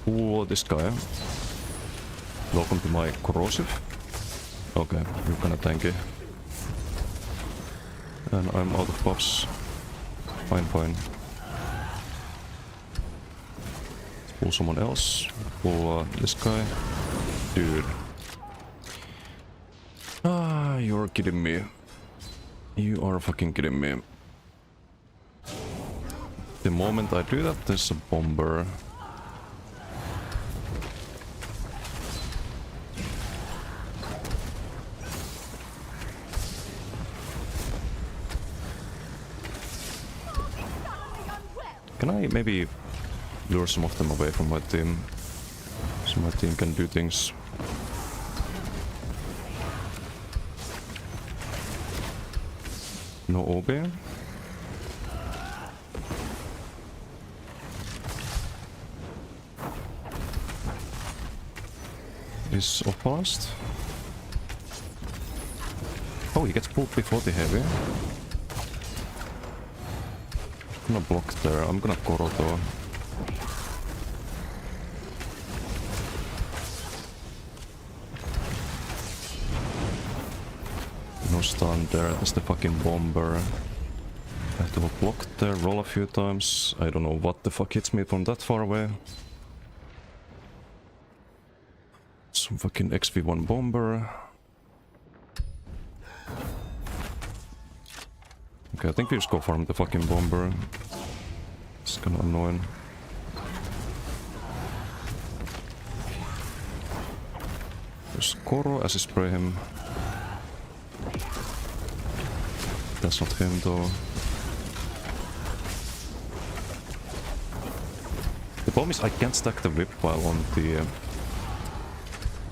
pull this guy. Welcome to my corrosive. Okay, you're kinda tanky. And I'm out of buffs. Fine. Let's pull someone else. Pull this guy. Dude. Ah, you're kidding me. You are fucking kidding me. The moment I do that, there's a bomber. Can I maybe lure some of them away from my team? So my team can do things. No OB? Is off past? Oh, he gets pulled before the heavy. I'm gonna block there. I'm gonna Koro though. No stun there. That's the fucking bomber. I have to block there, roll a few times. I don't know what the fuck hits me from that far away. Some fucking XV1 bomber. Okay, I think we just go farm the fucking bomber. It's kinda annoying. There's Koro, Acid Spray him. That's not him though. The problem is I can't stack the whip while on the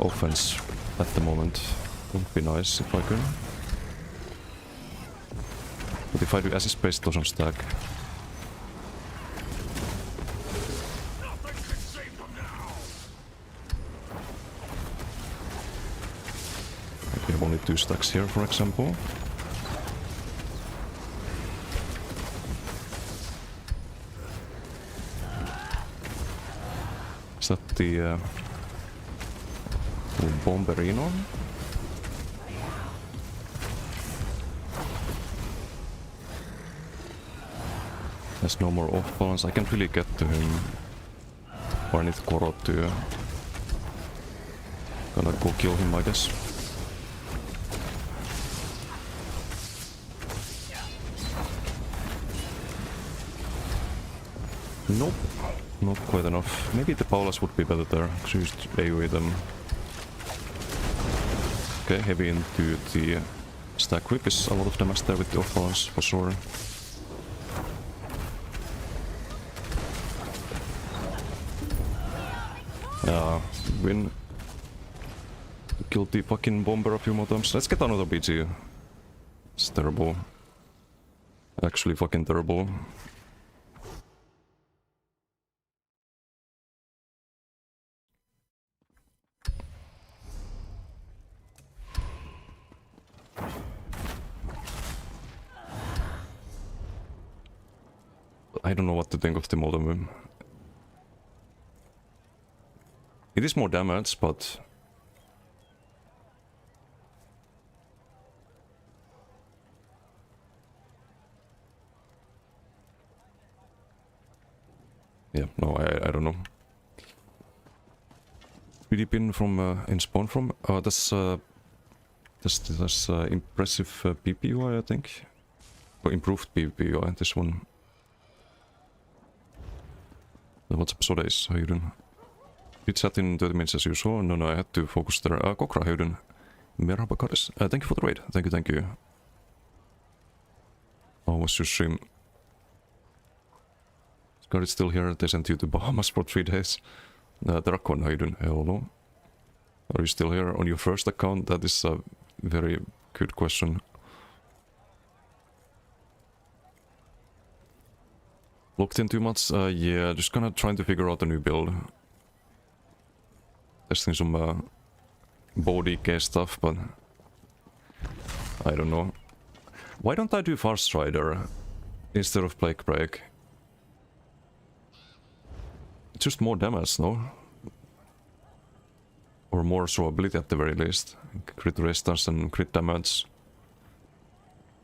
offense at the moment. Would be nice if I could. But if I do Acid Spray, it doesn't stack. Maybe I have only 2 stacks here, for example. Is that the Bomberino? There's no more off balance. I can't really get to him. Or I need Koro to gonna go kill him, I guess. Nope. Not quite enough. Maybe the Paulas would be better there, because you used AoE them. Okay, heavy into the stack whip is a lot of damage there with the off balance, for sure. Win. Killed the fucking bomber a few more times. Let's get another BG. It's terrible. Actually fucking terrible. I don't know what to think of the modem. It is more damage, but yeah, no, I don't know. Speedy pin from in spawn from that's impressive PPUI, I think, or improved PPUI. This one. What's up, Sodays? How you doing? Did chat in 30 minutes as usual? No, I had to focus there. Kokra, how you doing? Merhaba Karis. Thank you for the raid. Thank you. How was your stream? Karis still here. They sent you to Bahamas for 3 days. Drakon, how you doing? Hello. Are you still here on your first account? That is a very good question. Locked in too much? Yeah, just gonna trying to figure out a new build. Testing some body case stuff, but I don't know. Why don't I do Fast Strider instead of Plague Break? It's just more damage, no? Or more survivability at the very least. Crit resistance and crit damage.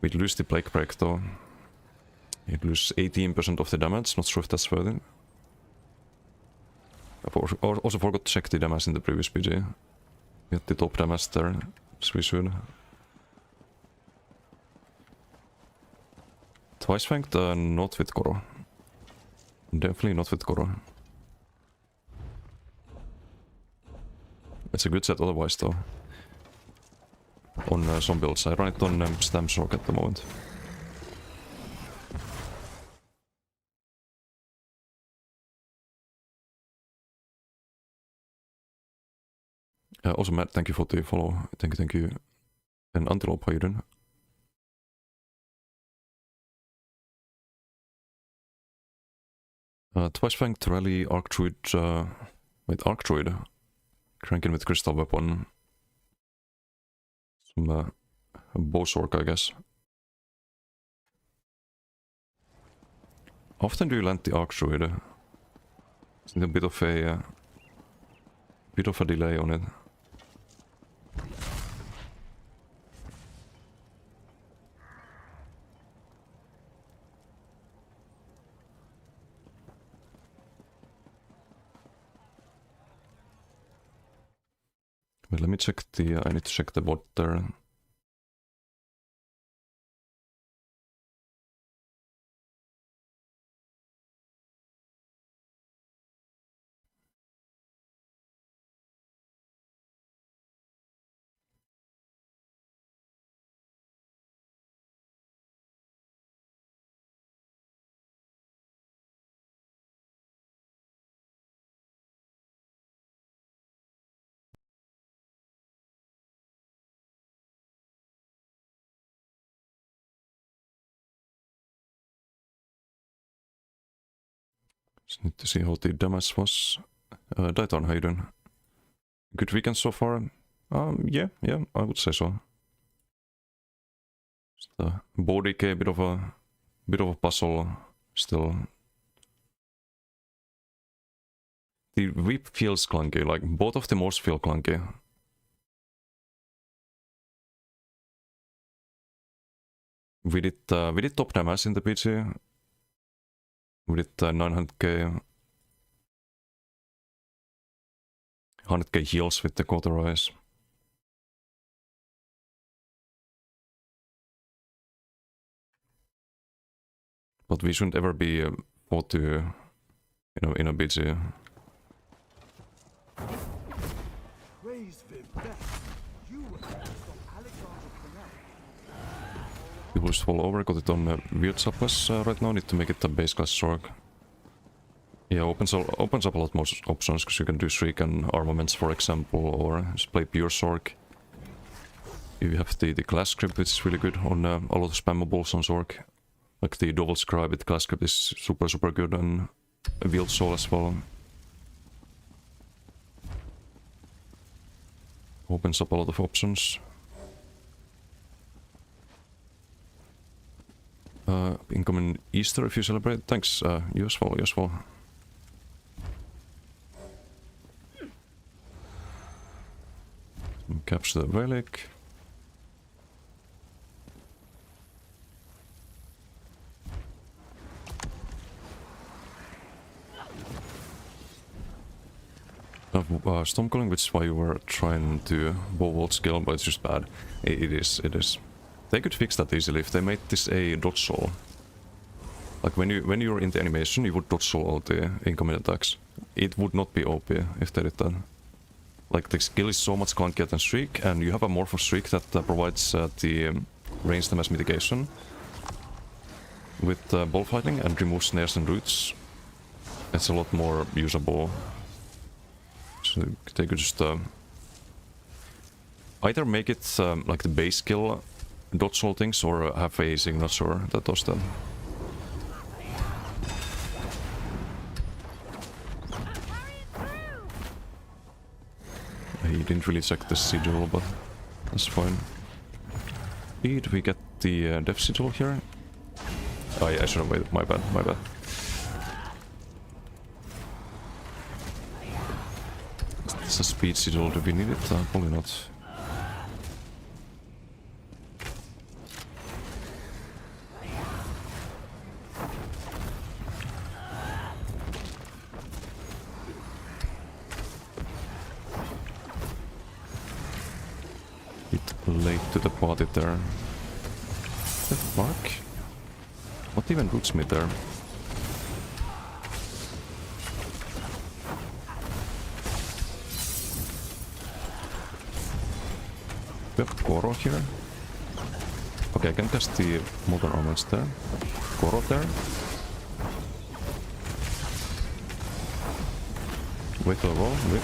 We'd lose the Plague Break though. You'd lose 18% of the damage, not sure if that's worth it. I also forgot to check the damage in the previous PG. We had the top damage there, as we should. Twice Fanged, not with Koro. Definitely not with Koro. It's a good set otherwise though. On some builds, I run it on Stam Sork at the moment. Also Matt, thank you for the follow. Thank you. And Antelope, how you doing? Twice Fanged, Rally, Arcdruid, wait, Arcdruid. Cranking with Crystal Weapon. Some Bowsork, I guess. Often do you land the Arcdruid? It's a bit of a delay on it. Wait, let me check the, I need to check the bot there. Just need to see how the damage was. Dayton, how you doing? Good weekend so far? Yeah, I would say so. Just the body decay, bit of a puzzle still. The whip feels clunky, like both of the mods feel clunky. We did top damage in the PC. We did 900k. 100k heals with the Cauterize. But we shouldn't ever be 40, in a PC. Praise Vivek. You were able to stop Alexander Fennell. People just fall over, got it on weird subclass right now, need to make it a base class Sorg. Yeah, opens up a lot more options, because you can do Shriek and armaments, for example, or just play pure Sorg. You have the class script, which is really good on a lot of spammables on Sorg. Like the double scribe with class script is super good, and Wield Soul as well. Opens up a lot of options. Incoming Easter if you celebrate. Thanks, you as well. Capture the relic. Stormcalling, which is why you were trying to bow skill, but it's just bad. It is. They could fix that easily if they made this a dodge soul. Like when you're in the animation, you would dodge soul all the incoming attacks. It would not be OP if they did that. Like the skill is so much clunkier than Shriek, and you have a Morpho Shriek that provides the range damage mitigation with bullfighting and removes snares and roots. It's a lot more usable. So they could just either make it like the base skill dodge soul things, or have a signature that does that. He didn't really check the sigil, but that's fine. Did we get the death sigil here? Oh yeah, I should have waited. My bad. It's a speed sigil. Do we need it? Probably not. Late to the party there. The fuck? What even roots me there? We have Goro here. Okay, I can cast the modern armors there. Goro there. Wait for the roll, wait.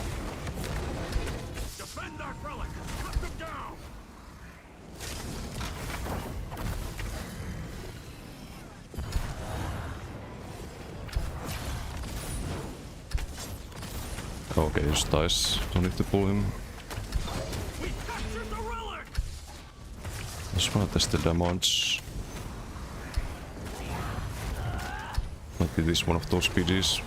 Okay, he just dies. Don't need to pull him. I just wanna test the damage. Might be this one of those PGs.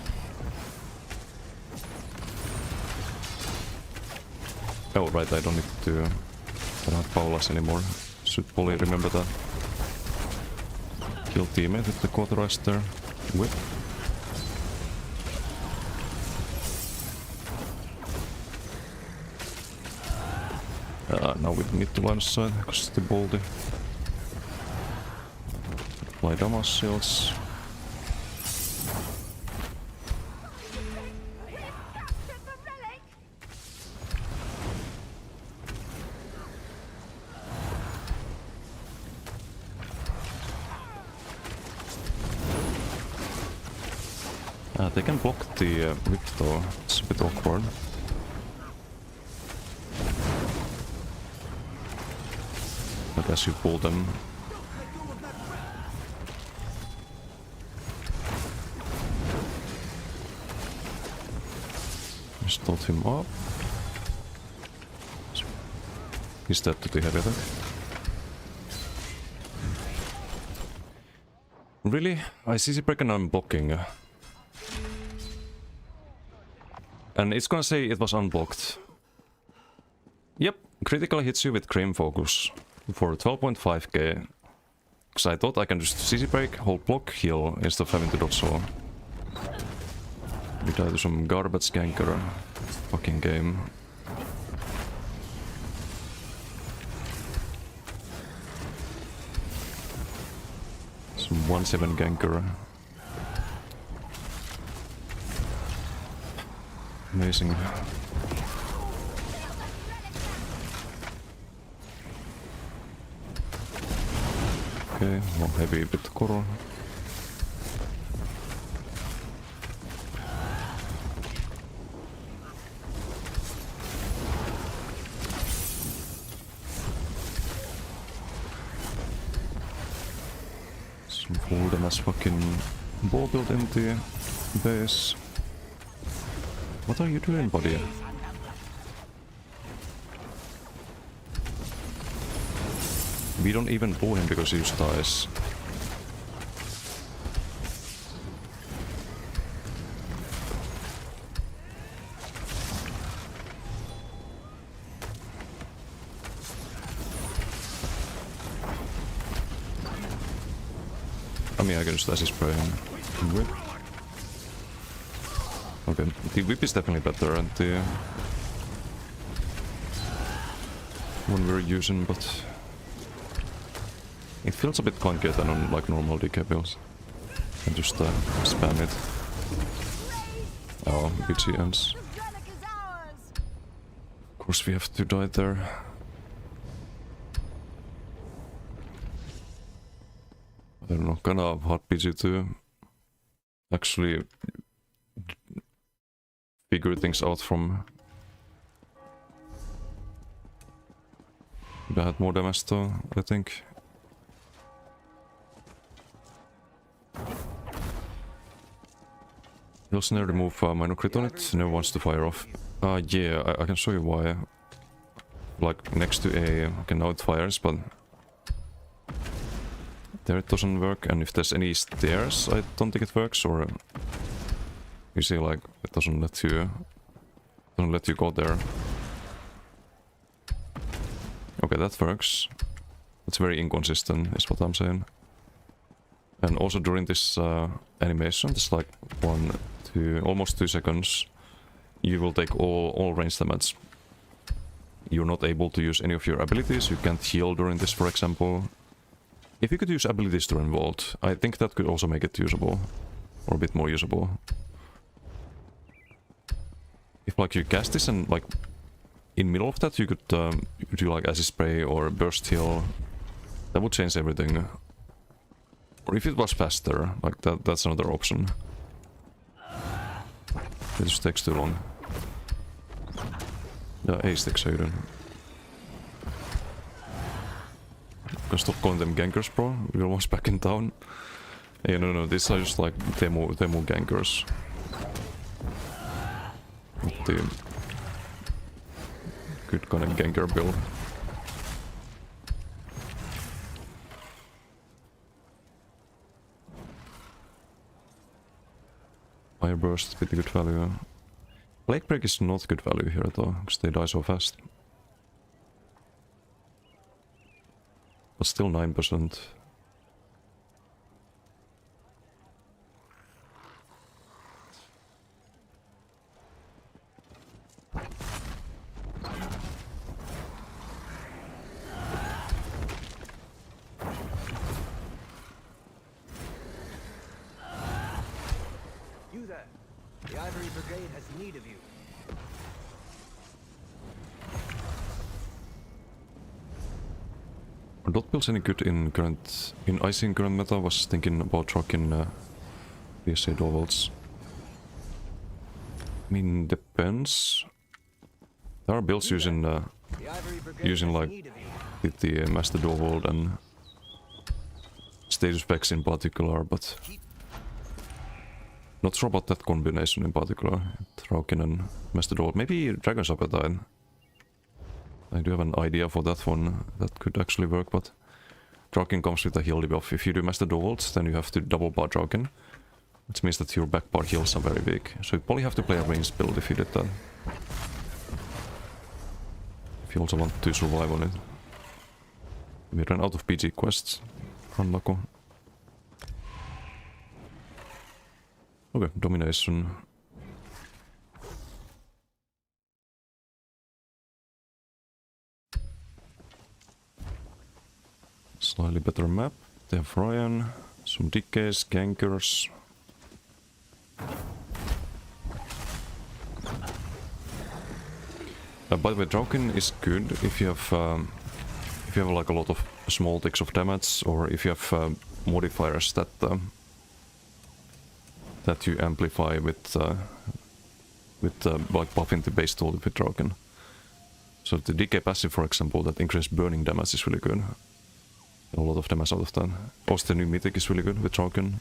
Oh right, I don't need to... I don't have Paulas anymore. Should probably remember that. Kill teammate with the Cauterize there. Whip. Now we need to line aside because it's the boldy. Apply damage shields. They can block the whip though, it's a bit awkward. I guess you pull them. Just told him up. He's dead to the heavy attack. Really? I CC break and I'm blocking. And it's gonna say it was unblocked. Yep, critical hits you with Grim Focus for 12.5k. Because I thought I can just CC break, hold block, heal instead of having to dodge so. We die to some garbage ganker. Fucking game. Some 1-7 ganker. Amazing. Okay, well, heavy bit Koro. Some full damage fucking ball build into base. What are you doing, buddy? We don't even pull him because he just dies. I mean, I can just acid spray him. Whip. Okay, the whip is definitely better and the one we're using, but it feels a bit clunkier than on like normal DK builds. And just spam it. Oh, BG ends. Of course we have to die there. I don't know, kinda hard PG to actually figure things out from. They had more damage though, I think. He also never remove minor crit on it, never wants to fire off. Yeah, I can show you why. Like next to A, okay, now it fires, but there it doesn't work, and if there's any stairs, I don't think it works, or you see, like, it doesn't let you go there. Okay, that works. It's very inconsistent, is what I'm saying. And also during this animation, it's like almost 2 seconds, you will take all range damage. You're not able to use any of your abilities, you can't heal during this, for example. If you could use abilities during Vault, I think that could also make it usable. Or a bit more usable. If like you cast this and like in middle of that you could do like acid spray or burst heal, that would change everything. Or if it was faster, like that's another option. It just takes too long. Yeah, A-sticks are done. Can stop calling them gankers, bro. We're almost back in town. Hey, no, these are just like demo gankers. The good kind of ganker build. Fire burst, pretty good value. Plague break is not good value here though, because they die so fast. But still 9%. You there. The Ivory Brigade has need of you. Are dot builds any good in icing current meta? Was thinking about rocking PSA Dovels. I mean, depends. There are builds using The Ivory Brigade using has like need of you. the Master Dovold and status packs in particular, but Not sure about that combination in particular. Draukin and Master Duel. Maybe Dragon's Appetite. I do have an idea for that one. That could actually work, but Draukin comes with a heal debuff. If you do Master Duels, then you have to double bar Draukin. Which means that your back bar heals are very big. So you probably have to play a ranged build if you did that. If you also want to survive on it. We ran out of PG quests. Ranlako. Okay, domination. Slightly better map. They have Ryan, some decays, gankers. By the way, Draukin is good if you have like a lot of small ticks of damage, or if you have modifiers that that you amplify with like buffing the base tool with Draukin. So the decay passive, for example, that increases burning damage is really good. A lot of damage out of that. Also the new mythic is really good with Draukin.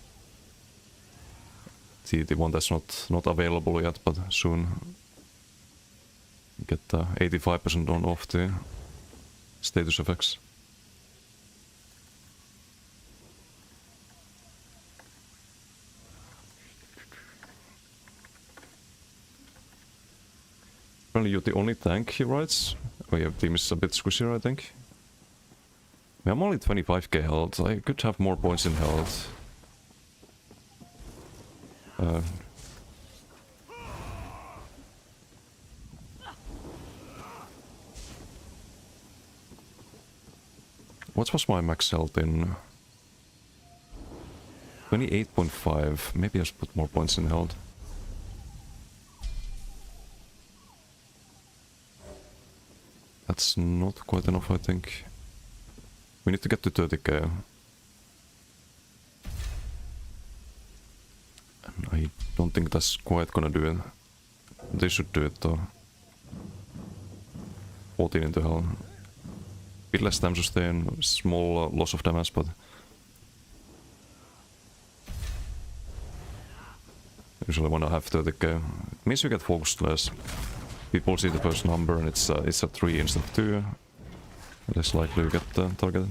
The one that's not available yet, but soon. Get 85% on off the status effects. Apparently you're the only tank, he writes. Oh yeah, team is a bit squishier, I think. I'm only 25k health. I could have more points in health. What was my max health in? 28.5. Maybe I should put more points in health. That's not quite enough, I think. We need to get to 30k. And I don't think that's quite gonna do it. They should do it though. 14 into hell. Bit less time sustain, small loss of damage, but usually when I have 30k, it means you get focused less. People see the first number and it's a 3 instead of 2. Less likely you get targeted.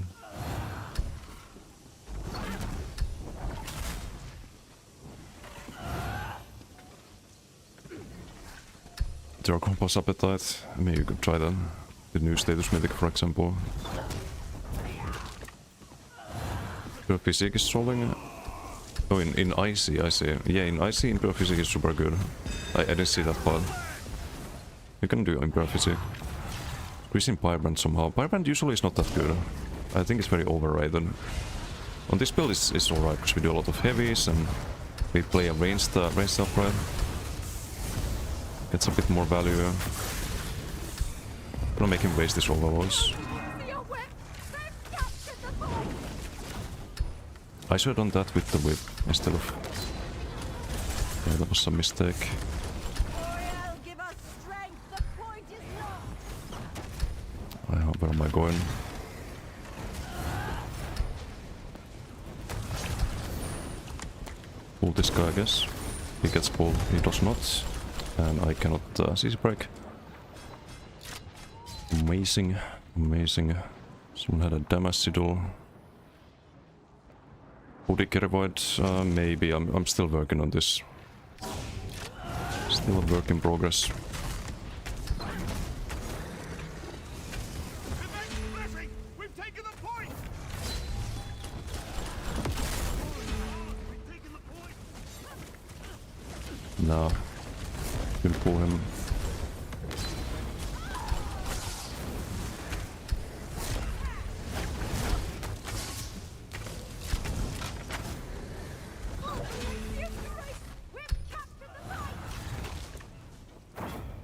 Dragon's Appetite, maybe you could try that. The new status mythic, for example. Pure Physique is rolling. Oh, in Icy, I see. Yeah, in Icy, Impure Physique is super good. I didn't see that part. You can do Impure Physique. Increasing Pyrebrand somehow. Pyrebrand usually is not that good. I think it's very overrated. On this build it's alright, because we do a lot of heavies and we play a ranged upright. Gets a bit more value. Gonna make him waste his overlords. I should have done that with the whip instead of... Yeah, that was a mistake. Where am I going? Pull this guy, I guess. He gets pulled, he does not. And I cannot CC break. Amazing, amazing. Someone had a damage sigil. Body carry void, maybe. I'm still working on this. Still a work in progress. We've taken the point. We've taken the point. No. Can pull him.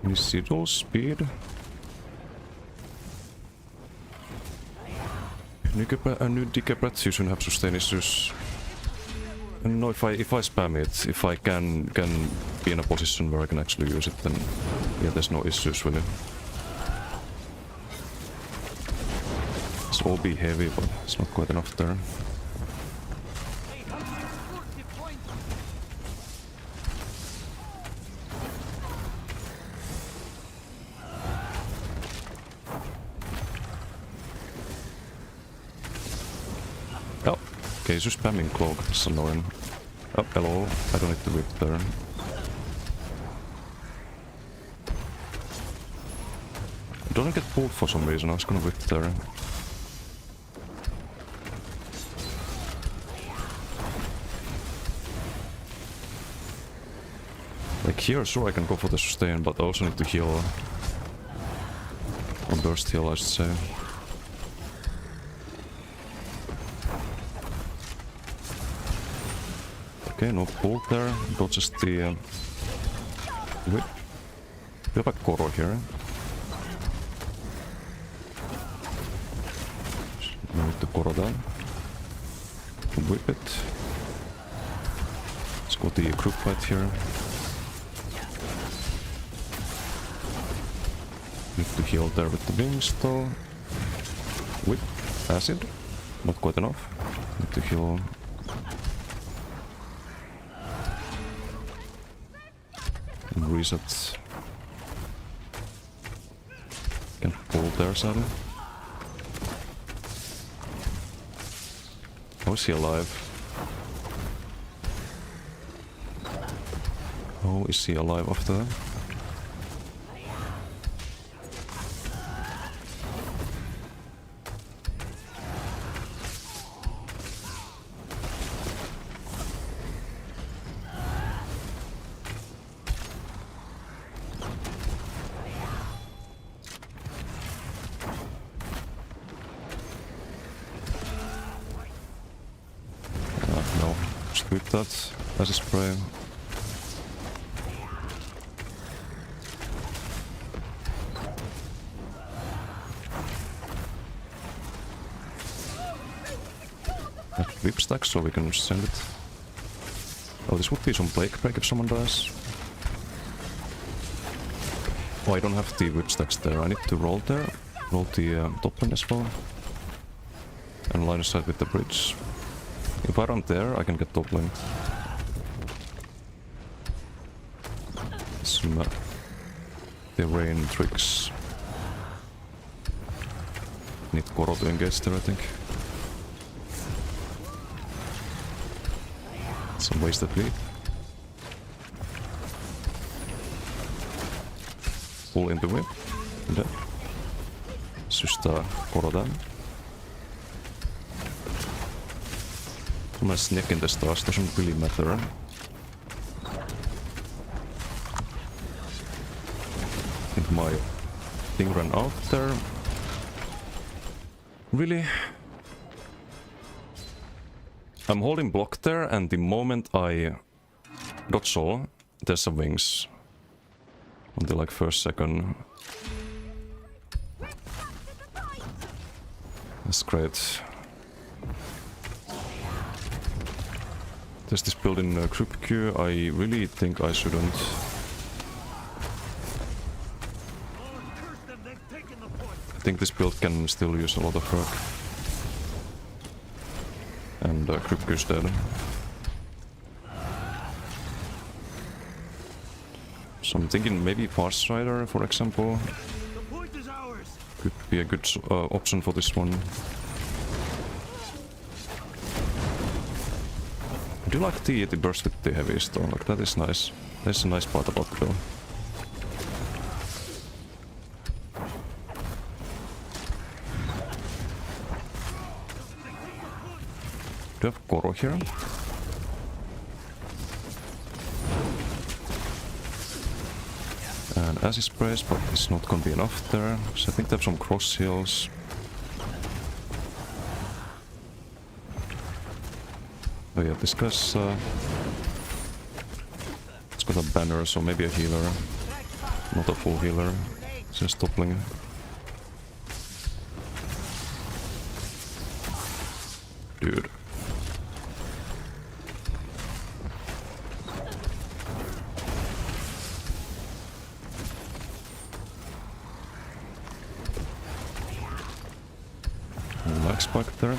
Any sigil speed? New decay breath you shouldn't have sustain issues. No, if I spam it, if I can be in a position where I can actually use it, then yeah, there's no issues with it. It's all be heavy, but it's not quite enough there. Okay, he's just spamming cloak, it's annoying. Oh, hello, I don't need to whip there. It doesn't get pulled for some reason, I was gonna whip there. Like here, sure I can go for the sustain, but I also need to heal. Or burst heal, I should say. Okay, no pull there. Dodges the whip. We have a Koro here. We need to Koro down. Whip it. Let's go the group fight here. Need to heal there with the wings though. Whip. Acid. Not quite enough. Need to heal. And reset. Can pull there sadly. How is he alive? How is he alive after that? No, just whip that as a spray. That whip stack so we can just send it. Oh, this would be some Plague Break if someone dies. Oh, I don't have the whip stacks there. I need to roll there. Roll the top lane as well. And line of sight with the bridge. If I run there, I can get top lane. Some the rain tricks. Need Koro to engage there, I think. Some wasted lead. Pull in the whip. And then. Just Koro down. My sneak in the stars doesn't really matter. I think my thing ran out there. Really? I'm holding block there, and the moment I dodge all, there's some wings. Until like first second. That's great. There's this build in group queue. I really think I shouldn't. I think this build can still use a lot of work. And group queue's dead. So I'm thinking maybe Fast Rider, for example. Could be a good option for this one. I do like the burst with the heavies though, like that is nice. That's a nice part about the build. Do you have Koro here? And acid sprays, but it's not gonna be enough there. So I think they have some cross heals. Oh yeah, this guy's it's got a banner, so maybe a healer. Not a full healer. It's just toppling. Dude. Max back there.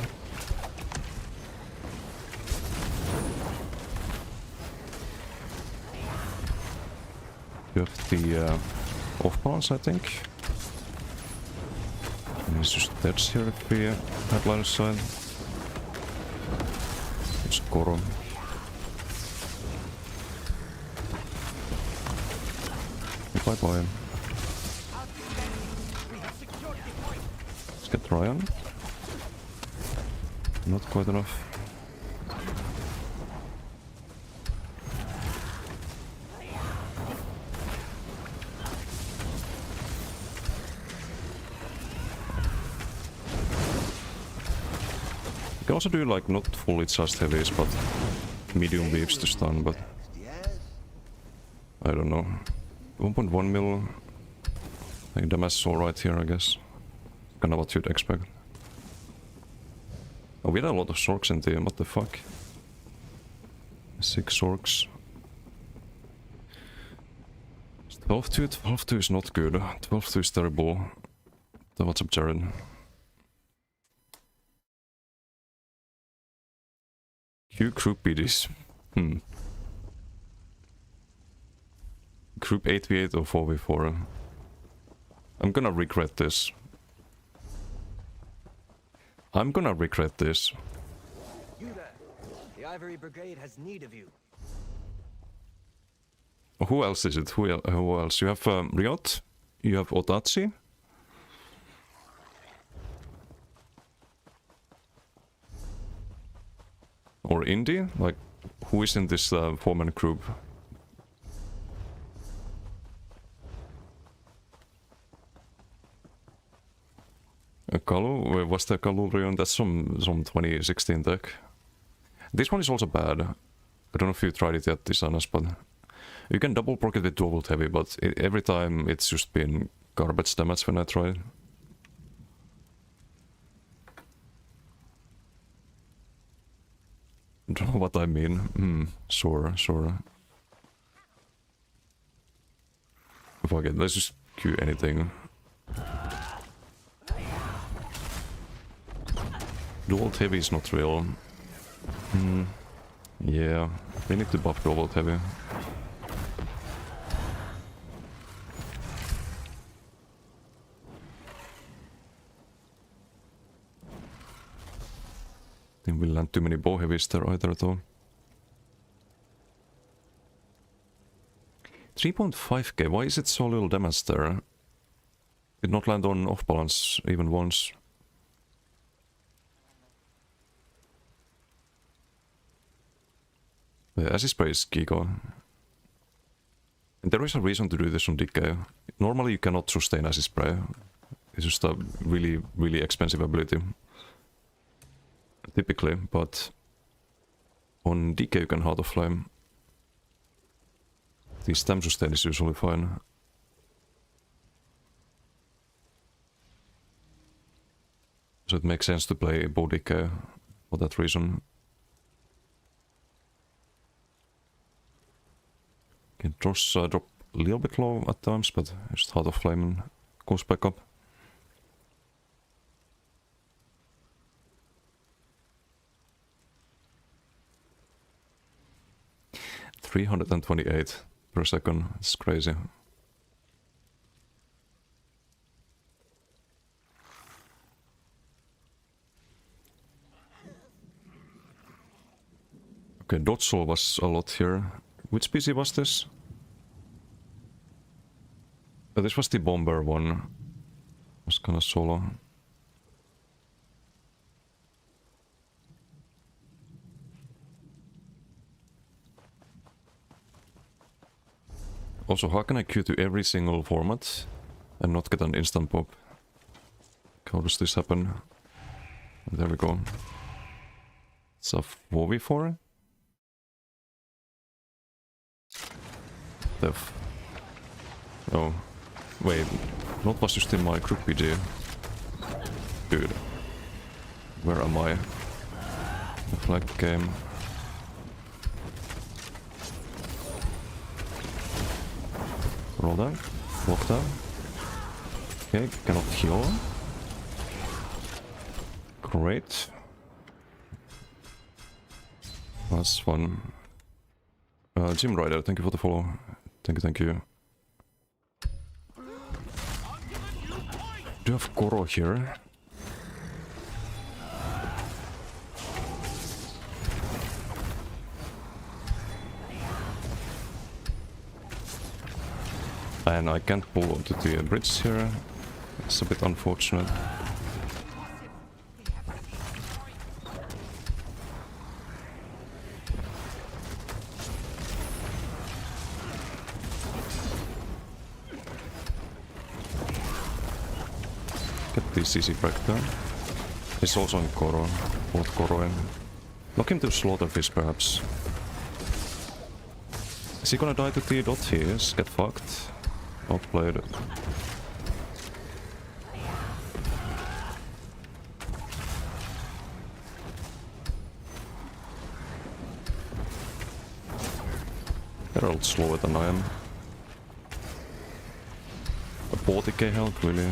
You have the off balance, I think. And he's just dead here if we have line of sight. Skoro. Bye bye. Let's get Ryan. Not quite enough. You can also do like not fully just heavies, but medium weaves to stun, but I don't know. 1.1 mil. I think damage is alright here, I guess. Kinda what you'd expect. Oh, we had a lot of Sorks in team, what the fuck? 6 Sorks. 12-2, 12-2 is not good. 12-2 is terrible. So what's up, Jared? Q group BDs. Group 8v8 or 4v4. I'm gonna regret this. I'm gonna regret this. You there. The Ivory Brigade has need of you. Who else is it? Who else? You have Riot? You have Otachi? Or Indy? Like, who is in this 4-man group? Kalu? Was the Kalu Rion? That's some 2016 tech. This one is also bad. I don't know if you tried it yet, Tisanas, but you can double proc it with dual heavy, but every time it's just been garbage damage when I tried. Don't know what I mean. Sure. Fuck it, let's just queue anything. Dual heavy is not real. Yeah, we need to buff dual heavy. Think we'll land too many bow heavies there either though. 3.5k, why is it so little damage there? Did not land on off balance even once. The acid spray is Giga. And there is a reason to do this on Decay. Normally you cannot sustain acid spray. It's just a really, really expensive ability. Typically, but on Decay you can Heart of Flame. The stam sustain is usually fine. So it makes sense to play Bow Decay for that reason. Can Dross drop a little bit low at times, but just Heart of Flame and goes back up. $328 per second, it's crazy. Okay, Dodgel was a lot here. Which PC was this? This was the bomber one. It was kinda solo. Also, how can I queue to every single format and not get an instant pop? How does this happen? There we go. It's a 4v4? Def. Oh. Wait. Not was just in my group PG. Dude. Where am I? The flag game. Roll down. Walk down. Okay, cannot heal. Great. That's fun. Jim Rider, thank you for the follow. Thank you. Do you have Goro here? And I can't pull onto the bridge here. It's a bit unfortunate. Get the CC back there. He's also in Koro. Both Koro and... Knock him to Slaughterfish perhaps. Is he gonna die to the dot? He is. Get fucked. Outplayed. Herald slower than I am. A 40k health, really?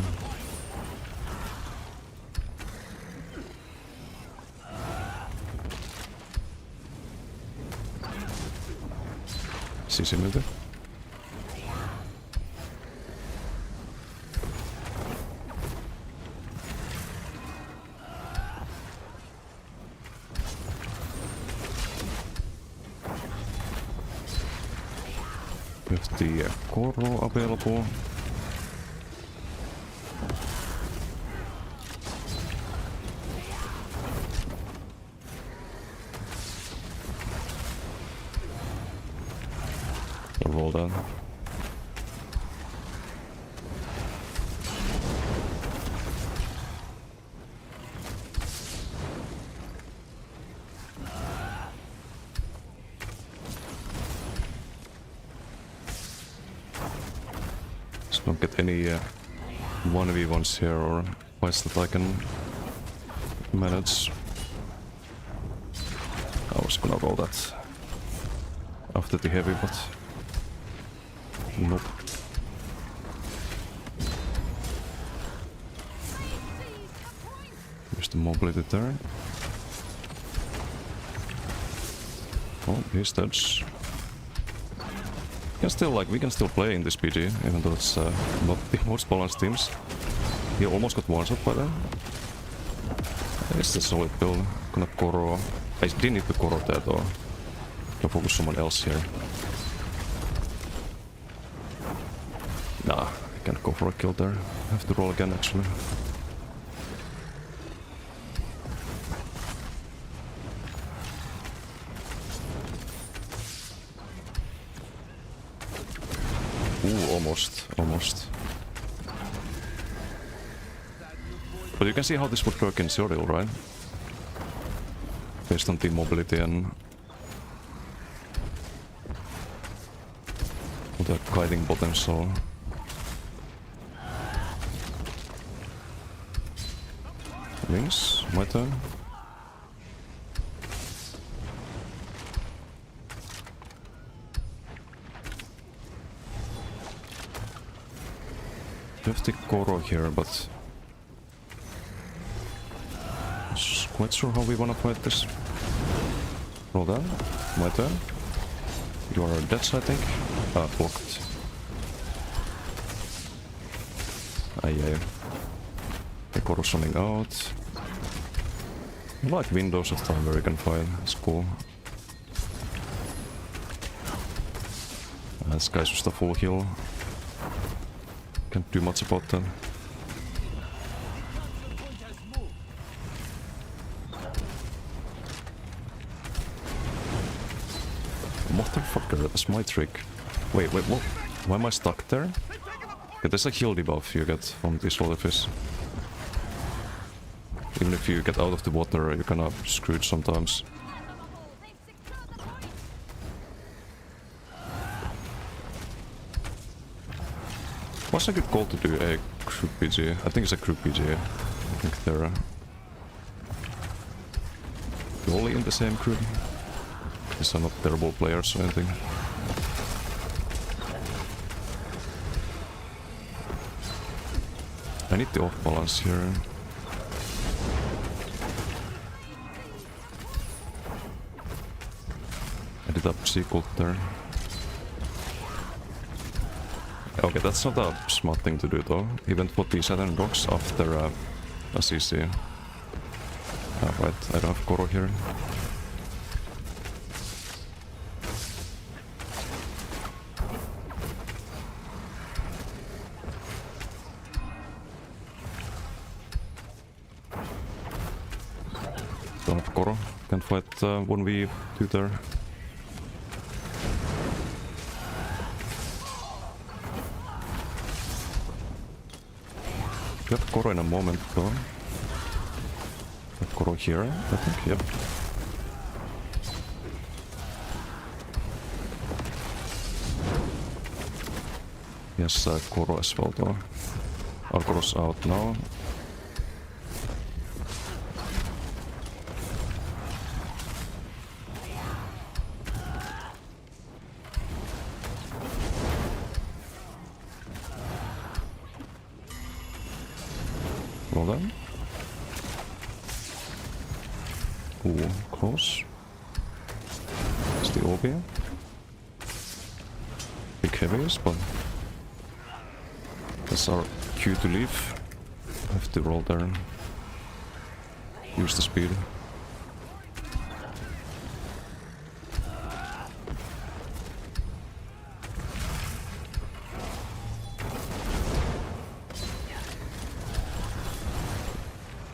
CC maybe? We have the Koro available. Roll that. Just don't get any 1v1s here or fights that I can manage. I was gonna roll that after the heavy, but nope. There's the mobility there. Oh, he's dead. Can still we can still play in this PG, even though it's not the most balanced teams. He almost got one shot by then. It's a solid build. Gonna Koro. I didn't need to Koro there though. Can focus someone else here. Nah, I can't go for a kill there. I have to roll again actually. Ooh, almost. But you can see how this would work in Zoriel, right? Based on the mobility and the kiting potential. Wings, my turn. You have the Koro here, but not quite sure how we wanna fight this. Roll down, my turn. You are dead, I think. Blocked. Aye. The Koro's running out. I like windows of time where you can fight. It's cool. This guy's just a full heal. Can't do much about that. Motherfucker, that was my trick. Wait, what? Why am I stuck there? Okay, there's a heal debuff you get from this Slaughterfish. Even if you get out of the water, you're kinda screwed sometimes. What's a good call to do a group PG? I think it's a group PG. I think they're only in the same group. These are not terrible players or anything. I need the off balance here. I did up C-Cult there. Okay, that's not a smart thing to do though. Even put the Saturn rocks after a CC. Right, I don't have Koro here. Don't have Koro. Can't fight 1v2 there. Got Koro in a moment though. Got Koro here, I think, yep. Yes, Koro as well though. Our Koro's out now. Well done. Ooh, close. It's the OB. Big heaviest, but that's our cue to leave. I have to roll there. Use the speed.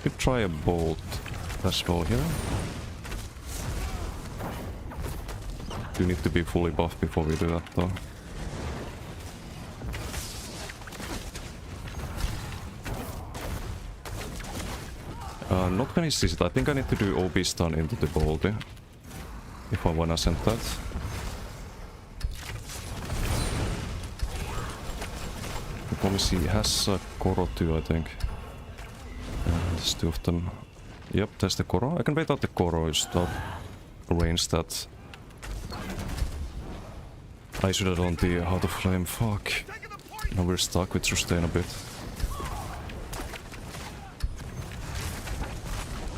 Could try a bolt as well here. Do need to be fully buffed before we do that though. Not when he sees it. I think I need to do OB stun into the bolty if I wanna send that. The problem is he has a Koro too, I think. There's two of them. Yep, there's the Koro. I can wait out the Koro, just arrange that. I should have done the Heart of Flame, fuck. Now we're stuck with sustain a bit.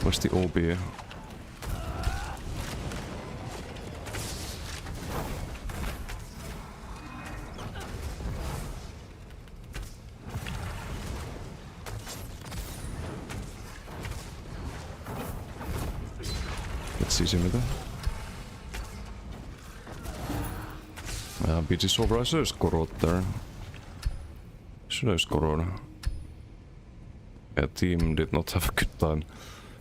Where's the OB? Let's see with that. BG Sobra, I should have Koro there. Should have Koro. Yeah, team did not have a good time.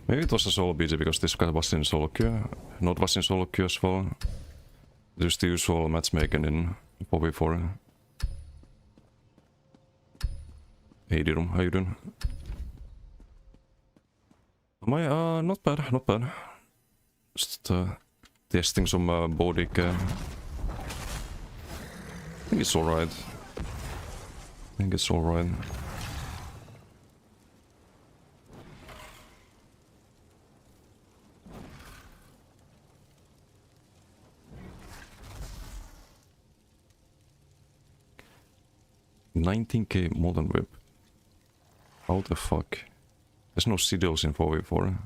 Maybe it was a solo BG because this guy was in solo queue. Not was in solo queue as well. There's the usual matchmaking in PoV4. Hey Dirum, how you doing? Am I? Not bad, not bad. Just testing some Bodic. I think it's alright. I think it's alright. $19k Molten Whip. How the fuck? There's no Siddles in 4v4.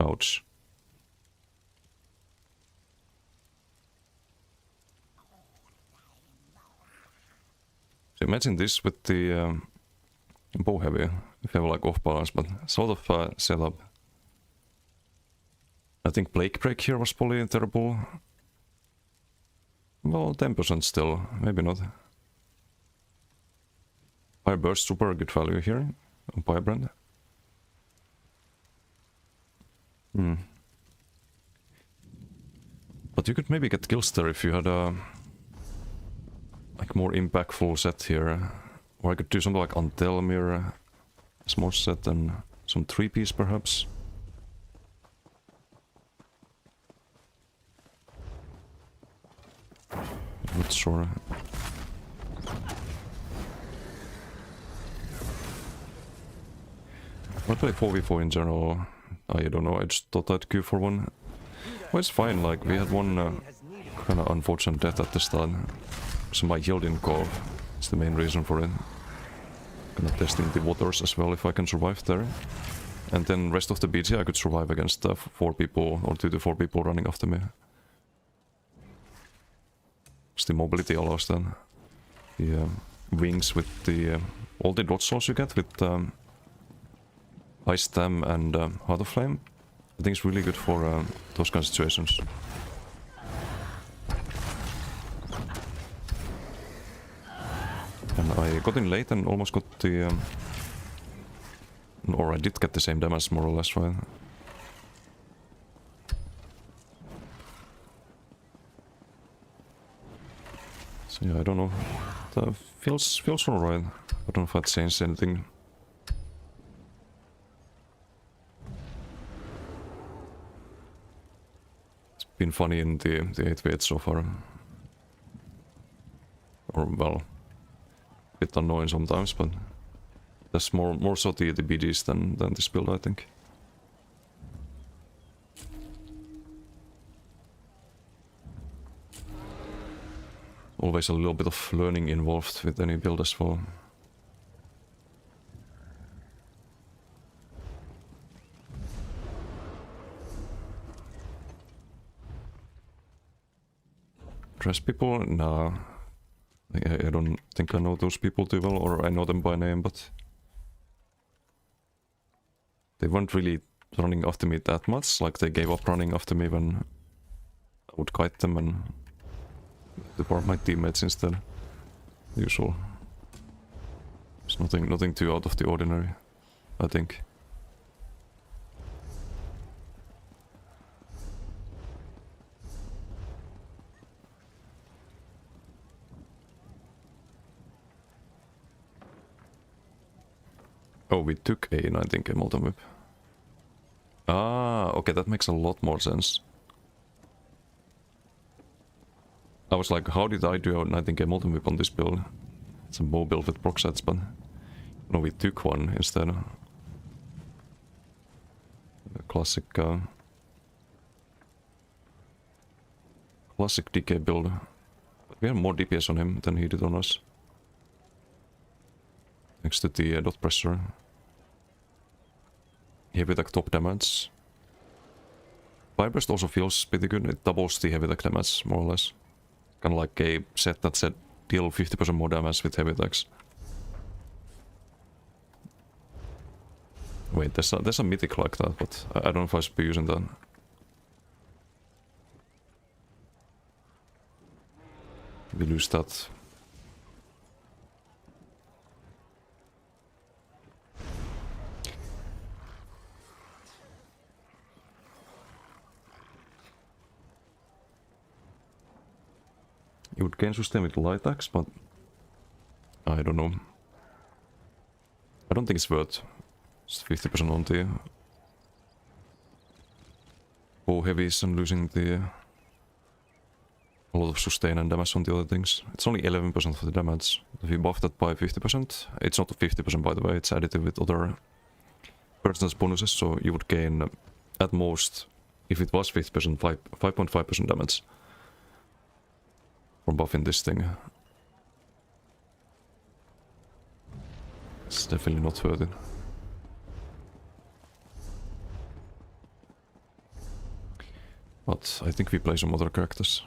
Ouch. So imagine this with the bow heavy, if you have like off balance, but sort of setup. I think Plague Break here was probably terrible. Well, 10% still, maybe not. Fire Burst, super good value here on Firebrand. But you could maybe get Killster if you had a like more impactful set here. Or I could do something like Antelmir, a small set and some 3-piece perhaps. Not sure. I play 4v4 in general. I don't know, I just thought I'd queue for one. Well, it's fine, like, we had one kind of unfortunate death at the start. So my heal didn't go off. It's the main reason for it. Kind of testing the waters as well, if I can survive there. And then rest of the BG I could survive against 4 people, or 2 to 4 people running after me. It's the mobility allows then. The wings with the... all the dodge souls you get with... Ice Stem and Heart of Flame. I think it's really good for those kind of situations. And I got in late and almost got the... or I did get the same damage more or less, right? Yeah, I don't know. That feels alright. I don't know if I'd change anything. It's been funny in the 8v8 so far. Or well, a bit annoying sometimes, but that's more so the BDs than this build, I think. Always a little bit of learning involved with any build as well. Trash people? Nah. I don't think I know those people too well, or I know them by name, but they weren't really running after me that much. Like, they gave up running after me when I would kite them and depart my teammates instead. Usual. It's nothing too out of the ordinary, I think. Oh, we took a 19k molten whip. Ah, okay, that makes a lot more sense. I was like, how did I do a 19k molten whip on this build? It's a bow build with proc sets, but no, we took one instead. A classic DK build. We have more DPS on him than he did on us. Thanks to the dot pressure. Heavy attack top damage. Fire burst also feels pretty good. It doubles the heavy attack damage, more or less. Kind of like a set that said deal 50% more damage with heavy attacks. Wait, there's a mythic like that, but I don't know if I should be using that. We lose that. You would gain sustain with light axe, but I don't know. I don't think it's worth. It's 50% on the bow heavies and losing a lot of sustain and damage on the other things. It's only 11% of the damage. If you buff that by 50%, it's not 50% by the way, it's additive with other personal bonuses, so you would gain at most, if it was 50%, 5.5% damage. From buffing this thing. It's definitely not worth it. But I think we play some other characters.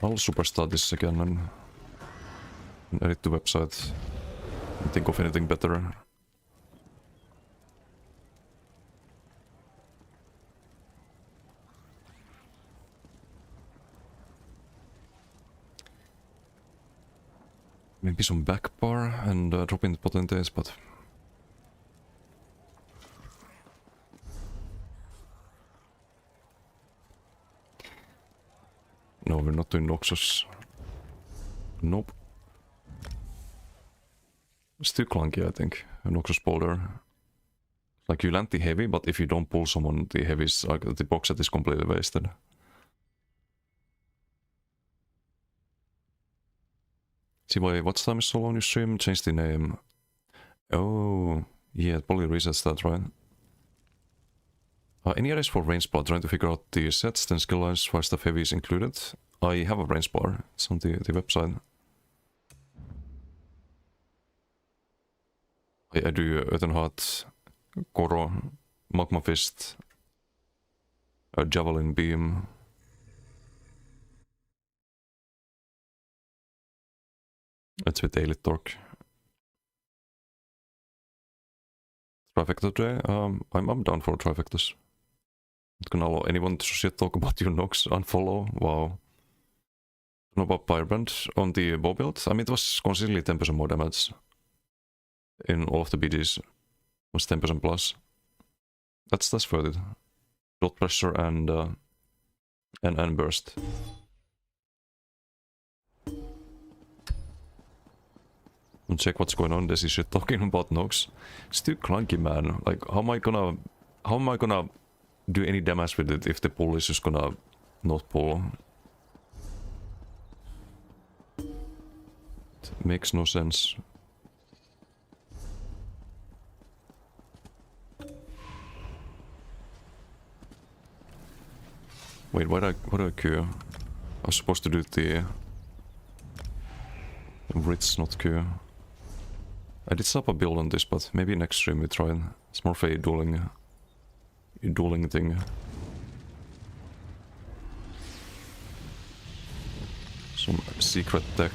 I'll superstar this again and edit the website and think of anything better. Maybe some back bar and drop in the potentates, but no, we're not doing Noxus. Nope. It's too clunky, I think. A Noxus boulder. Like, you land the heavy, but if you don't pull someone, the heavies, the box set is completely wasted. See why watch time is so long on your stream? Change the name. Oh, yeah, it probably resets that, right? Any areas for range bar? Trying to figure out the sets, then skill lines, fire stuff heavy is included. I have a range bar. It's on the website. I do Earthen Heart, Koro, Magma Fist, Javelin Beam. It's with Daily Torque. Trifecta today? I'm down for trifectas. Not gonna allow anyone to shit talk about your Nox, unfollow, wow. Know about Firebrand on the bow build? I mean, it was consistently 10% more damage in all of the BDs. It was 10% plus. That's worth it. Dot pressure and burst. and check what's going on. This is shit talking about Nox. It's too clunky, man. Like, how am I gonna do any damage with it if the pull is just gonna not pull? It makes no sense. Wait, what do I queue? I was supposed to do the Ritz, not queue. I did set up a build on this, but maybe next stream we try it. It's more of a dueling thing. Some secret tech.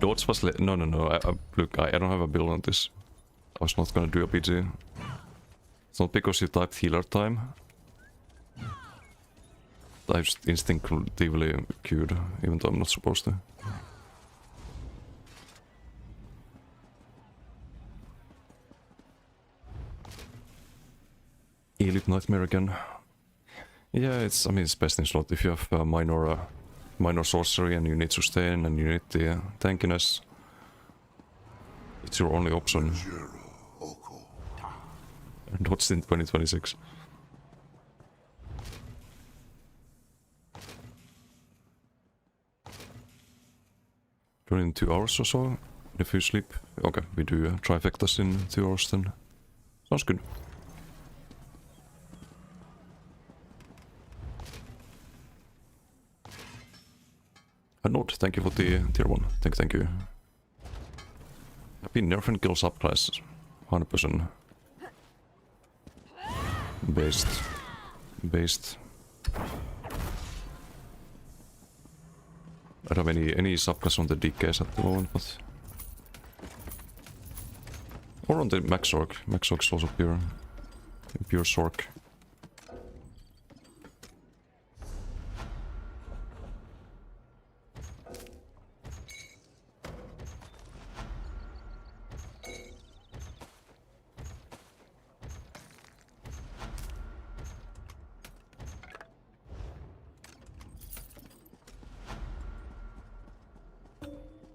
Dodge was no. Look, I don't have a build on this. I was not gonna do a PG. It's not because you typed healer time. I just instinctively queued, even though I'm not supposed to. Elite Nightmare again. Yeah, it's best in slot if you have a minor sorcery and you need sustain and you need the tankiness. It's your only option. And what's in 2026? Done in 2 hours or so, if you sleep. Okay, we do trifectas in 2 hours then. Sounds good. A note, thank you for the tier 1. Thank you. I've been nerfing kill subclasses. 100%. Based. I don't have any subclass on the DKs at the moment, but... Or on the Max Orc. Max Orc is also pure Sorc.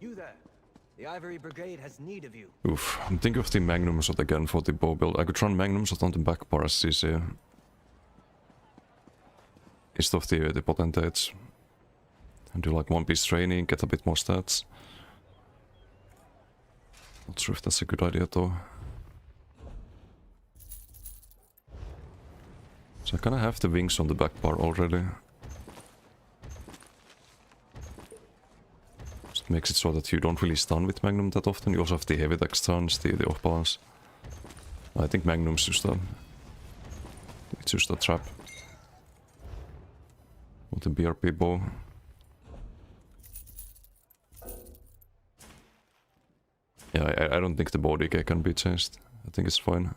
You there. The Ivory Brigade has need of you. Oof, I'm thinking of the Magnum shot again for the bow build. I could run Magnum shot on the back bar as CC. Instead of the potentates. And do like one piece training, get a bit more stats. Not sure if that's a good idea though. So I kinda have the wings on the back bar already. Just makes it so that you don't really stun with Magnum that often. You also have the heavy dex stuns, the off balance. I think Magnum's just a... It's just a trap. With the BRP bow. Yeah, I don't think the bow DK can be changed. I think it's fine.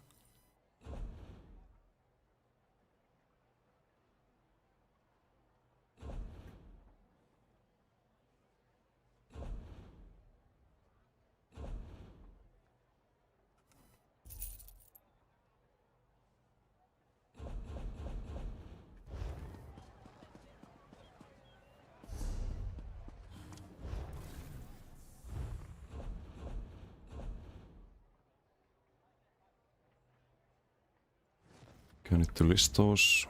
Okay, I need to list those.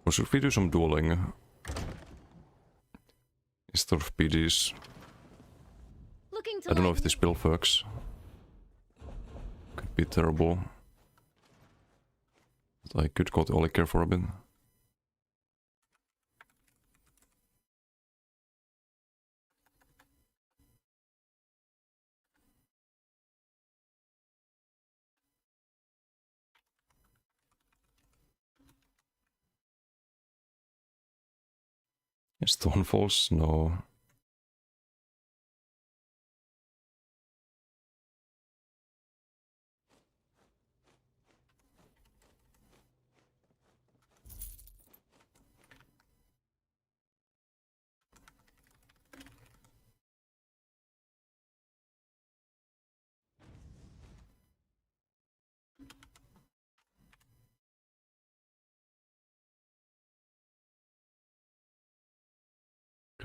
Or should we do some dueling? Instead of PDs. Looking to I don't know if lighten- this build works. Could be terrible. But I could go to Olicare for a bit. Stonefalls? No.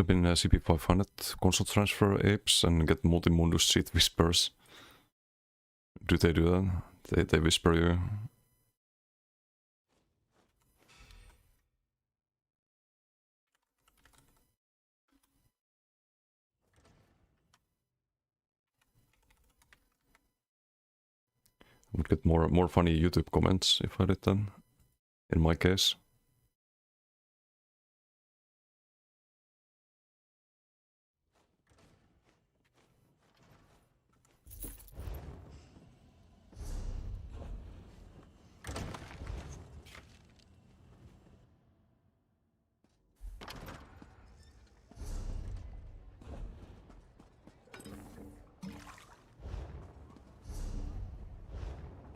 Could have been CP500 console transfer apes and get multi-mundus cheat whispers. Do they do that? They whisper you. Would get more funny YouTube comments if I did that. In my case.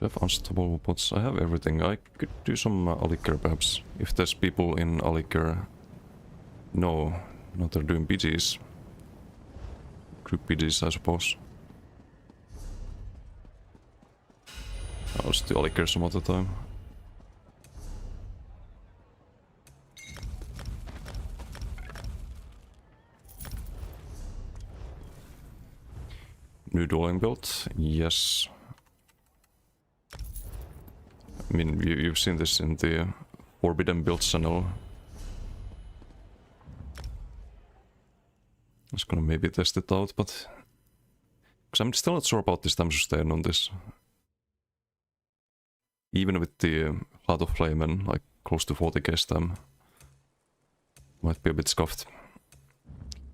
Have unstoppable bots. I have everything. I could do some Alikr perhaps. If there's people in Alikr. No, not they're doing BGs. Group BGs, I suppose. I'll just do Alikr some other time. New dueling build? Yes. I mean, you've seen this in the Forbidden Build channel. I was gonna maybe test it out, but... Because I'm still not sure about this time sustain on this. Even with the Heart of Flame and like close to 40k stam. Might be a bit scuffed.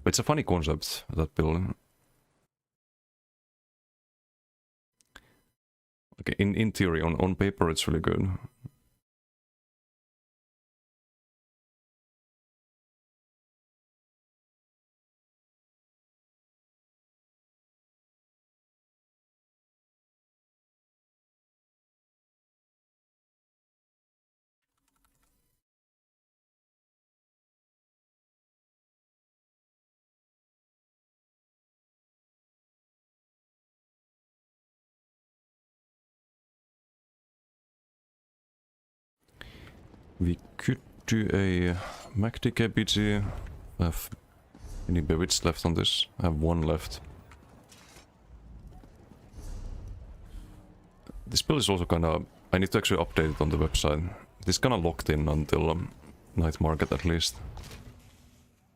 But it's a funny concept, that build. Okay, in theory, on paper it's really good. We could do a MacDK BG. I have any Bewitched left on this? I have one left. This build is also kinda... I need to actually update it on the website. This is kinda locked in until Night Market at least.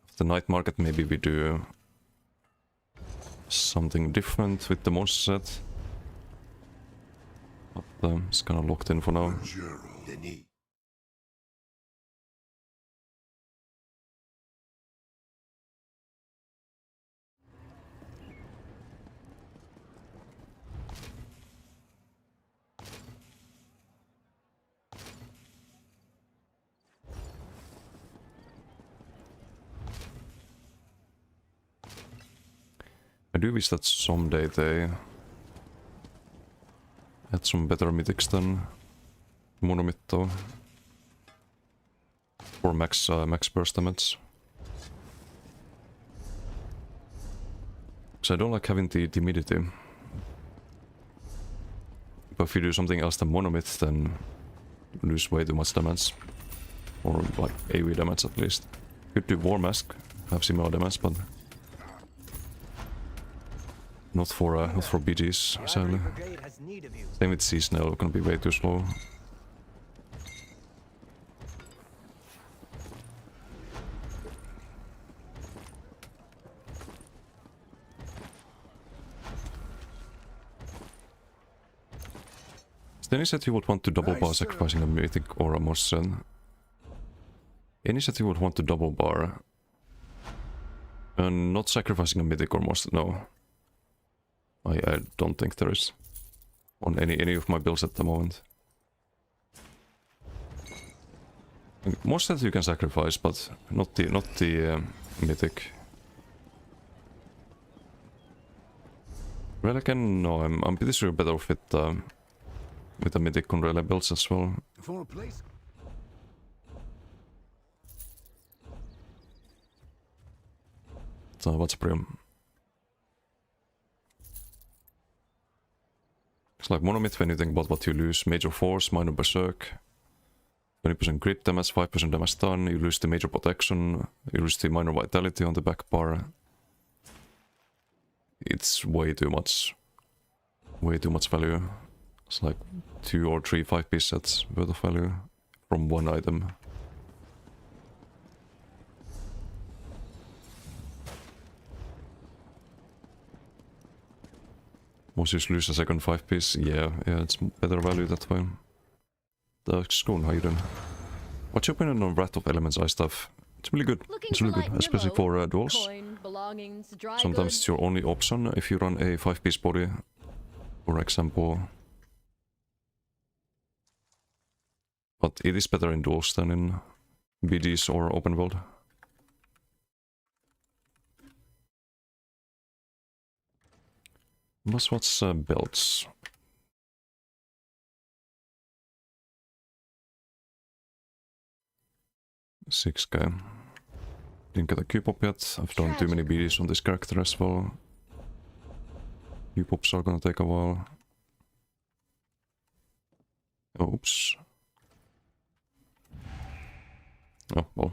After Night Market maybe we do something different with the monster set. But it's kinda locked in for now. I do wish that someday they had some better mythics than Monomyth though. For max burst damage. So I don't like having the timidity. But if you do something else than Monomyth, then you lose way too much damage. Or like AoE damage at least. You could do War Mask, have similar damage, but not for BGs, sadly. Same with Seasonal, gonna be way too slow. Any set you would want to double bar sacrificing a mythic or a monster. Any set you would want to double bar. And not sacrificing a mythic or monster, no. I don't think there is. On any of my builds at the moment. Monsters you can sacrifice, but not the mythic. Relican, no, I'm pretty sure better off with the mythic on Relic builds as well. For a place. So what's Priam? It's like Monomyth when you think about what you lose. Major Force, Minor Berserk. 20% crit damage, 5% damage stun, you lose the major protection, you lose the minor vitality on the back bar. It's way too much. Way too much value. It's like 2 or 3 5-piece sets worth of value from one item. Once you lose a second 5-piece, yeah, it's better value that way. That's cool, how you doing? What's your opinion on Wrath of Elements Ice stuff? It's really good. Looking It's really for good, light especially ammo, for duels. coin, belongings, dry Sometimes goods. it's your only option if you run a 5-piece body, for example. But it is better in duels than in BDs or open world. Let's watch belts. Six guy. Didn't get a Q-pop yet. I've done too many BDs on this character as well. Q-pops are gonna take a while. Oops. Oh, well.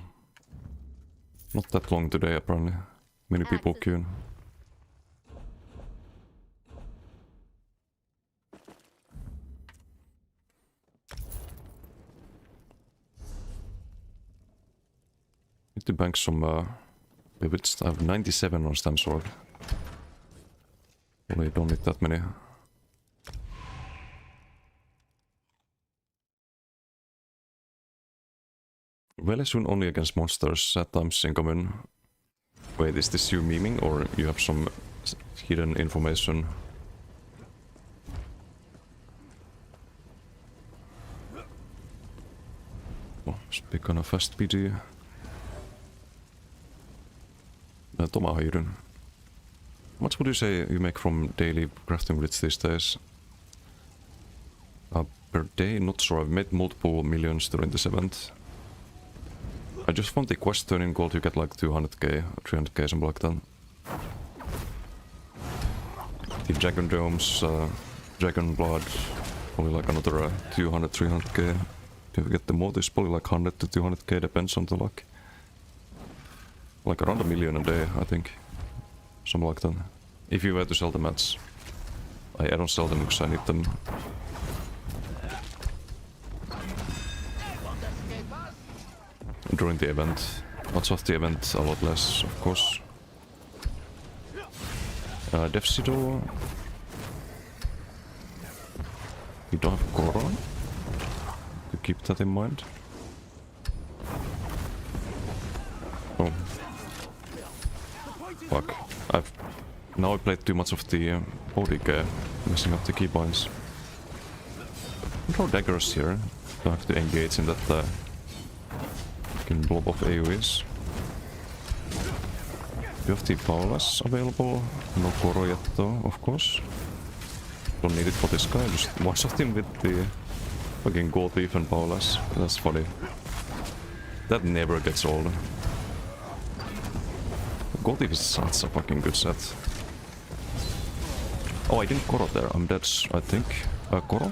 Not that long today, apparently. Many people queuing. Need to bank some pivots. I have 97 on Stam Sword. Probably don't need that many. Really soon only against monsters at times in common. Wait, is this you memeing or you have some hidden information? Oh, speak on a fast BD. Toma, how you doing? How much would you say you make from daily crafting blitz these days? Per day, not sure. I've made multiple millions during this event. I just found the quest turning gold, you get like 200k, 300k, something like that. The Dragon Domes, Dragon Blood, probably like another 200, 300k. If you get the modes, probably like 100 to 200k, depends on the luck. Like around 1 million a day, I think. Something like that. If you were to sell the mats. I don't sell them because I need them. During the event. Lots of the event, a lot less, of course. Def Sido. You don't have Goron. To keep that in mind. Oh. Fuck. Now I played too much of the body gear, messing up the keybinds. Throw daggers here. Don't have to engage in that fucking blob of AoEs. Do you have the Paulas available? No Koro yet though, of course. Don't need it for this guy, just one-shot him with the fucking gold leaf and Paulas. That's funny. That never gets old. Gold leaf is such a fucking good set. Oh, I didn't Koro there. I'm dead, I think. Koro?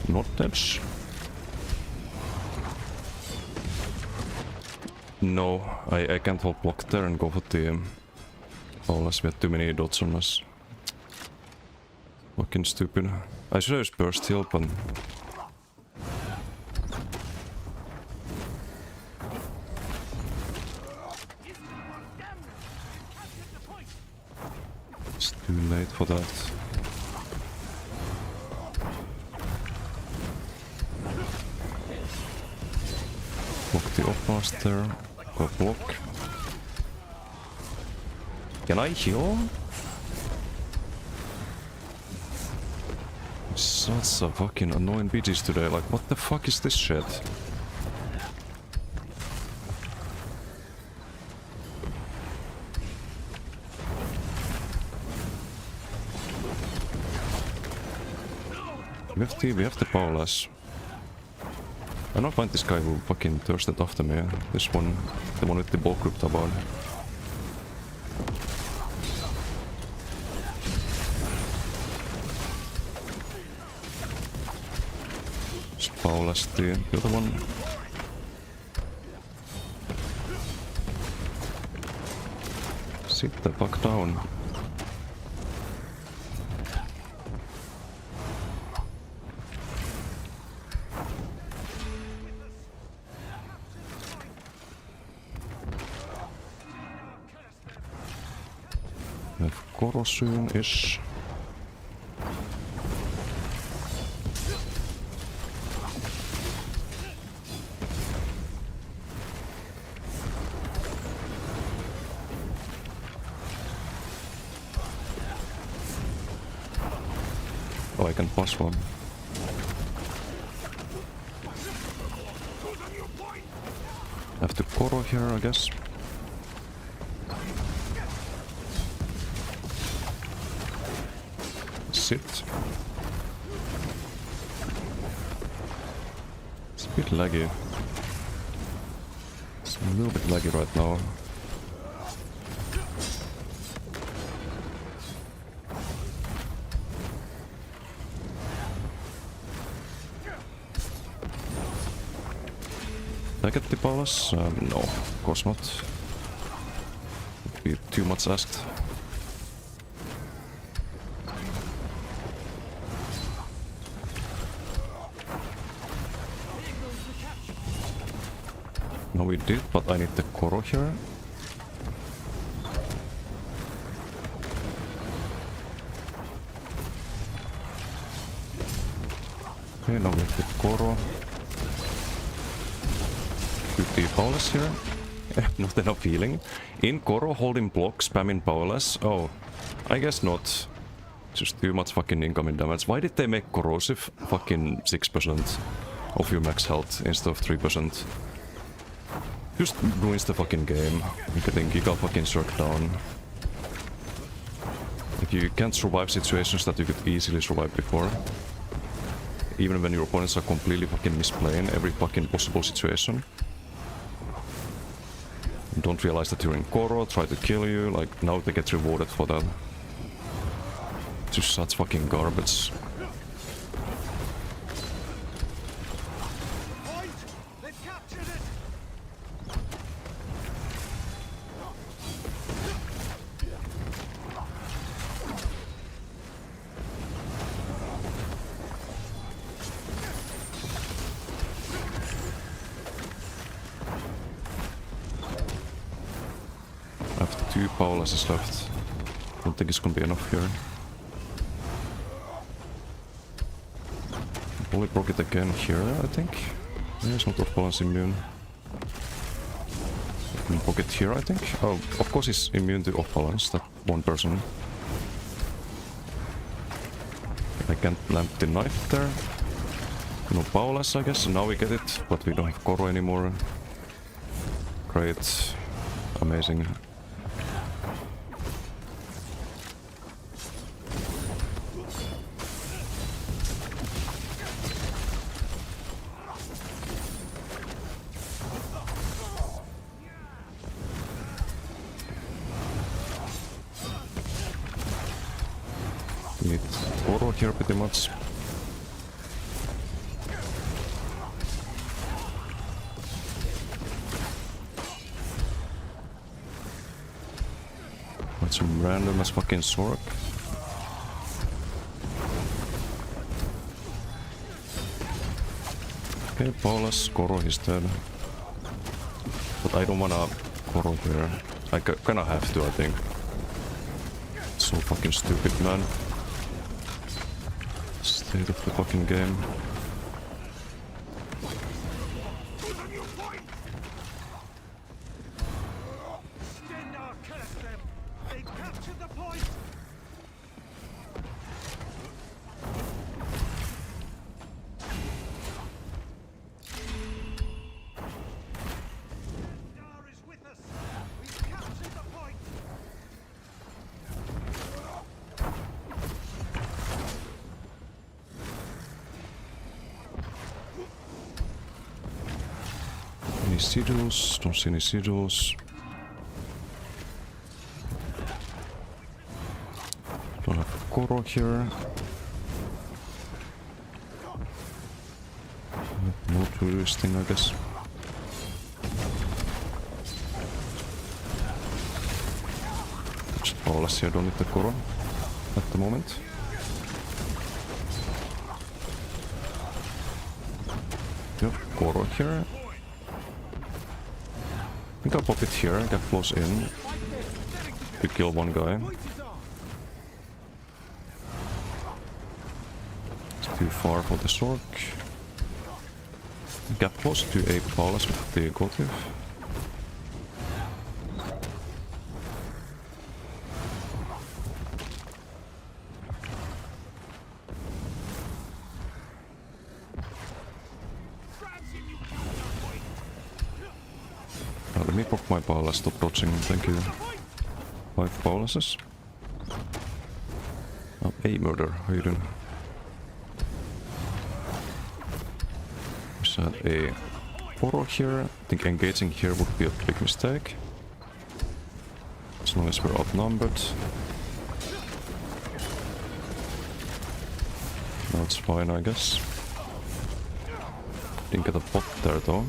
Not dead. No, I can't hold block there and go for the Paulas. We had too many dots on us. Fucking stupid. I should have used burst heal, but it's too late for that. Block the off there. Go block. Can I heal? Such a fucking annoying BGs today. Like, what the fuck is this shit? We have the Paulas. I don't find this guy who fucking thirsted after me. This one, the one with the bulk group tabard. Is Paulus the other one? Sit the fuck down. We have Koro soon-ish. Oh, I can pass one. Have to Koro here, I guess. Sit. It's a bit laggy. It's a little bit laggy right now. Did I get the Paulus? No, of course not. Would be too much asked. No, we did, but I need the Koro here. Okay, now we have the Koro. With the Paulus here. Not enough healing. In Koro, holding block, spamming Paulus. Oh, I guess not. Just too much fucking incoming damage. Why did they make corrosive fucking 6% of your max health instead of 3%? Just ruins the fucking game. You're getting giga fucking struck down. Like you can't survive situations that you could easily survive before. Even when your opponents are completely fucking misplaying every fucking possible situation. You don't realize that you're in Koro, try to kill you, like now they get rewarded for that. Just such fucking garbage. Point! They've captured it! I have 2 Pauluses left. Don't think it's gonna be enough here. Only broke it again here, I think. Yeah, it's not off balance immune. Broke it here, I think. Oh, of course he's immune to off balance, that one person. I can't land the knife there. No Paulus, I guess. Now we get it, but we don't have Koro anymore. Great. Amazing. Need Koro here pretty much. With some random as fucking Sork. Okay, Paulus, Koro is dead. But I don't wanna Koro here. I kinda have to, I think. So fucking stupid, man. State of the fucking game. Stendarr curse them! They've captured the point! Stendarr is with us! We've captured the point! Any sigils? Don't see any sigils. Don't have Koro here. No to this thing, I guess. Just Paulus here, don't need the Koro at the moment. Yep, Koro here. I think I'll pop it here, get close in to kill one guy. It's too far for the Sork. Get close to a Paulus with the Gotif. Let me pop my Paulus, stop dodging, thank you. 5 Pauluses. Oh, a murder, how you doing? There's a Koro here. I think engaging here would be a big mistake. As long as we're outnumbered. No, it's fine, I guess. Didn't get a bot there though.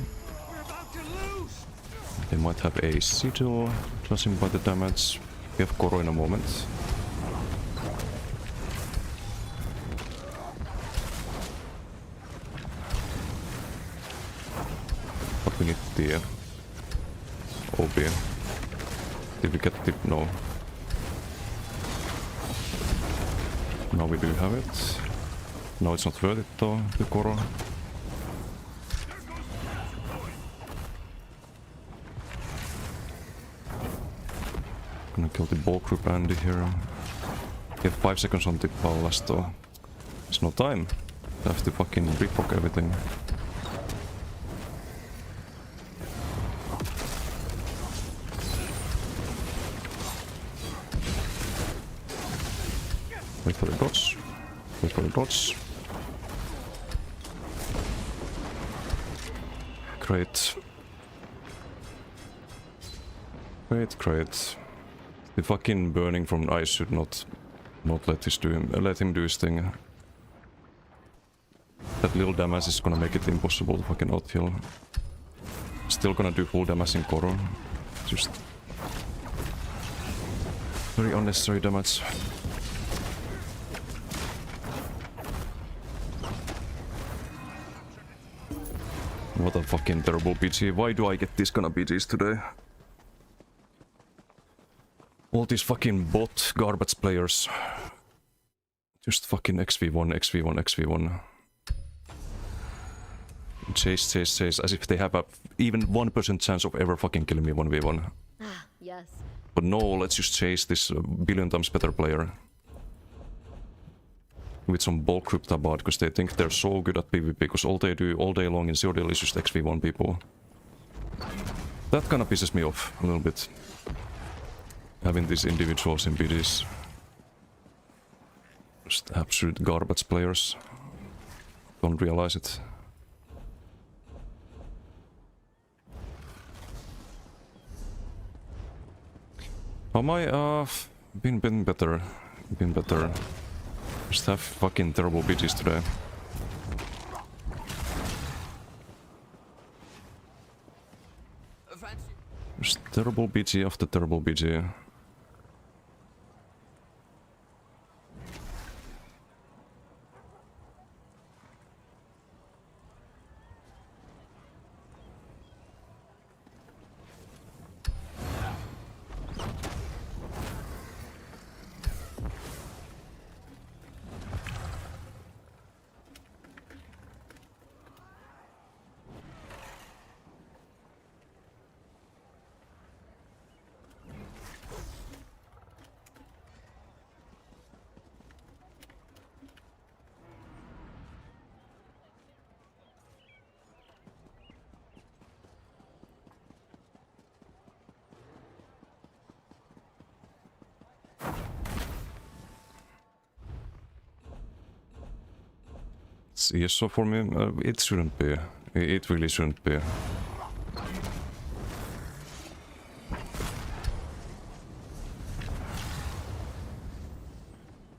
They might have a sigil, judging by the damage. We have Koro in a moment. But we need the OB. Did we get the... no. Now we do have it. No, it's not worth it though, the Koro. Gonna kill the ball group Andy here. Get 5 seconds on the Paulus though. There's no time. I have to fucking reproc everything. Wait for the dots. Wait for the dots. Great. Great. The fucking burning from ice should not let him do his thing. That little damage is gonna make it impossible to fucking outheal. Still gonna do full damage in Koro. Just very unnecessary damage. What a fucking terrible PG. Why do I get these kind of PGs today? All these fucking bot garbage players. Just fucking XV1. Chase, as if they have a even 1% chance of ever fucking killing me 1v1. Ah, yes. But no, let's just chase this billion times better player. With some bulk cryptabot, because they think they're so good at PvP, because all they do all day long in Zero is just XV1 people. That kinda pisses me off a little bit. Having these individuals in BDs. Just absolute garbage players. Don't realize it. Oh my, been better. Just have fucking terrible BGs today. Just terrible BG after terrible BG. Yes, so for me, it shouldn't be. It really shouldn't be.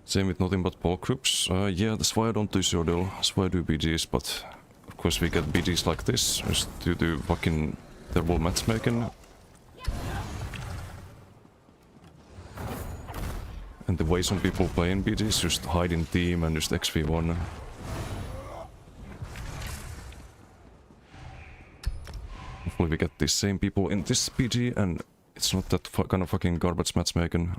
Same with nothing but ball groups. Yeah, that's why I don't do Zero. That's why I do BGs, but of course we get BGs like this, just due to fucking terrible matchmaking. And the way some people play in BGs, just hide in team and just XV1. Hopefully we get the same people in this BG and it's not that kind of fucking garbage matchmaking.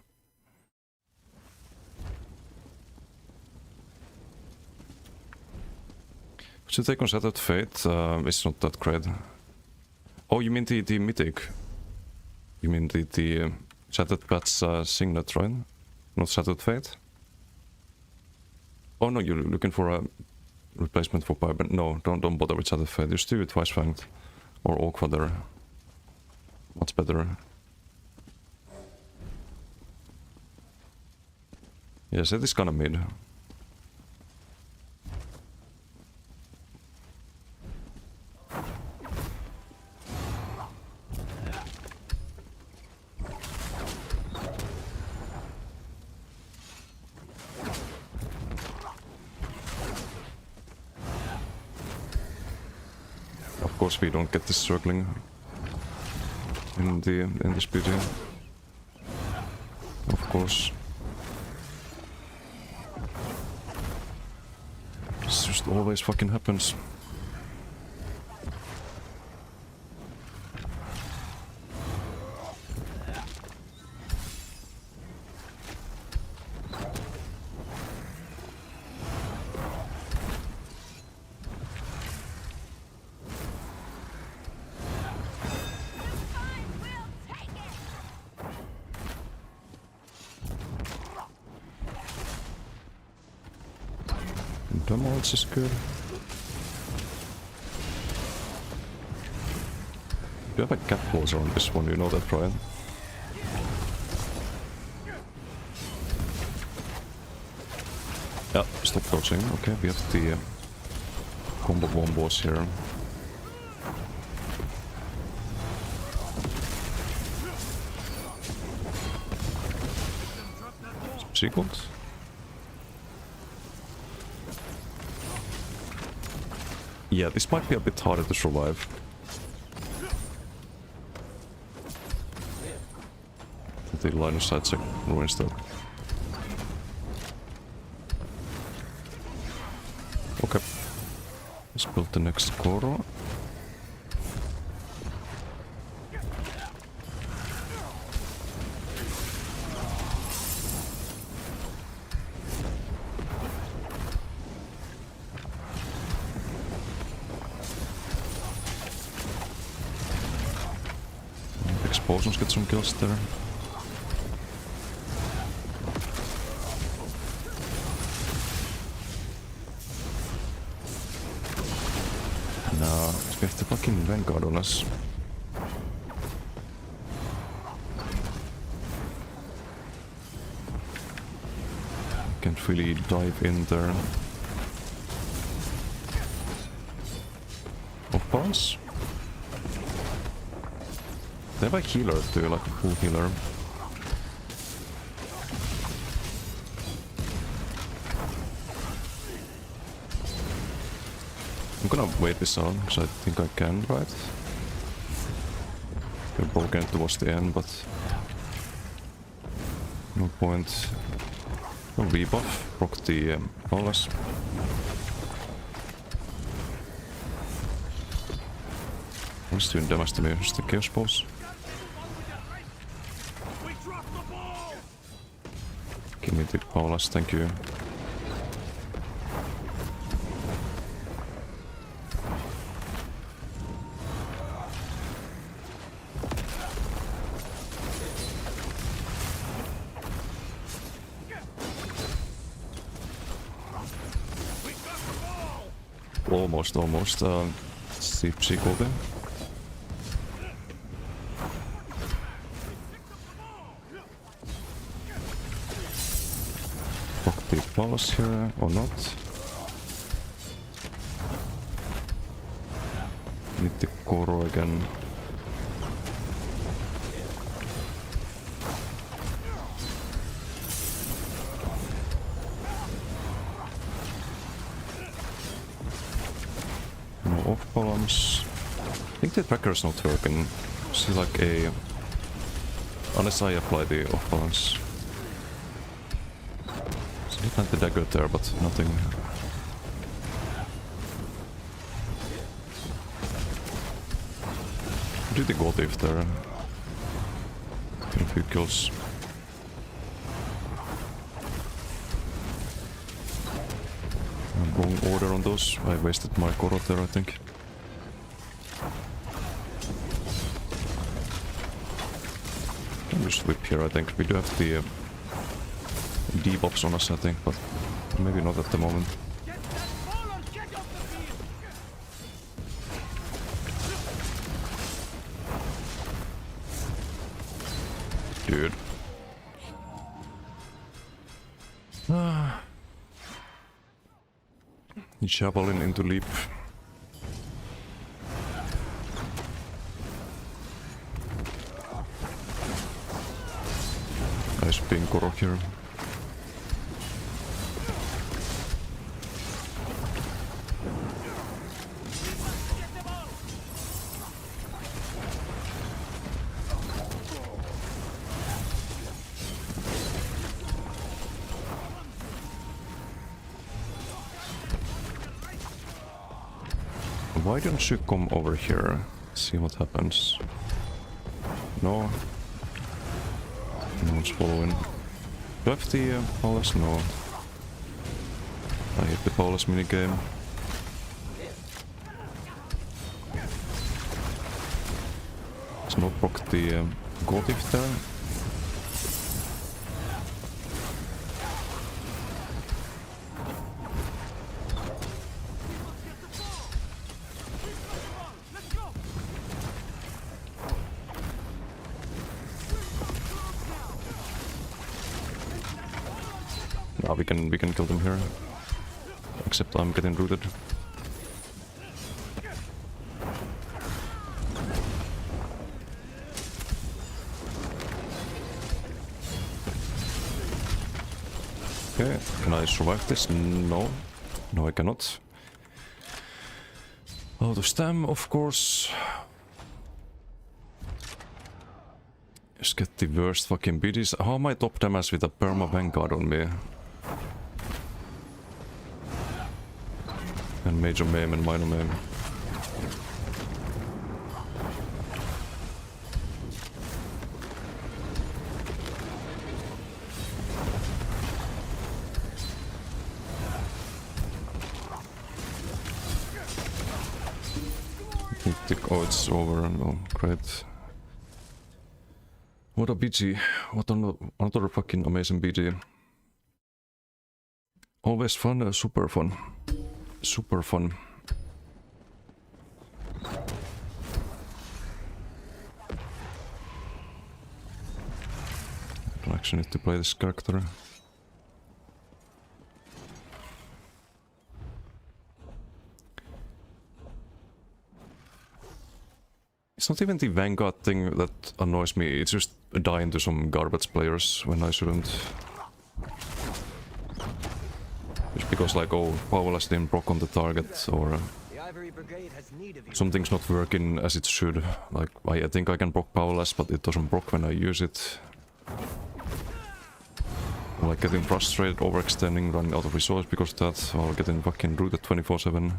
So take on Shattered Fate, it's not that great. Oh, you mean the mythic? You mean the Shattered Patch Signet, right? Not Shattered Fate? Oh no, you're looking for a replacement for Piper. No, don't bother with Shattered Fate. Just do Twice Fanged or Allfather. Much better. Yes, it is kinda mid. Of course we don't get this circling in this BG. Of course. This just always fucking happens. Demolts is good. You have a cap closer on this one, you know that, right? Yeah, stop dodging. Okay, we have the combo bombos here. Sequence? Yeah, this might be a bit harder to survive. The line of sight check ruins that. Okay. Let's build the next Goro. Explosions get some kills there. Nah, we have the fucking Vanguard on us. Can't really dive in there. Off bounce? They have a healer too, like a full healer. I'm gonna wait this out, because I think I can, right? They're broken towards the end, but no point. No rebuff, proc the Paulus. I'm just doing damage to me, just the Chaos Balls. Give me the Paulus, thank you. Almost. Let's see Psycho then. Fuck the Paulus here, or not. Need the Goro again. off balance. I think the tracker is not working. See like a... Unless I apply the off balance. So I plant the dagger there, but nothing. Do the god if there. Get a few kills. Wrong order on those. I wasted my Korot there, I think. Can just whip here, I think. We do have the debuffs on us, I think, but maybe not at the moment. Get that ball or get off the field! Dude. Ah. Javelin into leap. Nice ping Korok here. Why don't you come over here? See what happens. No. No one's following. Do I have the Paulus? No. I hit the Paulus minigame. Let's not proc the Gotif there. Now we can kill them here. Except I'm getting rooted. Okay, can I survive this? No. No, I cannot. Out of stam, of course. Just get the worst fucking biddies. How am I top damage with a perma vanguard on me? And major maim and minor maim. Oh, it's over. Oh, great. What a BG. What another fucking amazing BG. Always fun, super fun. Super fun. I don't actually need to play this character. It's not even the Vanguard thing that annoys me, it's just dying to some garbage players when I shouldn't. Just because like, oh, Powerless didn't proc on the target, or The Ivory Brigade has need of you. something's not working as it should. Like, I think I can proc Powerless, but it doesn't proc when I use it. Like getting frustrated, overextending, running out of resource because of that, or getting fucking rooted 24/7.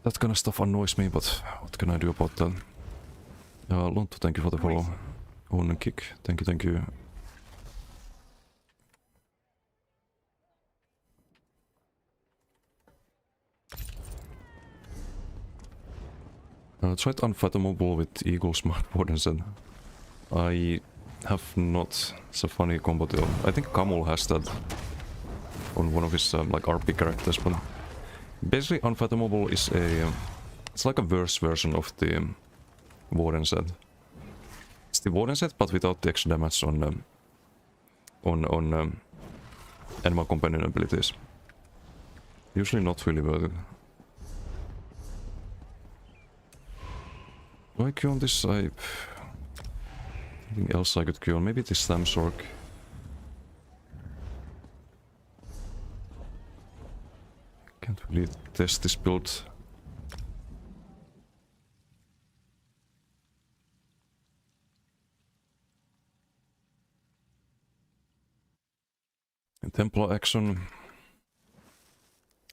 That kind of stuff annoys me, but what can I do about that? Lonto, thank you for the follow. Own and kick, thank you, thank you. Tried Unfathomable with Eagle Smartboard and said I have not. It's a funny combo deal. I think Kamul has that on one of his like RP characters, but basically Unfathomable is a it's like a worse version of the Warden set. It's the Warden set, but without the extra damage on animal companion abilities. Usually not really worth it. Do I Q on this? Anything else I could Q on? Maybe this Slamsork. Can't really test this build. Templar action.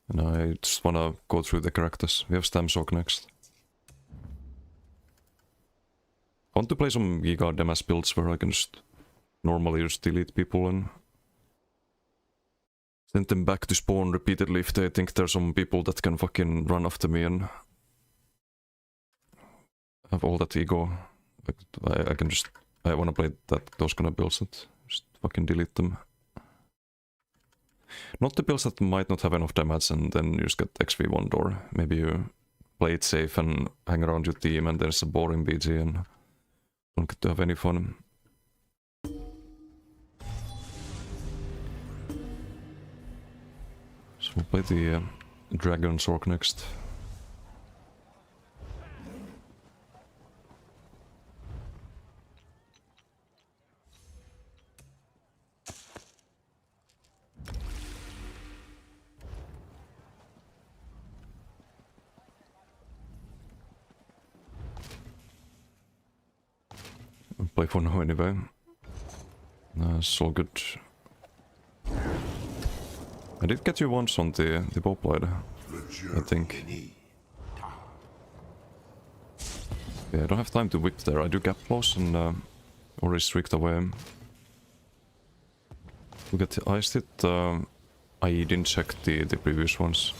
And I just wanna go through the characters. We have Stamsork next. I want to play some Giga Demas builds where I can just normally just delete people and send them back to spawn repeatedly if they think there's some people that can fucking run after me and have all that ego. I can just... I wanna play those kind of builds that just fucking delete them. Not the builds that might not have enough damage and then you just get XP1 door. Maybe you play it safe and hang around your team and there's a boring BG and don't get to have any fun. So we'll play the Dragon Sork next. Play for now anyway. It's all good. I did get you once on the bow blade, I think. Yeah, I don't have time to whip there. I do gap close and or restrict away. We got the iced it. I didn't check the previous ones.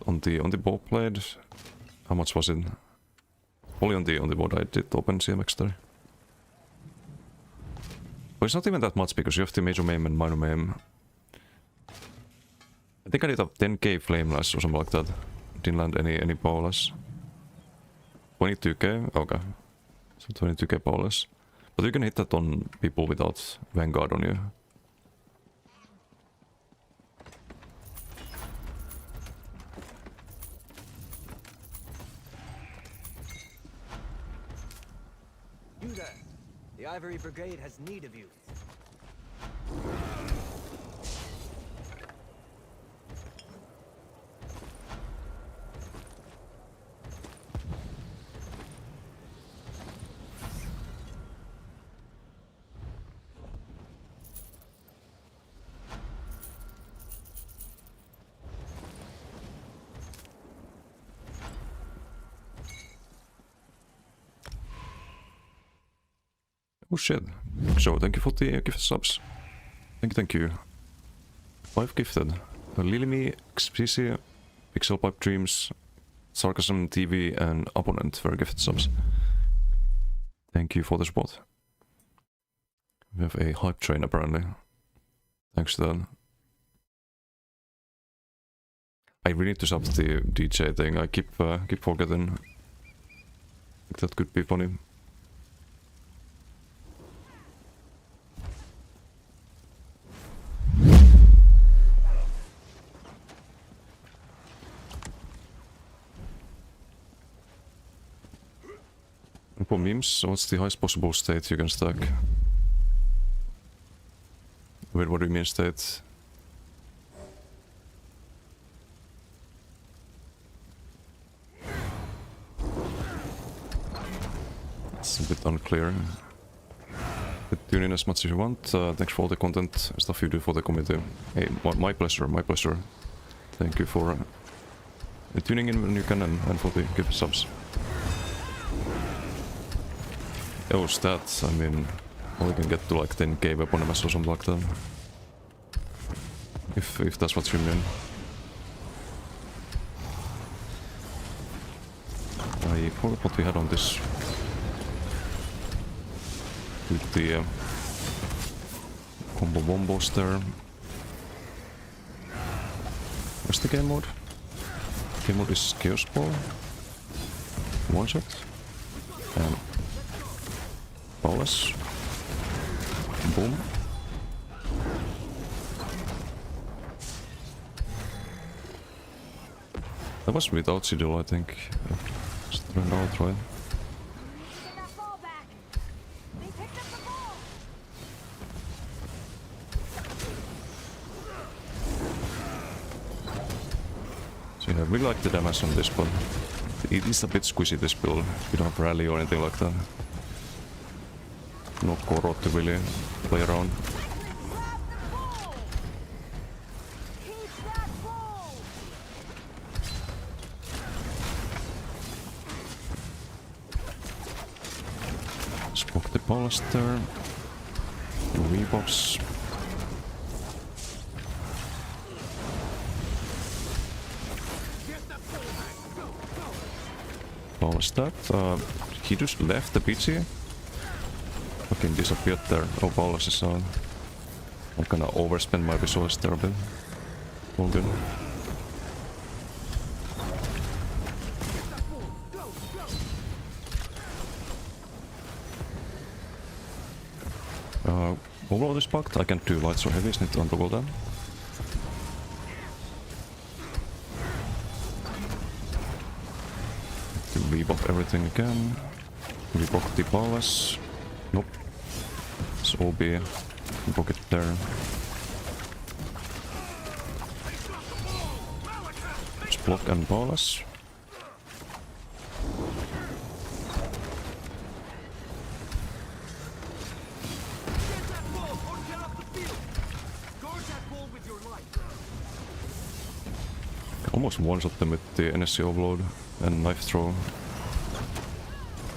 On the bow blade, how much was it? Only on the board I did open CMX there. But it's not even that much because you have the major maim and minor maim. I think I did a 10k flameless or something like that. Didn't land any powless. 22k? Okay. So 22k powless. But you can hit that on people without Vanguard on you. You there. The Ivory Brigade has need of you. Oh shit. So thank you for the gift subs. Thank you. 5 gifted. Lilimi, XPC, Pixel Pipe Dreams, Sarcasm TV and Opponent for gift subs. Thank you for the support. We have a hype train apparently. Thanks to that. I really need to sub the DJ thing. I keep forgetting. I think that could be funny. For memes, what's the highest possible state you can stack? Wait, what do you mean state? It's a bit unclear. But tune in as much as you want. Thanks for all the content stuff you do for the community. Hey, my pleasure, my pleasure. Thank you for tuning in when you can and for the gift subs. Oh, stats, I mean, we can get to like 10k weapon MS or something like that. If that's what you mean. I forgot what we had on this. With the combo bombos there. What's the game mode? Game mode is Chaos Ball. One shot. And Paulus. Boom. That was without Sigil, I think. Just ran out, right? So yeah, I really like the damage on this, but it is a bit squishy this build. You don't have rally or anything like that. No Koro to really play around. Spoke the Ballester. Rebuffs. Balls that. He just left the BG. Fucking disappeared there. Oh, Ballas is on. I kinda overspent my resources there a bit. All good. Overall this pact, I can't do lights or heavies, need to untoggle them. To rebuff everything again. Rebuff the Ballas. Nope. It's OB. Block it there. Just block and Ballas. Almost one-shot them with the NSC overload and knife throw.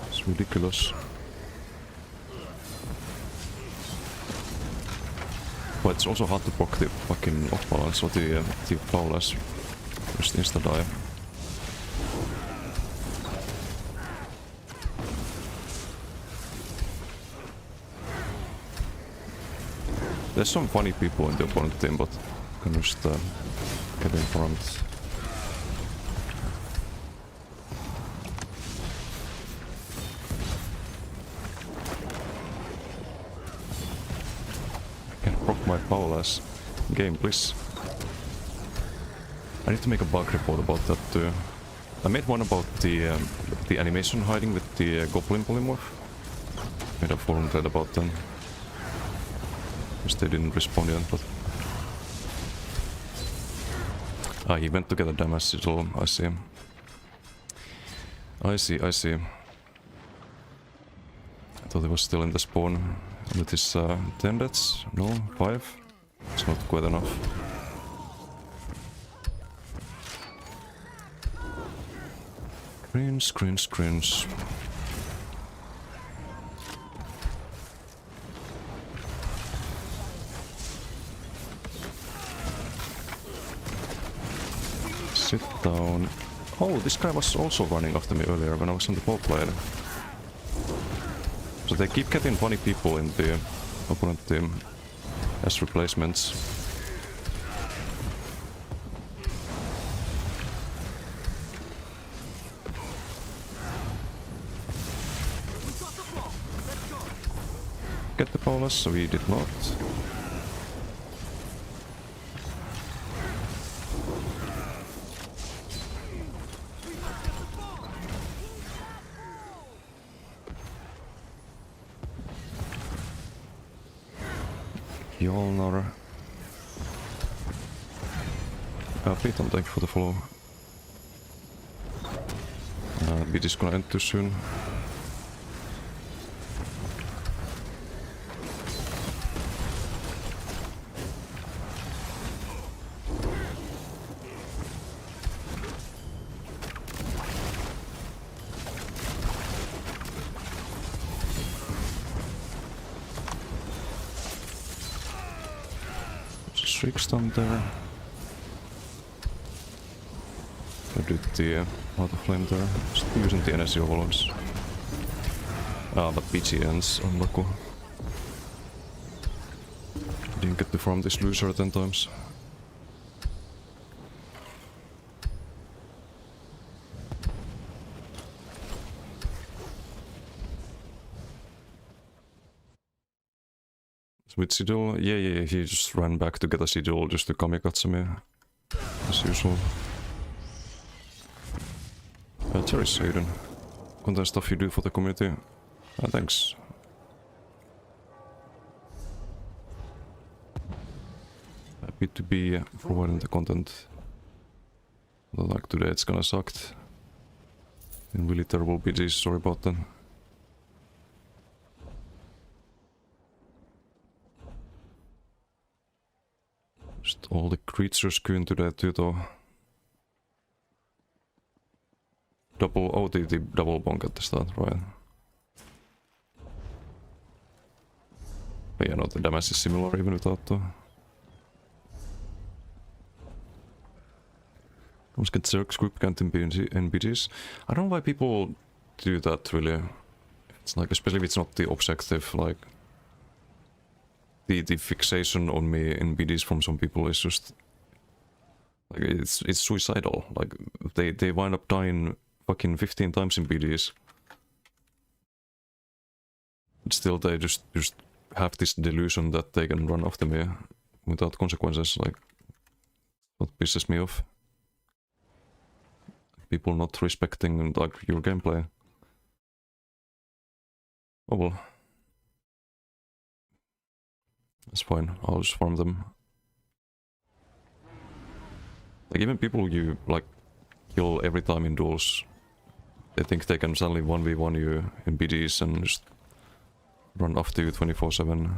It's ridiculous. But it's also hard to block the fucking off balance or the Ballas. Just insta die. There's some funny people in the opponent team, but I can just get in front. My Ballas game, please. I need to make a bug report about that too. I made one about the animation hiding with the Goblin polymorph. Made a forum thread about them. Because they didn't respond yet, but... Ah, he went to get a damage sigil, I see. I see. I thought he was still in the spawn. With his 10 deaths? No, 5? It's not quite enough. Cringe. Sit down. Oh, this guy was also running after me earlier when I was on the ball player. So they keep getting funny people in the opponent team as replacements. Get the Ballas, so we did not. Jolnar. Piton, thank you for the follow. Beat is gonna end too soon. Shriekstun there. I did the auto flame there. Just using the NSC overloads. Ah, but PG ends on Laku. Didn't get to farm this loser 10 times. With Sigil? Yeah, he just ran back to get a Sigil just to kamikaze me. As usual. Cherry Saden. Content stuff you do for the community. Thanks. Happy to be providing the content. Like today it's gonna suck. And really terrible BGs, sorry about that. Just all the creatures queuing today too though. The double bonk at the start, right? But yeah, no, the damage is similar even without though. Almost get Zerg squib count in BGs. I don't know why people do that really. It's like, especially if it's not the objective, like the fixation on me in BDs from some people is just like it's suicidal. Like they wind up dying fucking 15 times in BDs. But still they just have this delusion that they can run after me without consequences, like what pisses me off. People not respecting like your gameplay. Oh well. That's fine, I'll just farm them. Like even people you like kill every time in duels, they think they can suddenly 1v1 you in BDs and just run after you 24/7.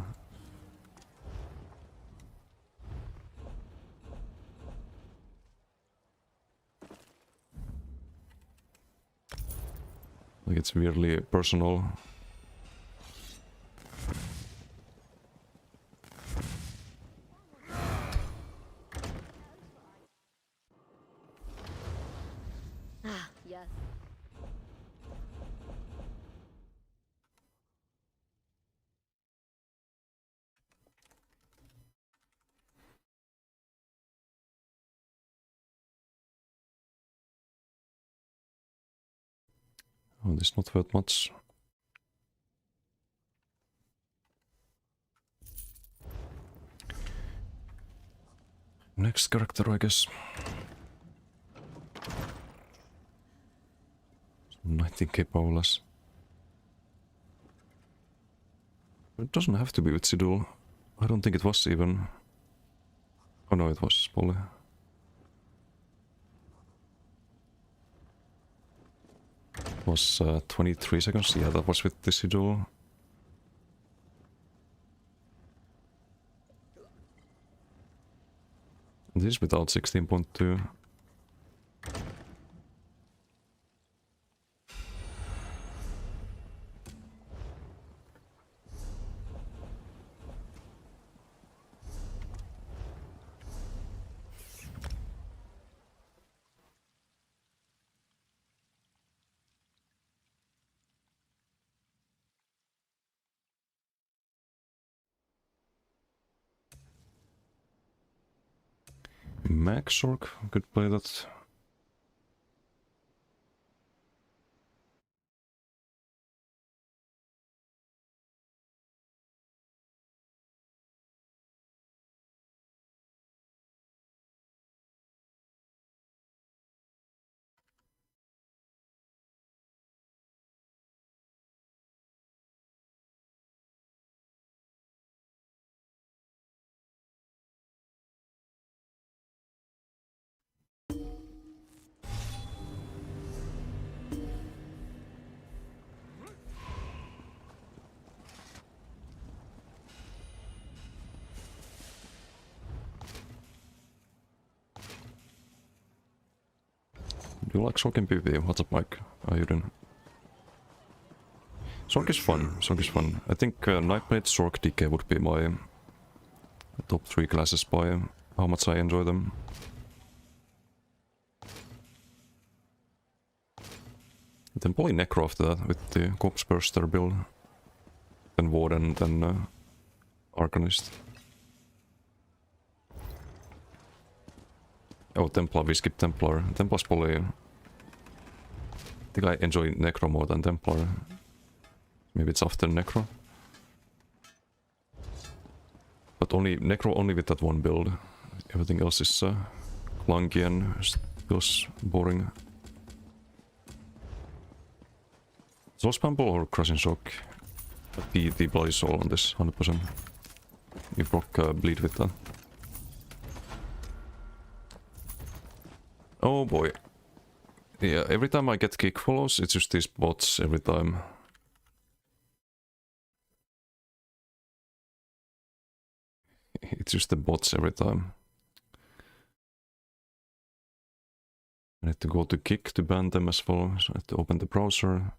Like it's weirdly personal. Ah, yes. Oh, this is not worth much. Next character, I guess. 19k powerless. It doesn't have to be with Sidul. I don't think it was even. Oh no, it was Polly. It was 23 seconds. Yeah, that was with the Sidul. This is without 16.2. Max Orc could play that. Do you like Sork in PvP? What's up, Mike? How you doing? Sork is fun. Sork is fun. I think Nightblade, Sork, DK would be my top 3 classes by how much I enjoy them. Then probably Necro after that with the Corpse Burster build. Then Warden, then Arcanist. Oh, Templar, we skipped Templar. Templar's probably... I think I enjoy Necro more than Templar. Maybe it's after Necro. But only Necro only with that one build. Everything else is clunky and feels boring. Soul Spamble or Crushing Shock? The Bloody Soul on this, 100%. You proc bleed with that. Oh boy. Yeah, every time I get kick follows, it's just these bots every time. It's just the bots every time. I need to go to kick to ban them as well, so I have to open the browser.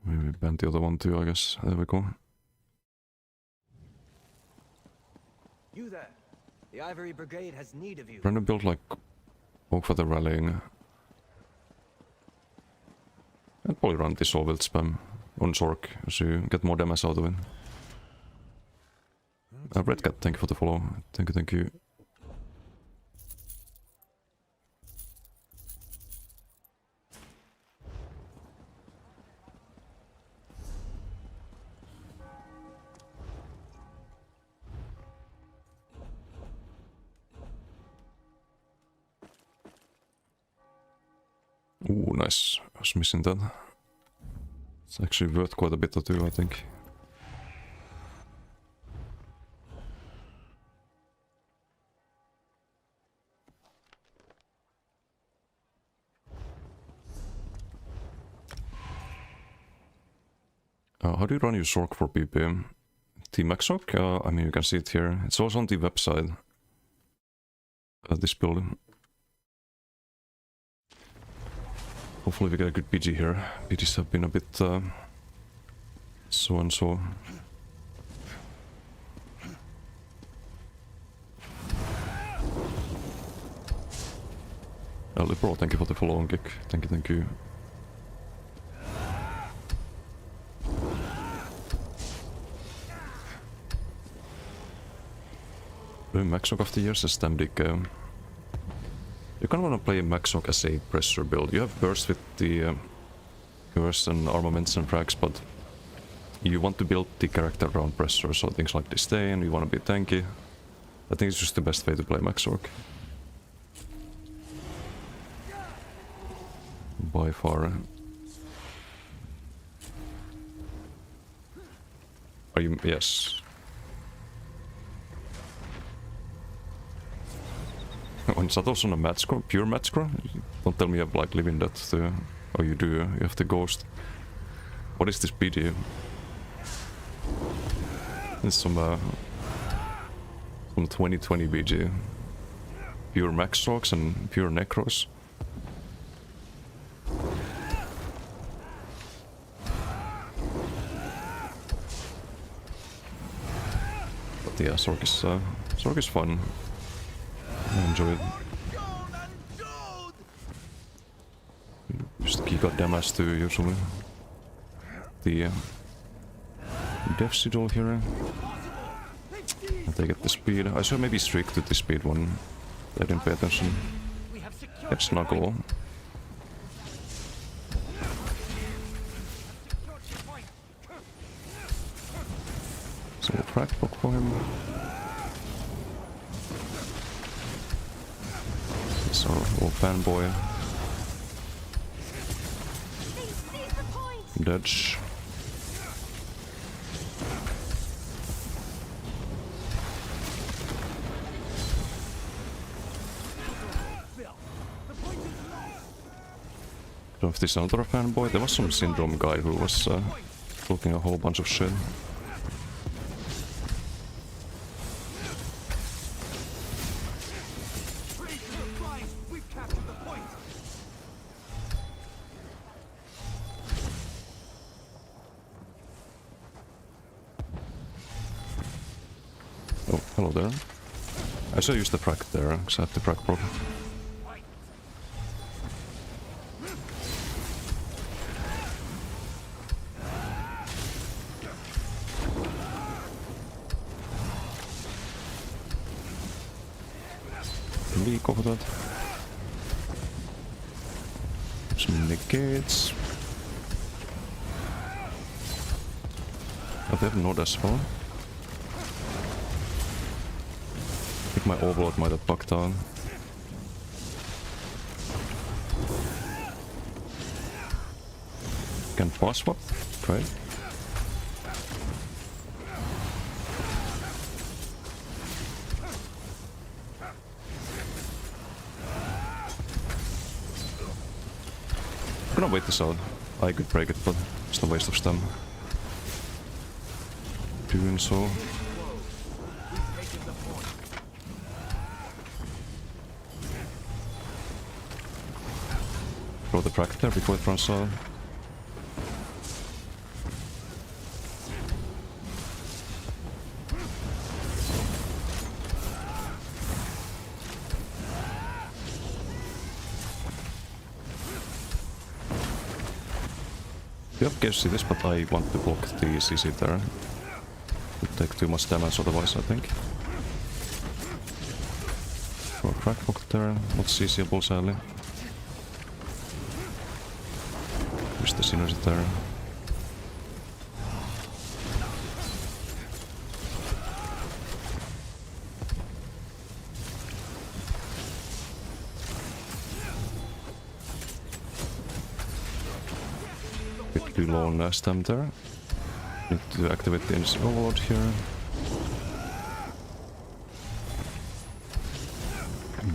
Maybe ban the other one too, I guess. There we go. You there. The Ivory Brigade has need of you. Trying to build like Oak for the rallying. And probably run this Soul Wilt spam on Zork so you get more damage out of it. Red Cat, thank you for the follow. Thank you, thank you. Ooh, nice. I was missing that. It's actually worth quite a bit or two, I think. How do you run your Zork for PPM? T-Maxoc? I mean, you can see it here. It's also on the website. This building. Hopefully we get a good PG here. PGs have been a bit so and so. Libro, thank you for the follow on kick. Thank you, thank you. Maxoc of the year says Stamdick. You kind of want to play Maxoc as a pressure build. You have burst with the burst and armaments and frags, but you want to build the character around pressure, so things like Disdain, you want to be tanky. I think it's just the best way to play Maxoc. By far. Are you... yes. When Sato's on a match scroll, pure match scroll, don't tell me you have like living that to, or you do, you have the ghost. What is this BD? It's some 2020 BG. Pure max strokes and pure necros. But yeah, Zork is fun. I enjoy it. Just key got damage too, usually. The Death Sigil here. And they get the speed. I should maybe streak to the speed one. I didn't pay attention. Get Snuggle. So we'll crack block for him. This our little fanboy. Dodge. So if this is another fanboy, there was some Syndrome guy who was looking a whole bunch of shit. Oh, hello there. I should use the frack there, because I have the frack problem. Leak over that. Some negates. But they have Nord as well. I think my Overlord might have bucked down. Can boss swap? Great. I'm gonna wait this out. I could break it, but it's a waste of stem. Doing so. Throw the bracket there before it runs out. You have guessed this, but I want to block the CC there. Would take too much damage otherwise, I think. Throw a crackbook there, not CCable sadly. Use the synergy there. Bit too low on last time there. Need to activate the Ancient Overlord here.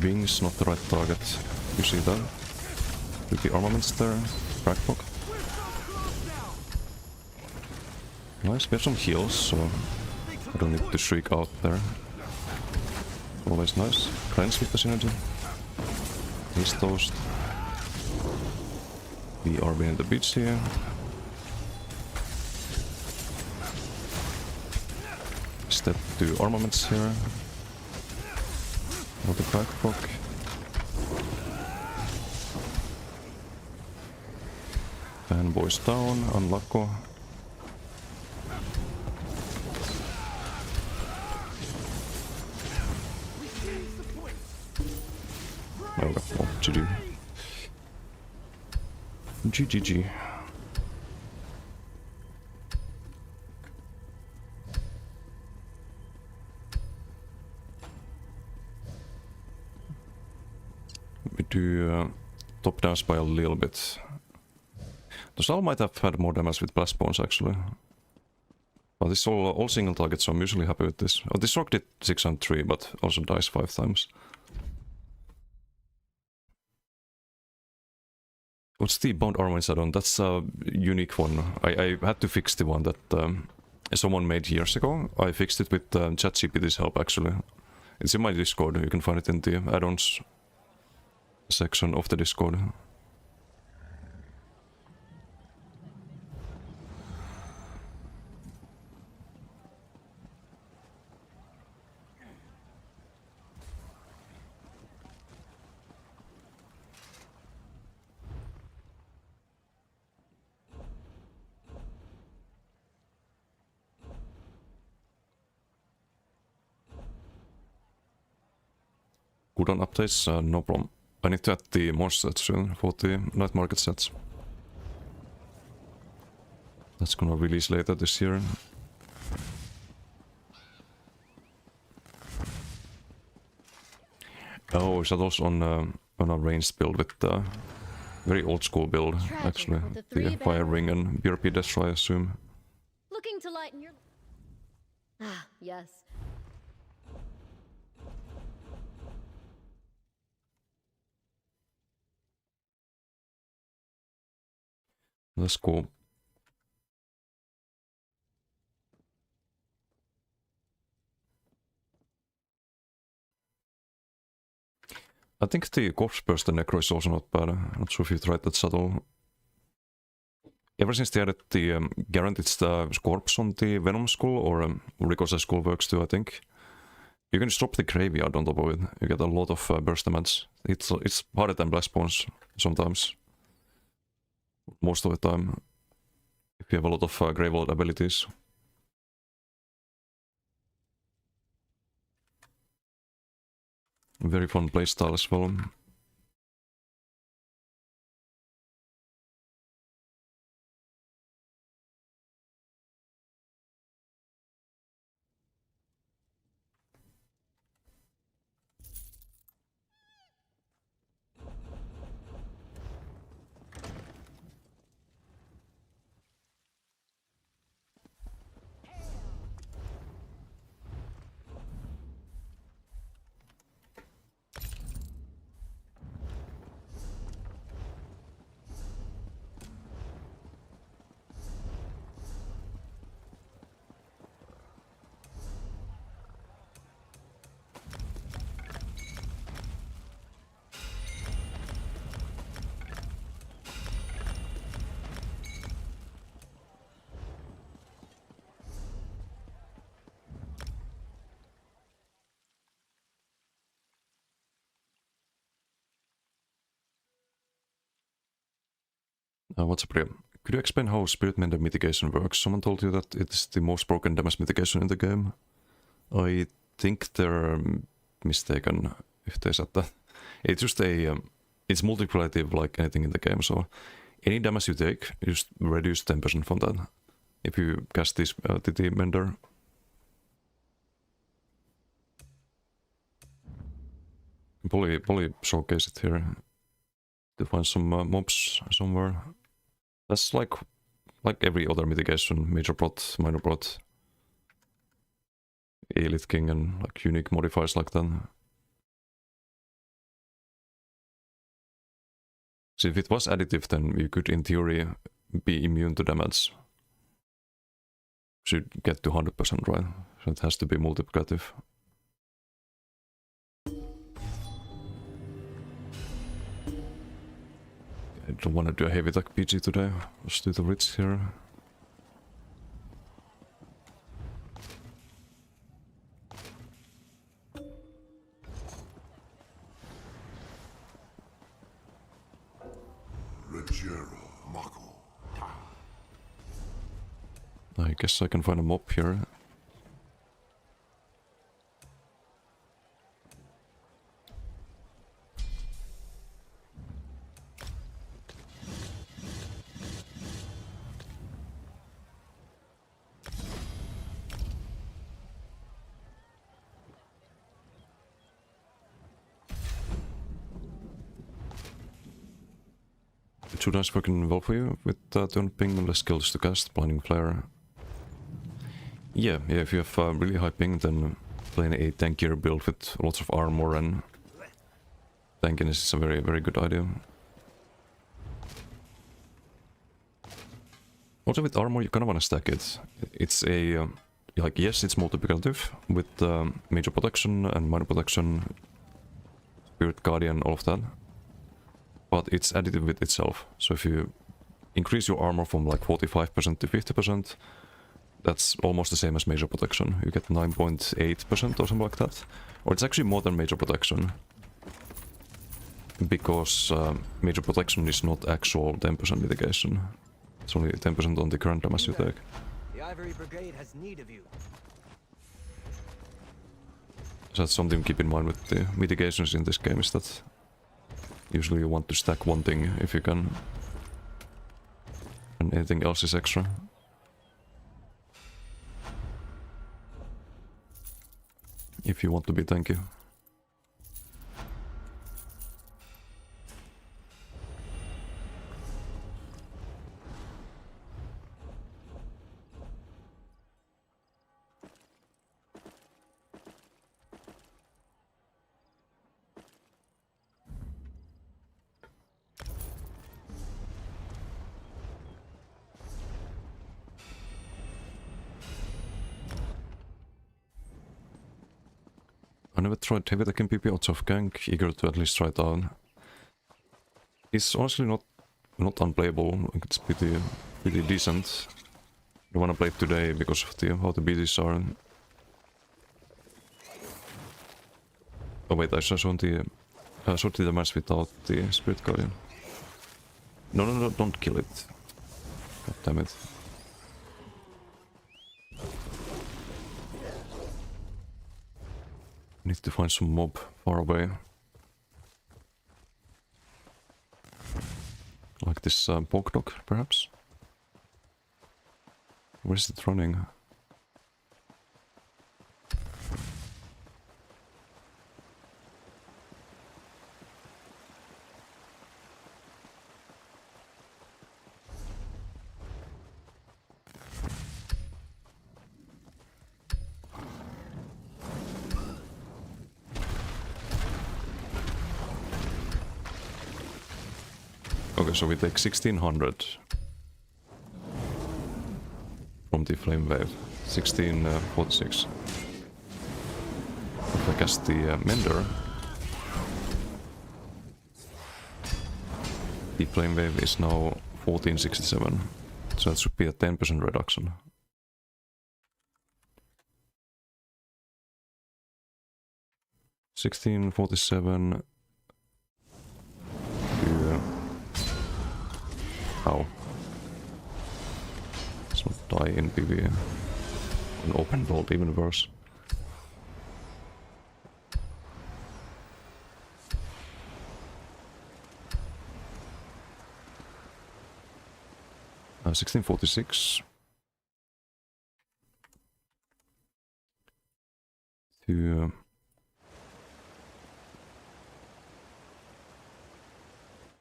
Wings, not the right target. You see that? With the armaments there. Crackbook. Nice, we have some heals, so I don't need to shriek out there. Always nice. Cleanse with the synergy. He's toast. We are being the beach here. Step to armaments here. Another crackbook. Fanboys down, Unlucko. Okay, well, GG. GGG. We do top dance by a little bit. The Sal might have had more damage with blast bones actually. But this all single targets, so I'm usually happy with this. Oh, this rock did 603, but also dies 5 times. What's the bound armor inside on? That's a unique one. I had to fix the one that someone made years ago. I fixed it with ChatGPT's help actually. It's in my Discord, you can find it in the add-ons section of the Discord. Cooldown updates, no problem. I need to add the more sets soon for the night market sets. That's gonna release later this year. Oh, Shadow's on a ranged build with the very old school build, actually. The Fire Ring and BRP Destroy, I assume. Looking to lighten your... Ah, yes. That's cool. I think the Corpse Burst and Necro is also not bad. I'm not sure if you tried that subtle. Ever since they added the guaranteed corpse on the Venom Skull, or Ricochet Skull works too, I think. You can just drop the Graveyard on top of it. You get a lot of burst damage. It's harder than Blast Bones sometimes. Most of the time, if you have a lot of Gravehold abilities. Very fun playstyle as well. What's up here? Could you explain how Spirit Mender mitigation works? Someone told you that it is the most broken damage mitigation in the game. I think they're mistaken if they said that. It's just it's multiplicative like anything in the game, so any damage you take, you just reduce 10% from that. If you cast this TT Mender. Probably showcase it here to find some mobs somewhere. That's like every other mitigation, major prot, minor prot, Elite King, and like unique modifiers like that. So if it was additive, then you could in theory be immune to damage. Should get to 100%, right? So it has to be multiplicative. I don't want to do a heavy attack PG today. Let's do the Ritz here. I guess I can find a mob here. Two dice working well for you with turn ping and less skills to cast Blinding Flare. Yeah, if you have really high ping, then playing a tankier build with lots of armor and tankiness is a very, very good idea. Also with armor, you kind of want to stack it. It's a, like, yes, it's multiplicative with major protection and minor protection, Spirit Guardian, all of that. But it's additive with itself. So if you increase your armor from like 45% to 50%, that's almost the same as major protection. You get 9.8% or something like that. Or it's actually more than major protection. Because major protection is not actual 10% mitigation. It's only 10% on the current damage you take. The Ivory Brigade has need of you. So that's something to keep in mind with the mitigations in this game, is that usually you want to stack one thing if you can, and anything else is extra. If you want to be tanky. I never tried heavy attack in PP out of gank, eager to at least try it out. It's honestly not unplayable, it's pretty decent. I wanna play it today because of how the BTs are. Oh wait, I saw the damage without the Spirit Guardian. No, don't kill it. God damn it. Need to find some mob far away. Like this Bogdog, perhaps? Where is it running? Okay, so we take 1600 from the Flame Wave. 1646. If I cast the Mender, the Flame Wave is now 1467. So that should be a 10% reduction. $16.47 to Ow. Let's not die in PvE. An open vault, even worse. Uh, 1646 to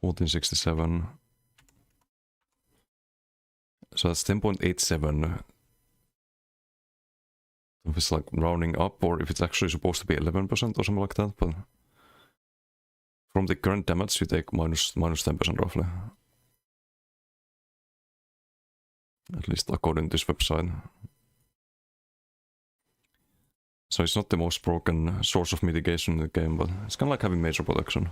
1467. So that's 10.87. If it's like rounding up, or if it's actually supposed to be 11% or something like that, but from the current damage you take minus 10% roughly. At least according to this website. So it's not the most broken source of mitigation in the game, but it's kind of like having major protection.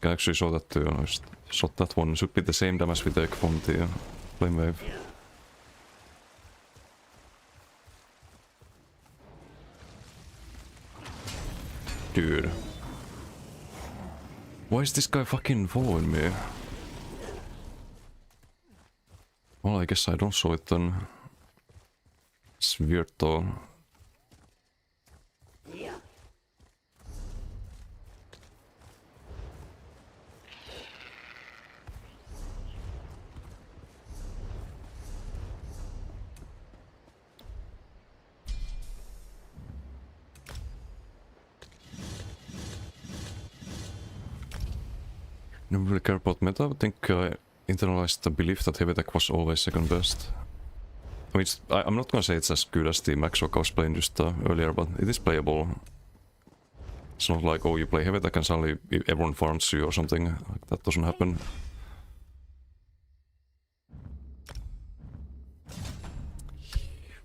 I actually saw that too, I just shot that one. It should be the same damage we take from the flame wave. Dude. Why is this guy fucking following me? Well, I guess I don't saw it then. It's weird though. I don't really care about meta. I think I internalized the belief that heavy tech was always second best. I mean, I'm not gonna say it's as good as the Maxwell I was playing just earlier, but it is playable. It's not like, oh, you play heavy tech and suddenly everyone farms you or something. Like, that doesn't happen.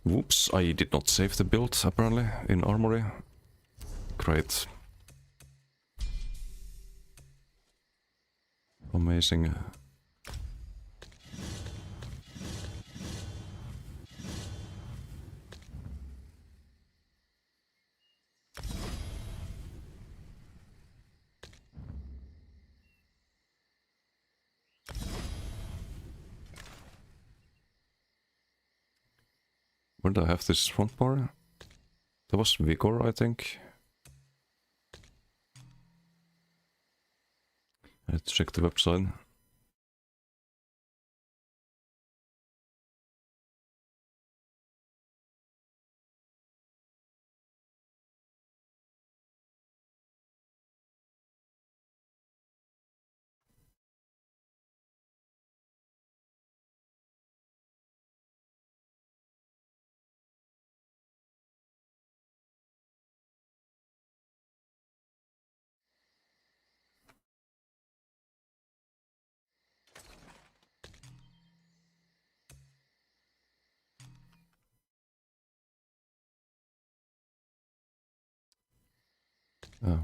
Whoops, I did not save the build, apparently, in Armory. Great. Amazing. Where did I have this front bar? That was Vigor, I think. I had to check the website.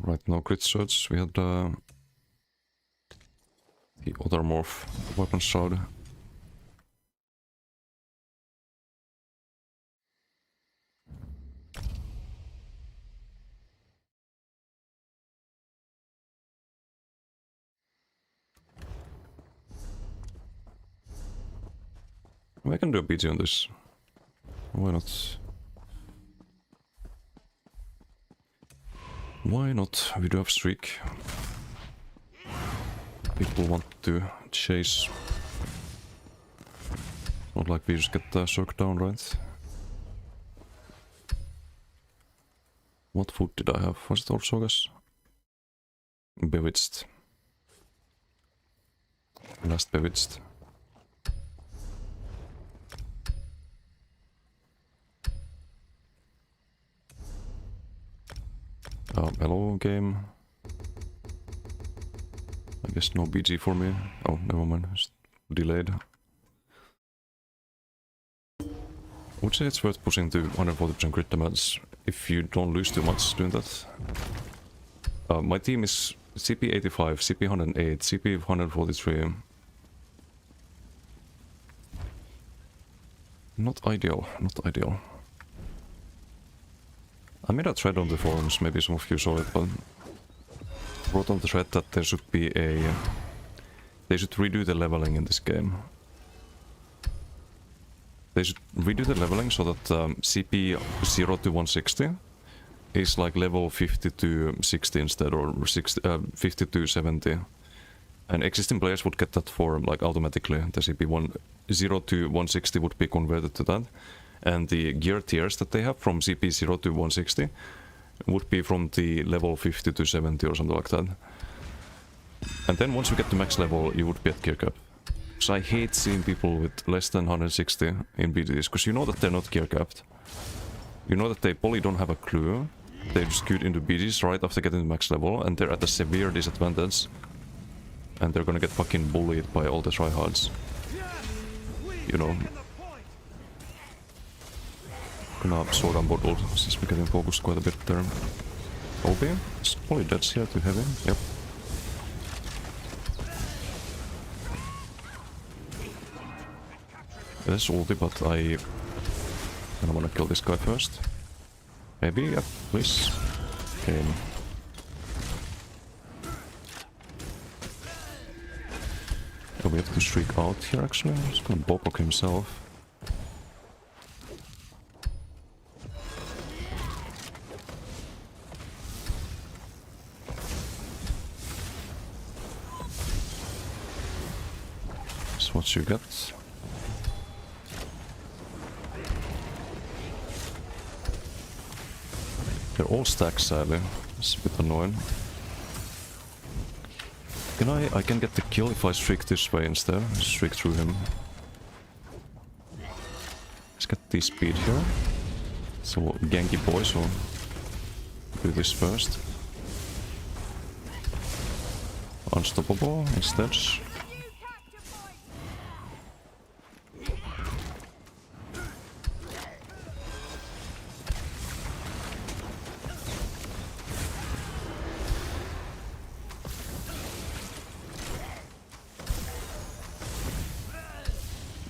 Right, no crit surge. We had the other morph weapon shroud. I can do a BG on this. Why not? Why not? We do have streak. People want to chase. Not like we just get the circle down, right? What food did I have? Was it also gas? Bewitched. Last bewitched. Hello game. I guess no BG for me. Oh, never mind. It's delayed. I would say it's worth pushing to 140% crit damage if you don't lose too much doing that. My team is CP85, CP108, CP143. Not ideal, not ideal. I made a thread on the forums, maybe some of you saw it, but wrote on the thread that there should be a... They should redo the leveling in this game. They should redo the leveling so that CP 0 to 160 is like level 50 to 60 instead, or 50 to 70. And existing players would get that for like automatically. The CP 0 to 160 would be converted to that. And the gear tiers that they have from CP 0 to 160 would be from the level 50 to 70 or something like that. And then once you get to max level, you would be at gear cap. So I hate seeing people with less than 160 in BDs, because you know that they're not gear capped. You know that they probably don't have a clue. They just queued into BDs right after getting to max level, and they're at a severe disadvantage. And they're gonna get fucking bullied by all the tryhards. You know. Gonna sword on board ult, since we're getting focused quite a bit there. OB? It's probably dead here to heavy. Yep. There's ulti, but I wanna kill this guy first. Maybe, yeah, please. Okay. Oh, we have to streak out here actually. He's gonna bopok himself. That's what you get. They're all stacked, sadly. It's a bit annoying. I can get the kill if I streak this way instead. Streak through him. Let's get the speed here. So ganky boy, so do this first. Unstoppable instead.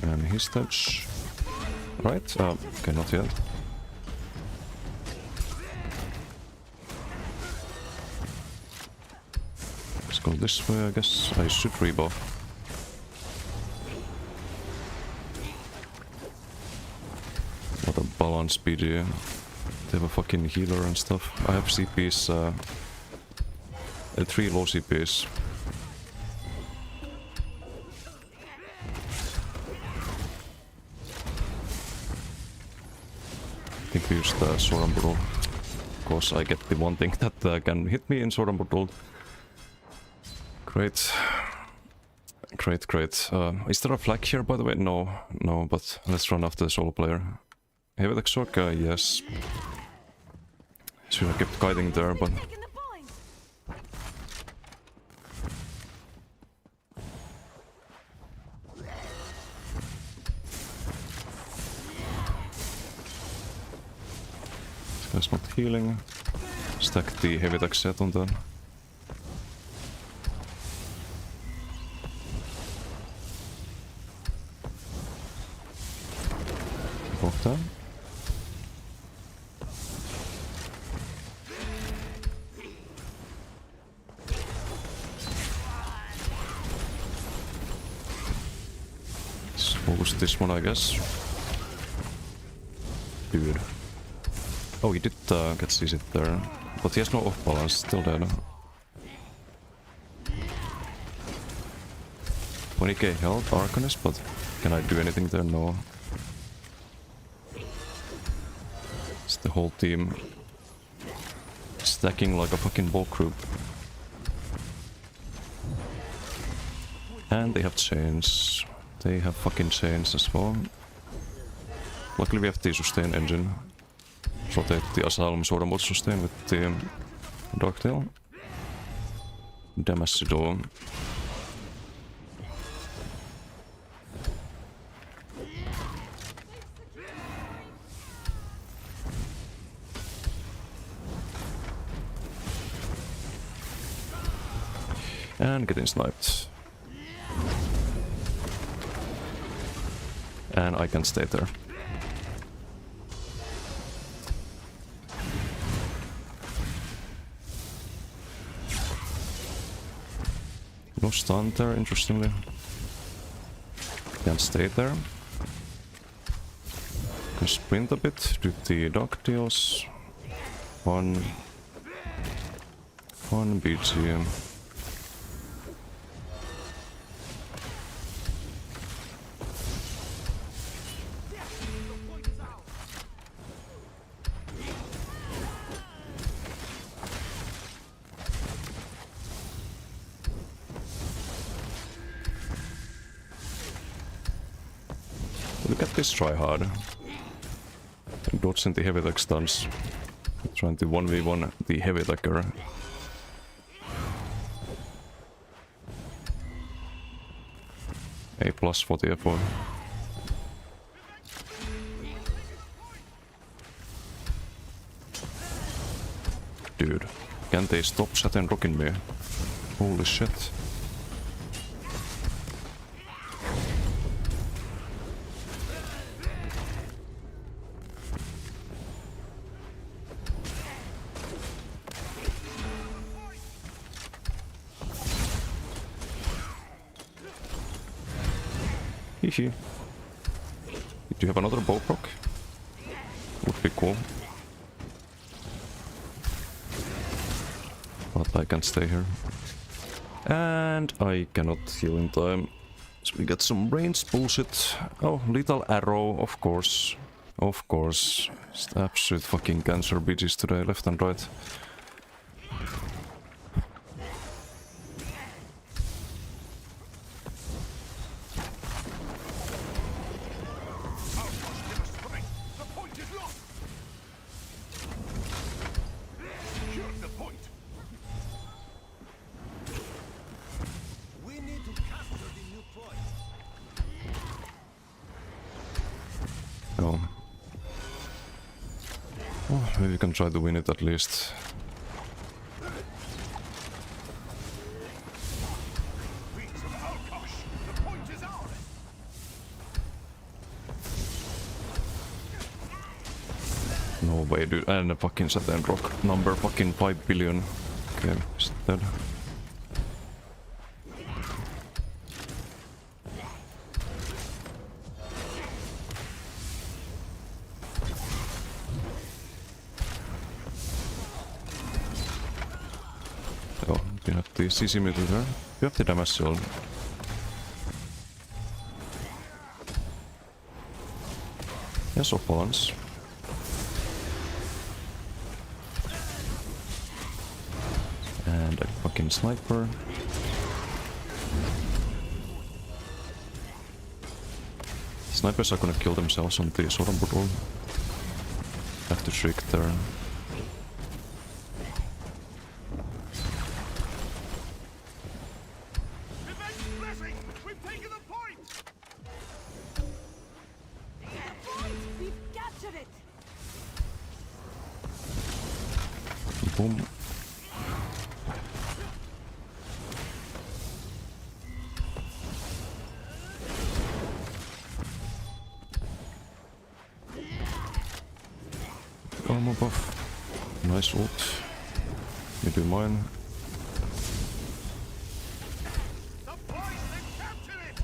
And his touch. Right? Okay, not yet. Let's go this way, I guess. I should rebuff. What a balance BD. They have a fucking healer and stuff. I have CPs, 3 low CPs. I think we use the Sorambur. Of course, I get the one thing that can hit me in Sorambur. Great. Great, great. Is there a flag here, by the way? No, no, but let's run after the solo player. Heavy attack Sorka, yes. Should have kept guiding there, but... That's not healing. Stack the heavy attack set on that. Walk down. Let's focus this one, I guess. Dude. Oh, he did get CC there, but he has no off balance, still dead. 20k health, Arcanist, but can I do anything there? No. It's the whole team stacking like a fucking bulk group. And they have chains. They have fucking chains as well. Luckily we have the sustain engine. Rotate the Asylum Sword and Bolt sustain with the Darktail. Damage to do. And getting sniped. And I can stay there. No stun there, interestingly. Can't stay there. Can sprint a bit, do the dog deals. Fun BGM. Look at this tryhard. Dodging the heavy attack stuns. Trying to 1v1 the heavy attacker. A plus for the effort. Dude, can't they stop Saturn rocking me? Holy shit. Hihi. Do you have another bow proc? Would be cool. But I can't stay here. And I cannot heal in time. So we get some ranged bullshit. Oh, lethal arrow, of course. Of course. Just absolute fucking cancer bitches today, left and right. Oh. Oh, maybe we can try to win it at least. No way, dude. And a fucking Saturn rock number fucking 5 billion. Okay, it's dead. Joo, pinattiin sisimity there. You have the damage still. Yes, off balance. And a fucking sniper. Snipers are gonna kill themselves on the Sorambudur. Have to trick there. We've taken the point! We've captured it! Boom. Armor buff. Nice ult. You do mine. The point! They've captured it!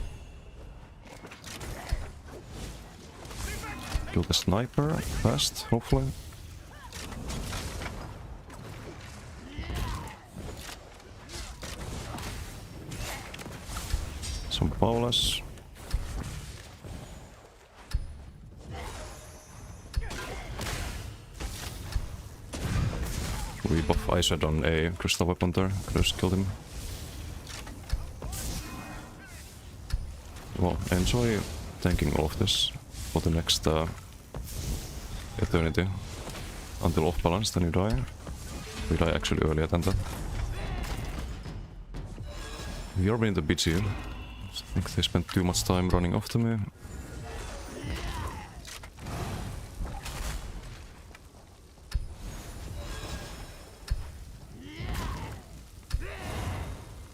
Kill the sniper fast, hopefully. Some Paulas. We buff Ised on a crystal weapon there, could have just killed him. Well, enjoy tanking all of this for the next eternity. Until off balance, then you die. We die actually earlier than that. We are winning the BG. I think they spent too much time running after me.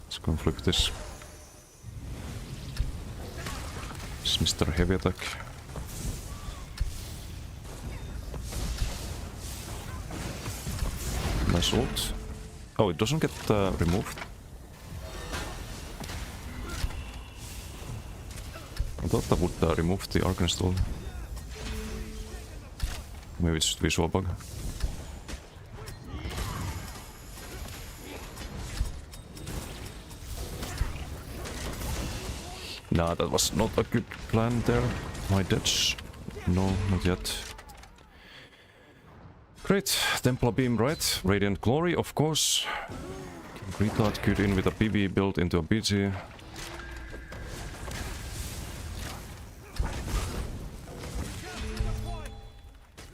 Let's conflict this. It's Mr. Heavy Attack. Nice ult. Oh, it doesn't get removed. I thought that would remove the Arcanist tool. Maybe it's just visual bug. Nah, that was not a good plan there. My ditch. No, not yet. Great. Templar Beam, right? Radiant Glory, of course. Retard could in with a PV build into a BG.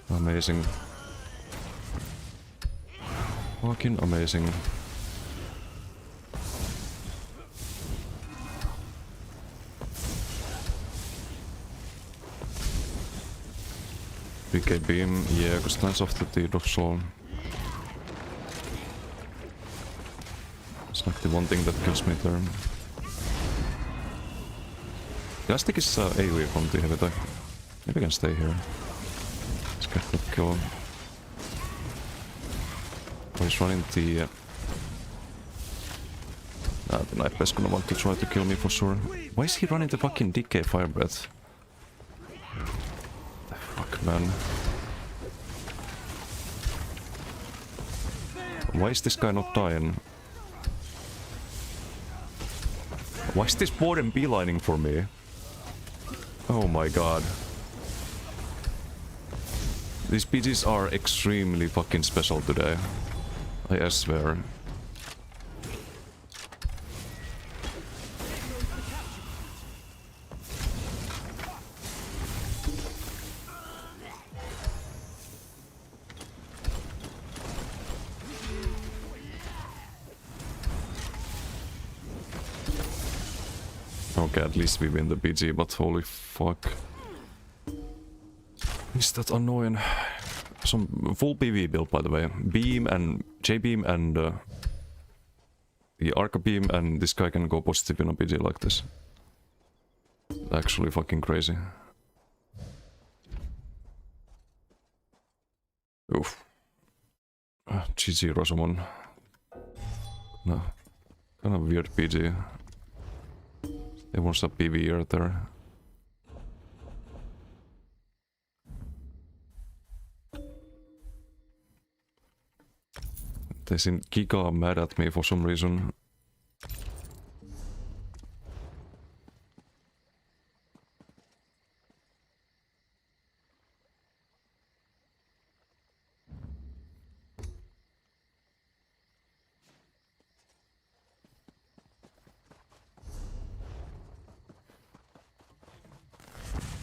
Amazing. Fucking amazing. PK beam, yeah, because that's off the Deed of Soul. It's like the one thing that kills me there. Elastic is AoE from the heavy attack. Maybe I can stay here. Let's get that kill. Oh, he's running the... the Night Bear's gonna want to try to kill me for sure. Why is he running the fucking DK Fire Breath? The fuck, man. Why is this guy not dying? Why is this warden beelining for me? Oh my god. These PGs are extremely fucking special today. I swear. Okay, at least we win the PG, but holy fuck. Is that annoying? Some full PV build, by the way. Beam and J-Beam and the Arca Beam, and this guy can go positive in a PG like this. Actually fucking crazy. Oof. GG Rosamon. No. Kind of weird PG. Everyone's a PV right there. They seem giga mad at me for some reason.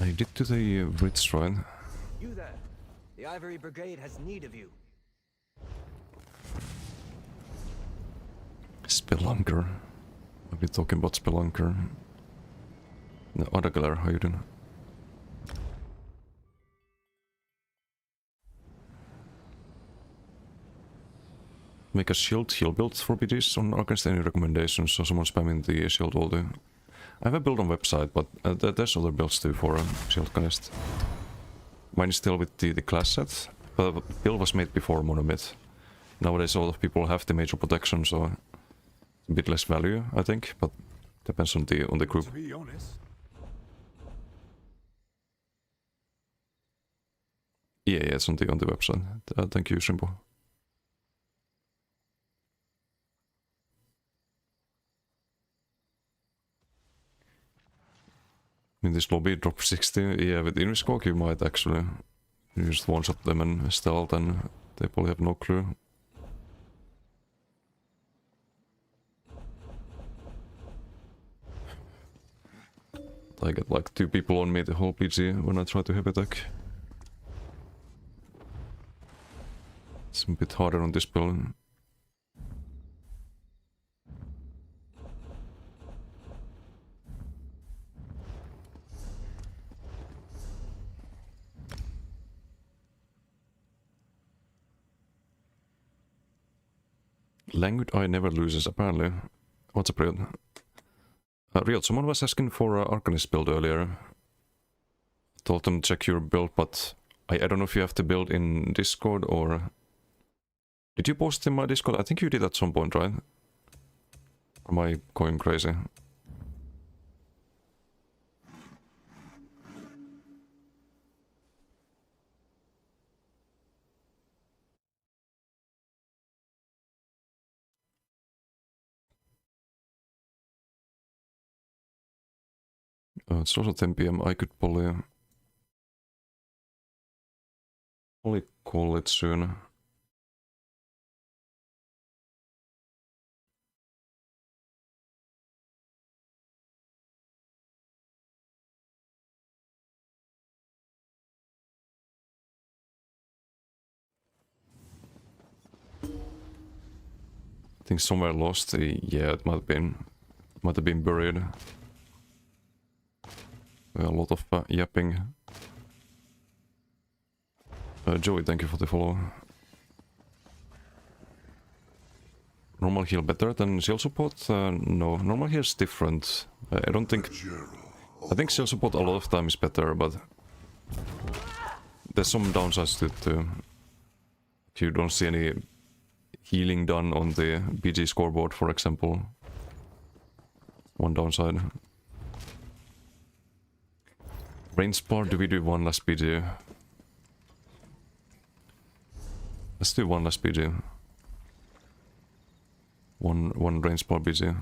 I did to the Ritz, right? You there. The Ivory Brigade has need of you. Spelunker. I'll be talking about Spelunker. No, Adagalar, how you doing? Make a shield heal build for PGs on Arcanist. Any recommendations? So someone spamming the shield all day. I have a build on website, but there's other builds too for shield Arcanist. Mine is still with the class set, but the build was made before Monomyth. Nowadays a lot of people have the major protection, so a bit less value, I think, but depends on the group. To be honest, Yeah, it's on the website. Thank you, Shimbo. In this lobby, drop 60. Yeah, with Inviscock you might actually. You just one-shot them and stealth, and they probably have no clue. I get like 2 people on me the whole PG when I try to heavy attack. It's a bit harder on this build. Languid Eye never loses, apparently. What's up, Riot? Riot, someone was asking for an Arcanist build earlier. Told them to check your build, but I don't know if you have to build in Discord or... Did you post in my Discord? I think you did at some point, right? Or am I going crazy? It's also 10 PM. I could probably call it soon. I think somewhere lost. Yeah, it might have been buried. A lot of yapping. Joey, thank you for the follow. Normal heal better than shield support? No, normal heal is different. I don't think. I think shield support a lot of time is better, but there's some downsides to it too. If you don't see any healing done on the BG scoreboard, for example. One downside. Range bar, do we do one less BG? Let's do one less BG. One range bar BG.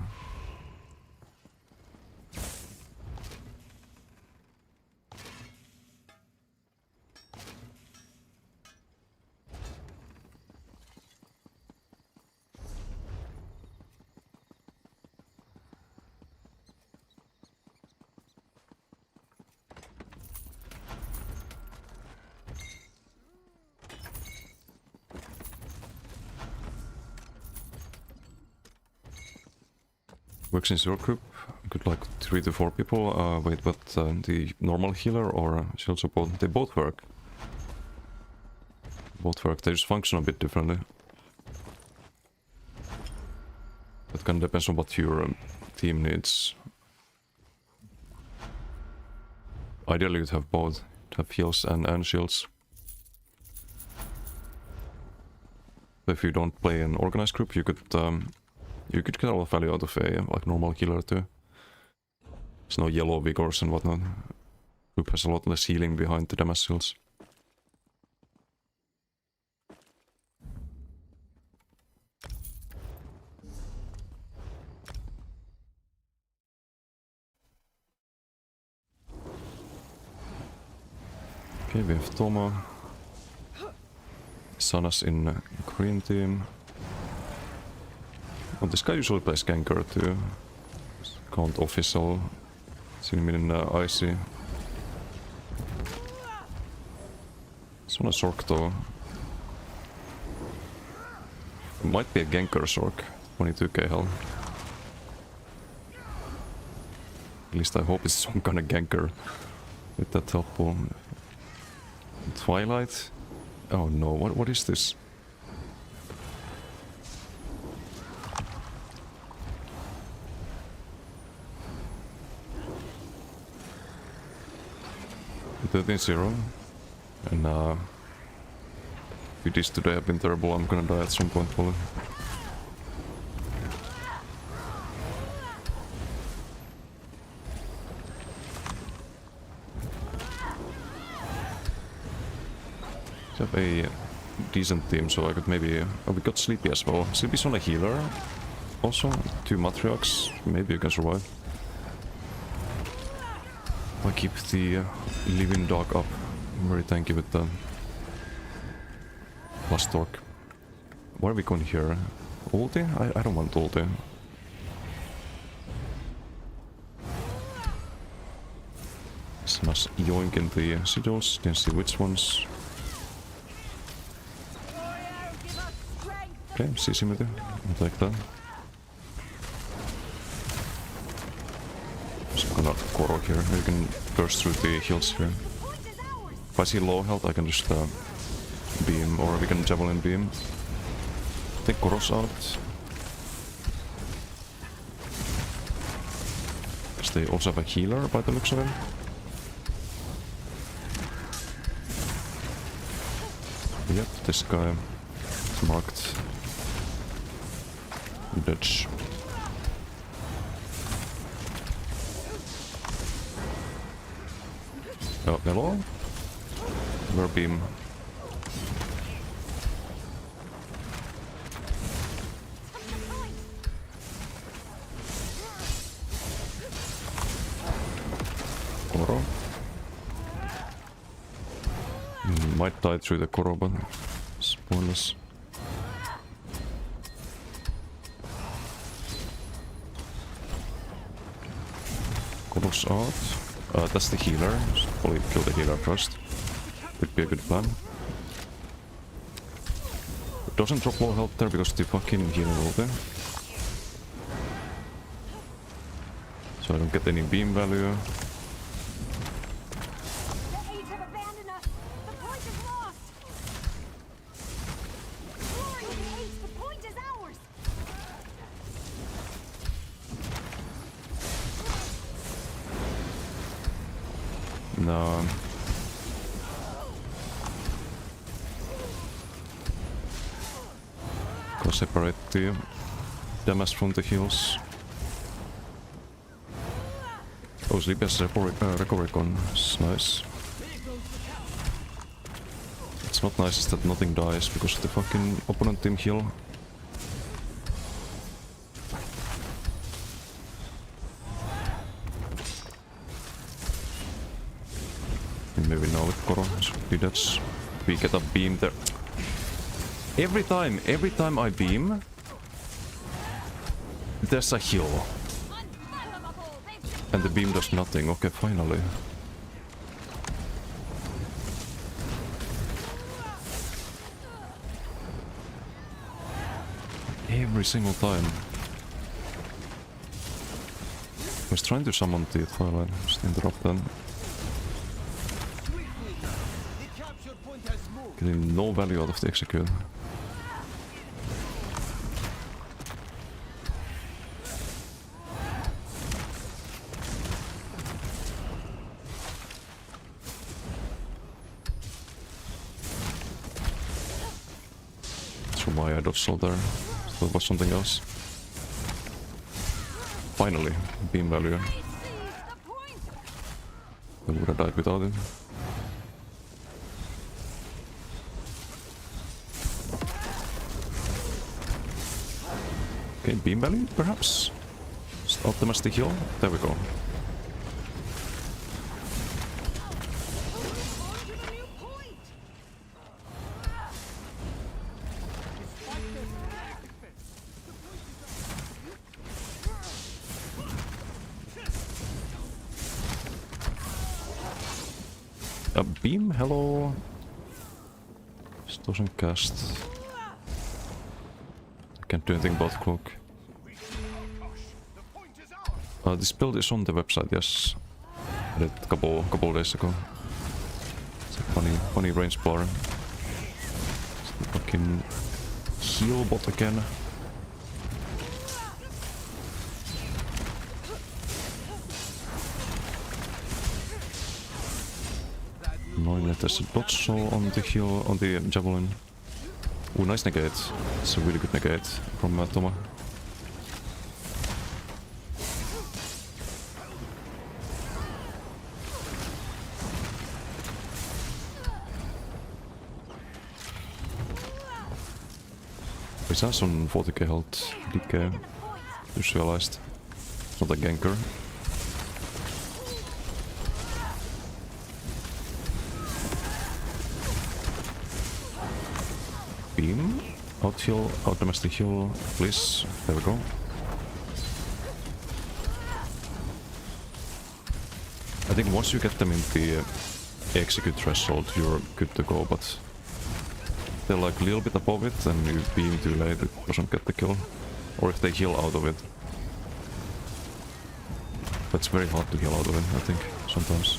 Works in your group. Good like 3 to 4 people. Wait, but the normal healer or shield support, they both work. Both work, they just function a bit differently. That kind of depends on what your team needs. Ideally you'd have both, to have heals and shields. But if you don't play an organized group, you could get a lot of value out of a like normal healer too. There's no yellow vigors and whatnot. Group has a lot less healing behind the damage shields. Okay, we have Tomo. Sanas in green team. Well, this guy usually plays ganker too. Can't official. Seen him in Icy. This one a Sork though. It might be a ganker Sork. 22k health. At least I hope it's some kind of ganker with that helpful. Twilight? Oh no, what is this? $13-0. And if this today have been terrible, I'm gonna die at some point probably. I have a decent team, so I could maybe... Oh, we got Sleepy as well. Sleepy's on a healer. Also, 2 Matriarchs. Maybe you can survive. I keep the living dog up. I'm very tanky with the plus torque. Where are we going here? Ulti? I don't want ulti. It's nice yoinking the sigils. Didn't see which ones. Okay, CC with you. I'll take that. Just gonna Koro here. You can burst through the heals here. If I see low health, I can just beam, or we can javelin beam. Take Koro's out. Because they also have a healer by the looks of it. Yep, this guy is marked. Dutch. Oh, hello? Where beam? Koro. Might die through the Koro, but it's pointless. Koro's out. That's the healer. Should probably kill the healer first. Could be a good plan. It doesn't drop low health there because the fucking healer will be. So I don't get any beam value. The Aids have abandoned us. The point is lost. Glory to the Aids. The point is ours. No. Go separate the damage from the heals. Oh, Sleep has recovery gun. It's nice. It's not nice that nothing dies because the fucking opponent team heal. And maybe now with Koro, that's we get a beam there. Every time I beam, there's a heal. And the beam does nothing. Okay, finally. Every single time. I was trying to summon the Twilight. Just interrupt them. Getting no value out of the execute. That's why I dodged so there. So it was something else. Finally, beam value. I would have died without it. Okay, beam value, perhaps? Just optimize the heal. There we go. A beam? Hello? This doesn't cast. I can't do anything about cloak. This build is on the website, yes. I did a couple days ago. It's a funny range bar. It's the fucking heal bot again. Annoying that there's a dodge on the heal, on the javelin. Ooh, nice negate. It's a really good negate from Toma. It has on 40k health, DK, just realized. It's not a ganker. Beam, out heal, out domestic heal, please. There we go. I think once you get them in the execute threshold, you're good to go, but they're like a little bit above it and you beam too late, it doesn't get the kill. Or if they heal out of it. But it's very hard to heal out of it, I think, sometimes.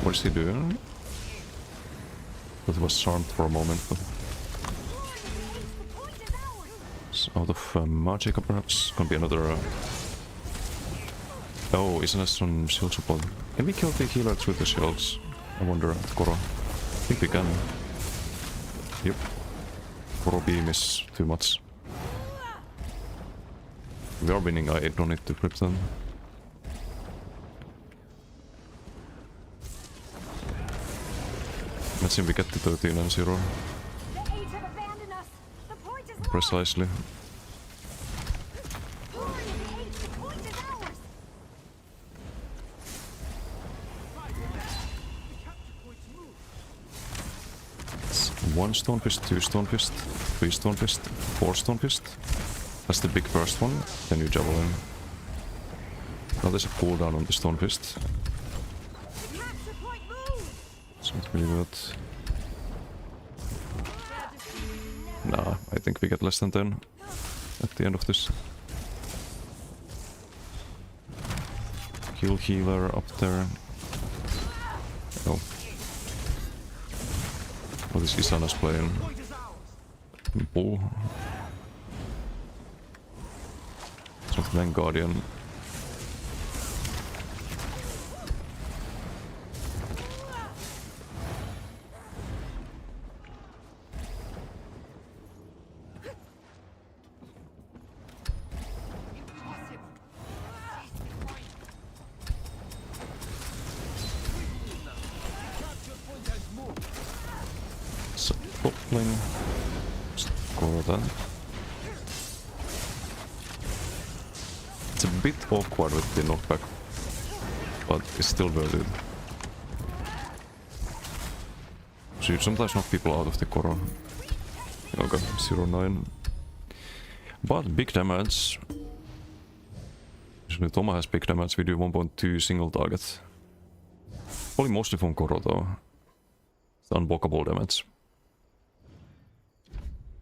What is he doing? But it was charmed for a moment, but it's out of magic perhaps. Gonna be another. Oh, isn't this on shield support? Can we kill the healer through the shields? I wonder. Koro. I think we can. Yep. Koro beam is too much. We are winning. I don't need to grip them. Imagine we get to 13 and 0 The Eight have abandoned us. The point is lost. precisely. Glory of the Eight, the point is ours. It's 1 stone fist, 2 stone fist, 3 stone fist, 4 stone fist. That's the big first one, then you javelin. Now there's a cooldown on the stone fist. Capture point move. So it's really good. Nah, I think we get less than 10 at the end of this. Kill healer up there. Oh. What is Isana's playing? Bull. It's not Vanguardian. Suppling. Score that. It's a bit awkward with the knockback, but it's still worth it. So you sometimes knock people out of the Koro. Okay, 0-9. But big damage. Usually Toma has big damage, we do 1.2 single target. Probably mostly from Koro though. It's unblockable damage.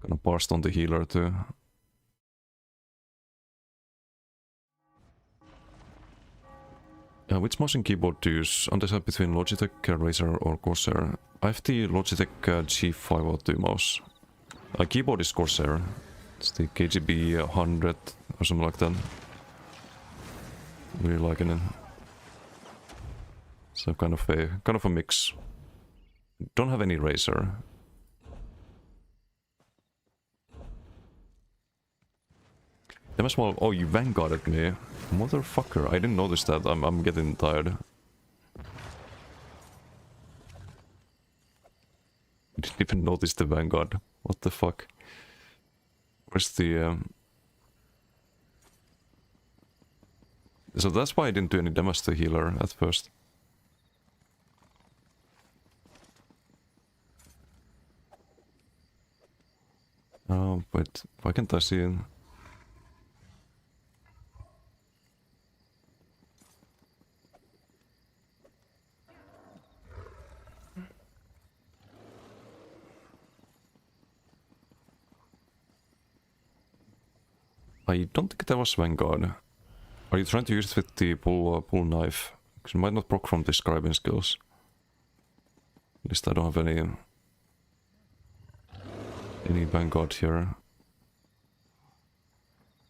Gonna burst on the healer too. Which mouse and keyboard to use? Undecided between Logitech, Razer or Corsair. I have the Logitech G502 mouse. Keyboard is Corsair. It's the KGB 100 or something like that. Really liking it. So kind of a mix. Don't have any Razer. Damn small. Oh, you vanguarded me. Motherfucker, I didn't notice that. I'm getting tired. Didn't even notice the vanguard. What the fuck? Where's the So that's why I didn't do any damage to healer at first. Oh, wait, why can't I see it? I don't think that was Vanguard. Are you trying to use it with the pull knife? Because you might not proc from the scribing skills. At least I don't have any Vanguard here.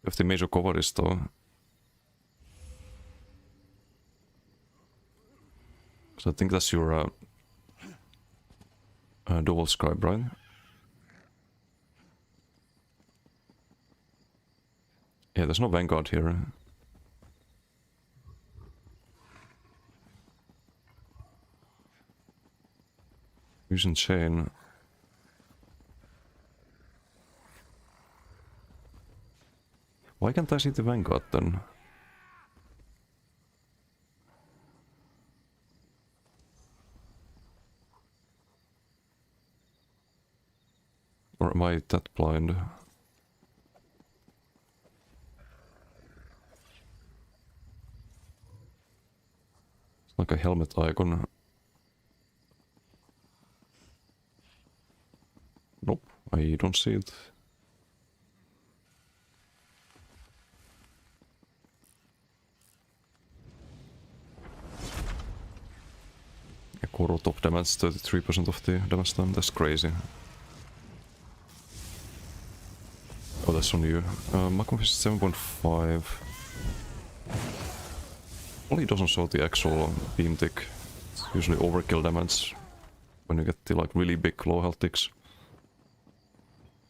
You have the major coverist though. So I think that's your dual scribe, right? Yeah, there's no Vanguard here. Using chain. Why can't I see the Vanguard then? Or am I that blind? It's like a helmet icon. Nope, I don't see it. Koro top damage, 33% of the damage time, that's crazy. Oh, that's on you. Macom is 7.5. Only doesn't show the actual beam tick. It's usually overkill damage when you get the like really big low health ticks.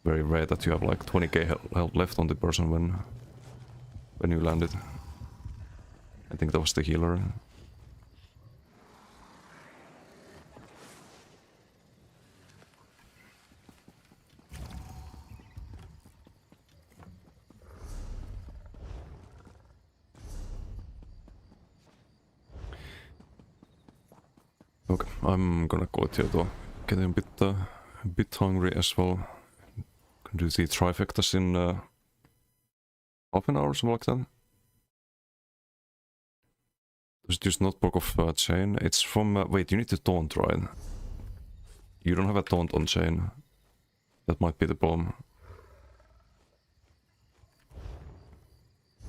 Very rare that you have like 20k health left on the person when you landed. I think that was the healer. Okay, I'm gonna go here though. Getting a bit hungry as well. Can do the trifectas in half an hour or something like that. There's just notebook of chain. It's from wait, you need to taunt, right? You don't have a taunt on chain. That might be the problem. I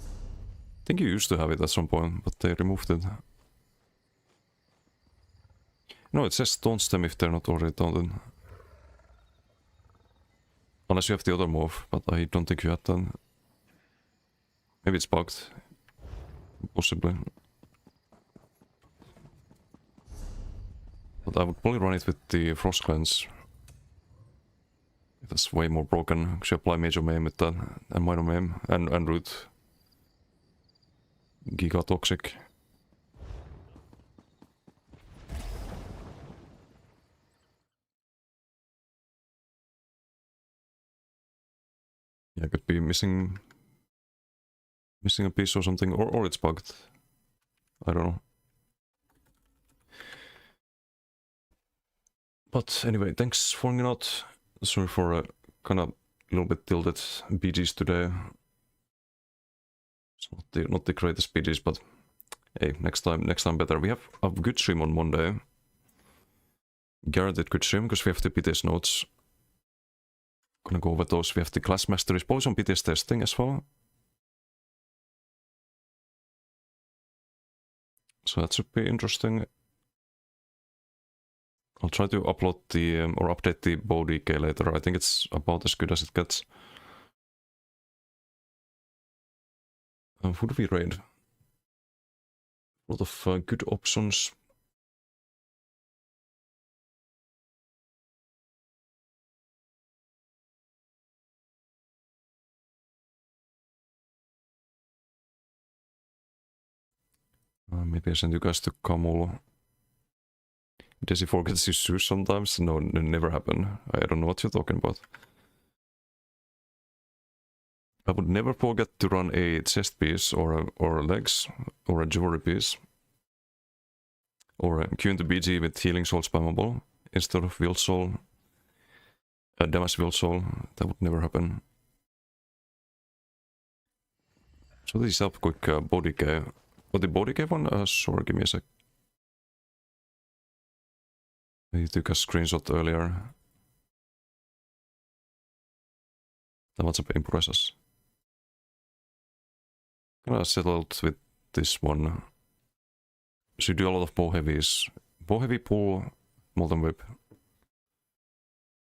think you used to have it at some point, but they removed it. No, it says taunt them if they're not already taunted. Unless you have the other move, but I don't think you had that. Maybe it's bugged. Possibly. But I would probably run it with the Frost Cleanse. That's way more broken. Should apply Major Maim with that, and Minor Maim, and Root. Giga Toxic. Yeah, could be missing a piece or something, or it's bugged. I don't know. But anyway, thanks for hanging out. Sorry for kind of a little bit tilted BGs today. It's not the greatest BGs, but hey, next time better. We have a good stream on Monday. Guaranteed good stream because we have the BTS notes. Gonna go over those. We have the class masteries, probably some BTS testing as well. So that should be interesting. I'll try to upload the or update the bow DK later. I think it's about as good as it gets. Who do we raid? A lot of good options. Maybe I send you guys to Kamul. Does he forget his shoes sometimes? No, it never happened. I don't know what you're talking about. I would never forget to run a chest piece or legs or a jewelry piece. Or a Q into BG with healing soul spammable instead of wield soul. Damage wield soul. That would never happen. So this is up quick body care. Oh, the body care one? Sure, give me a sec. I took a screenshot earlier. That was a pain process. Kind of settled with this one. Should do a lot of bow heavies. Bow heavy pull, Molten Whip.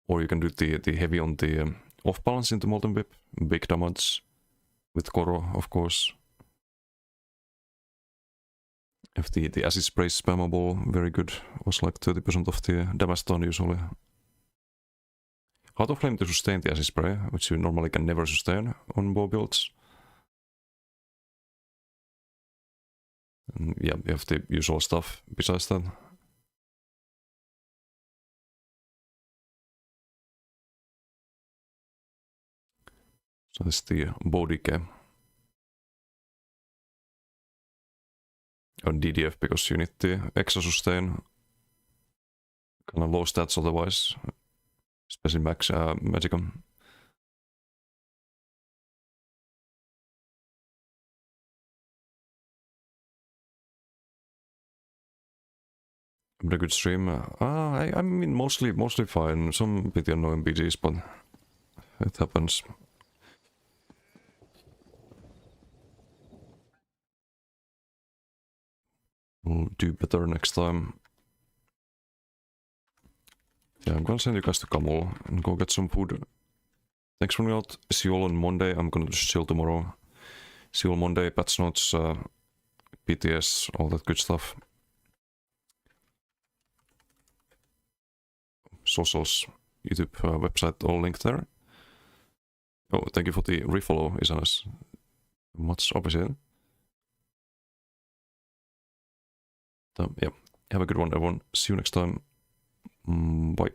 Or you can do the heavy on the off balance into Molten Whip. Big damage. With Koro, of course. If the acid spray is spammable, very good. Was like 30% of the damage done usually. Heart of Flame to sustain the acid spray, which you normally can never sustain on bow builds. And yeah, you have the usual stuff besides that. So that's the bow decay. On DDF because you need the extra sustain. Kind of low stats otherwise. Especially max Magicum. Pretty good stream. I mean mostly fine. Some pretty annoying BGs, but it happens. We'll do better next time. Yeah, I'm gonna send you guys to Kamul and go get some food. Thanks for hanging out. See you all on Monday. I'm gonna just chill tomorrow. See you all Monday. Patch notes, BTS, all that good stuff. Socials, YouTube website, all linked there. Oh, thank you for the refollow, Isanes. Much appreciated. Yeah, have a good one, everyone. See you next time. Bye.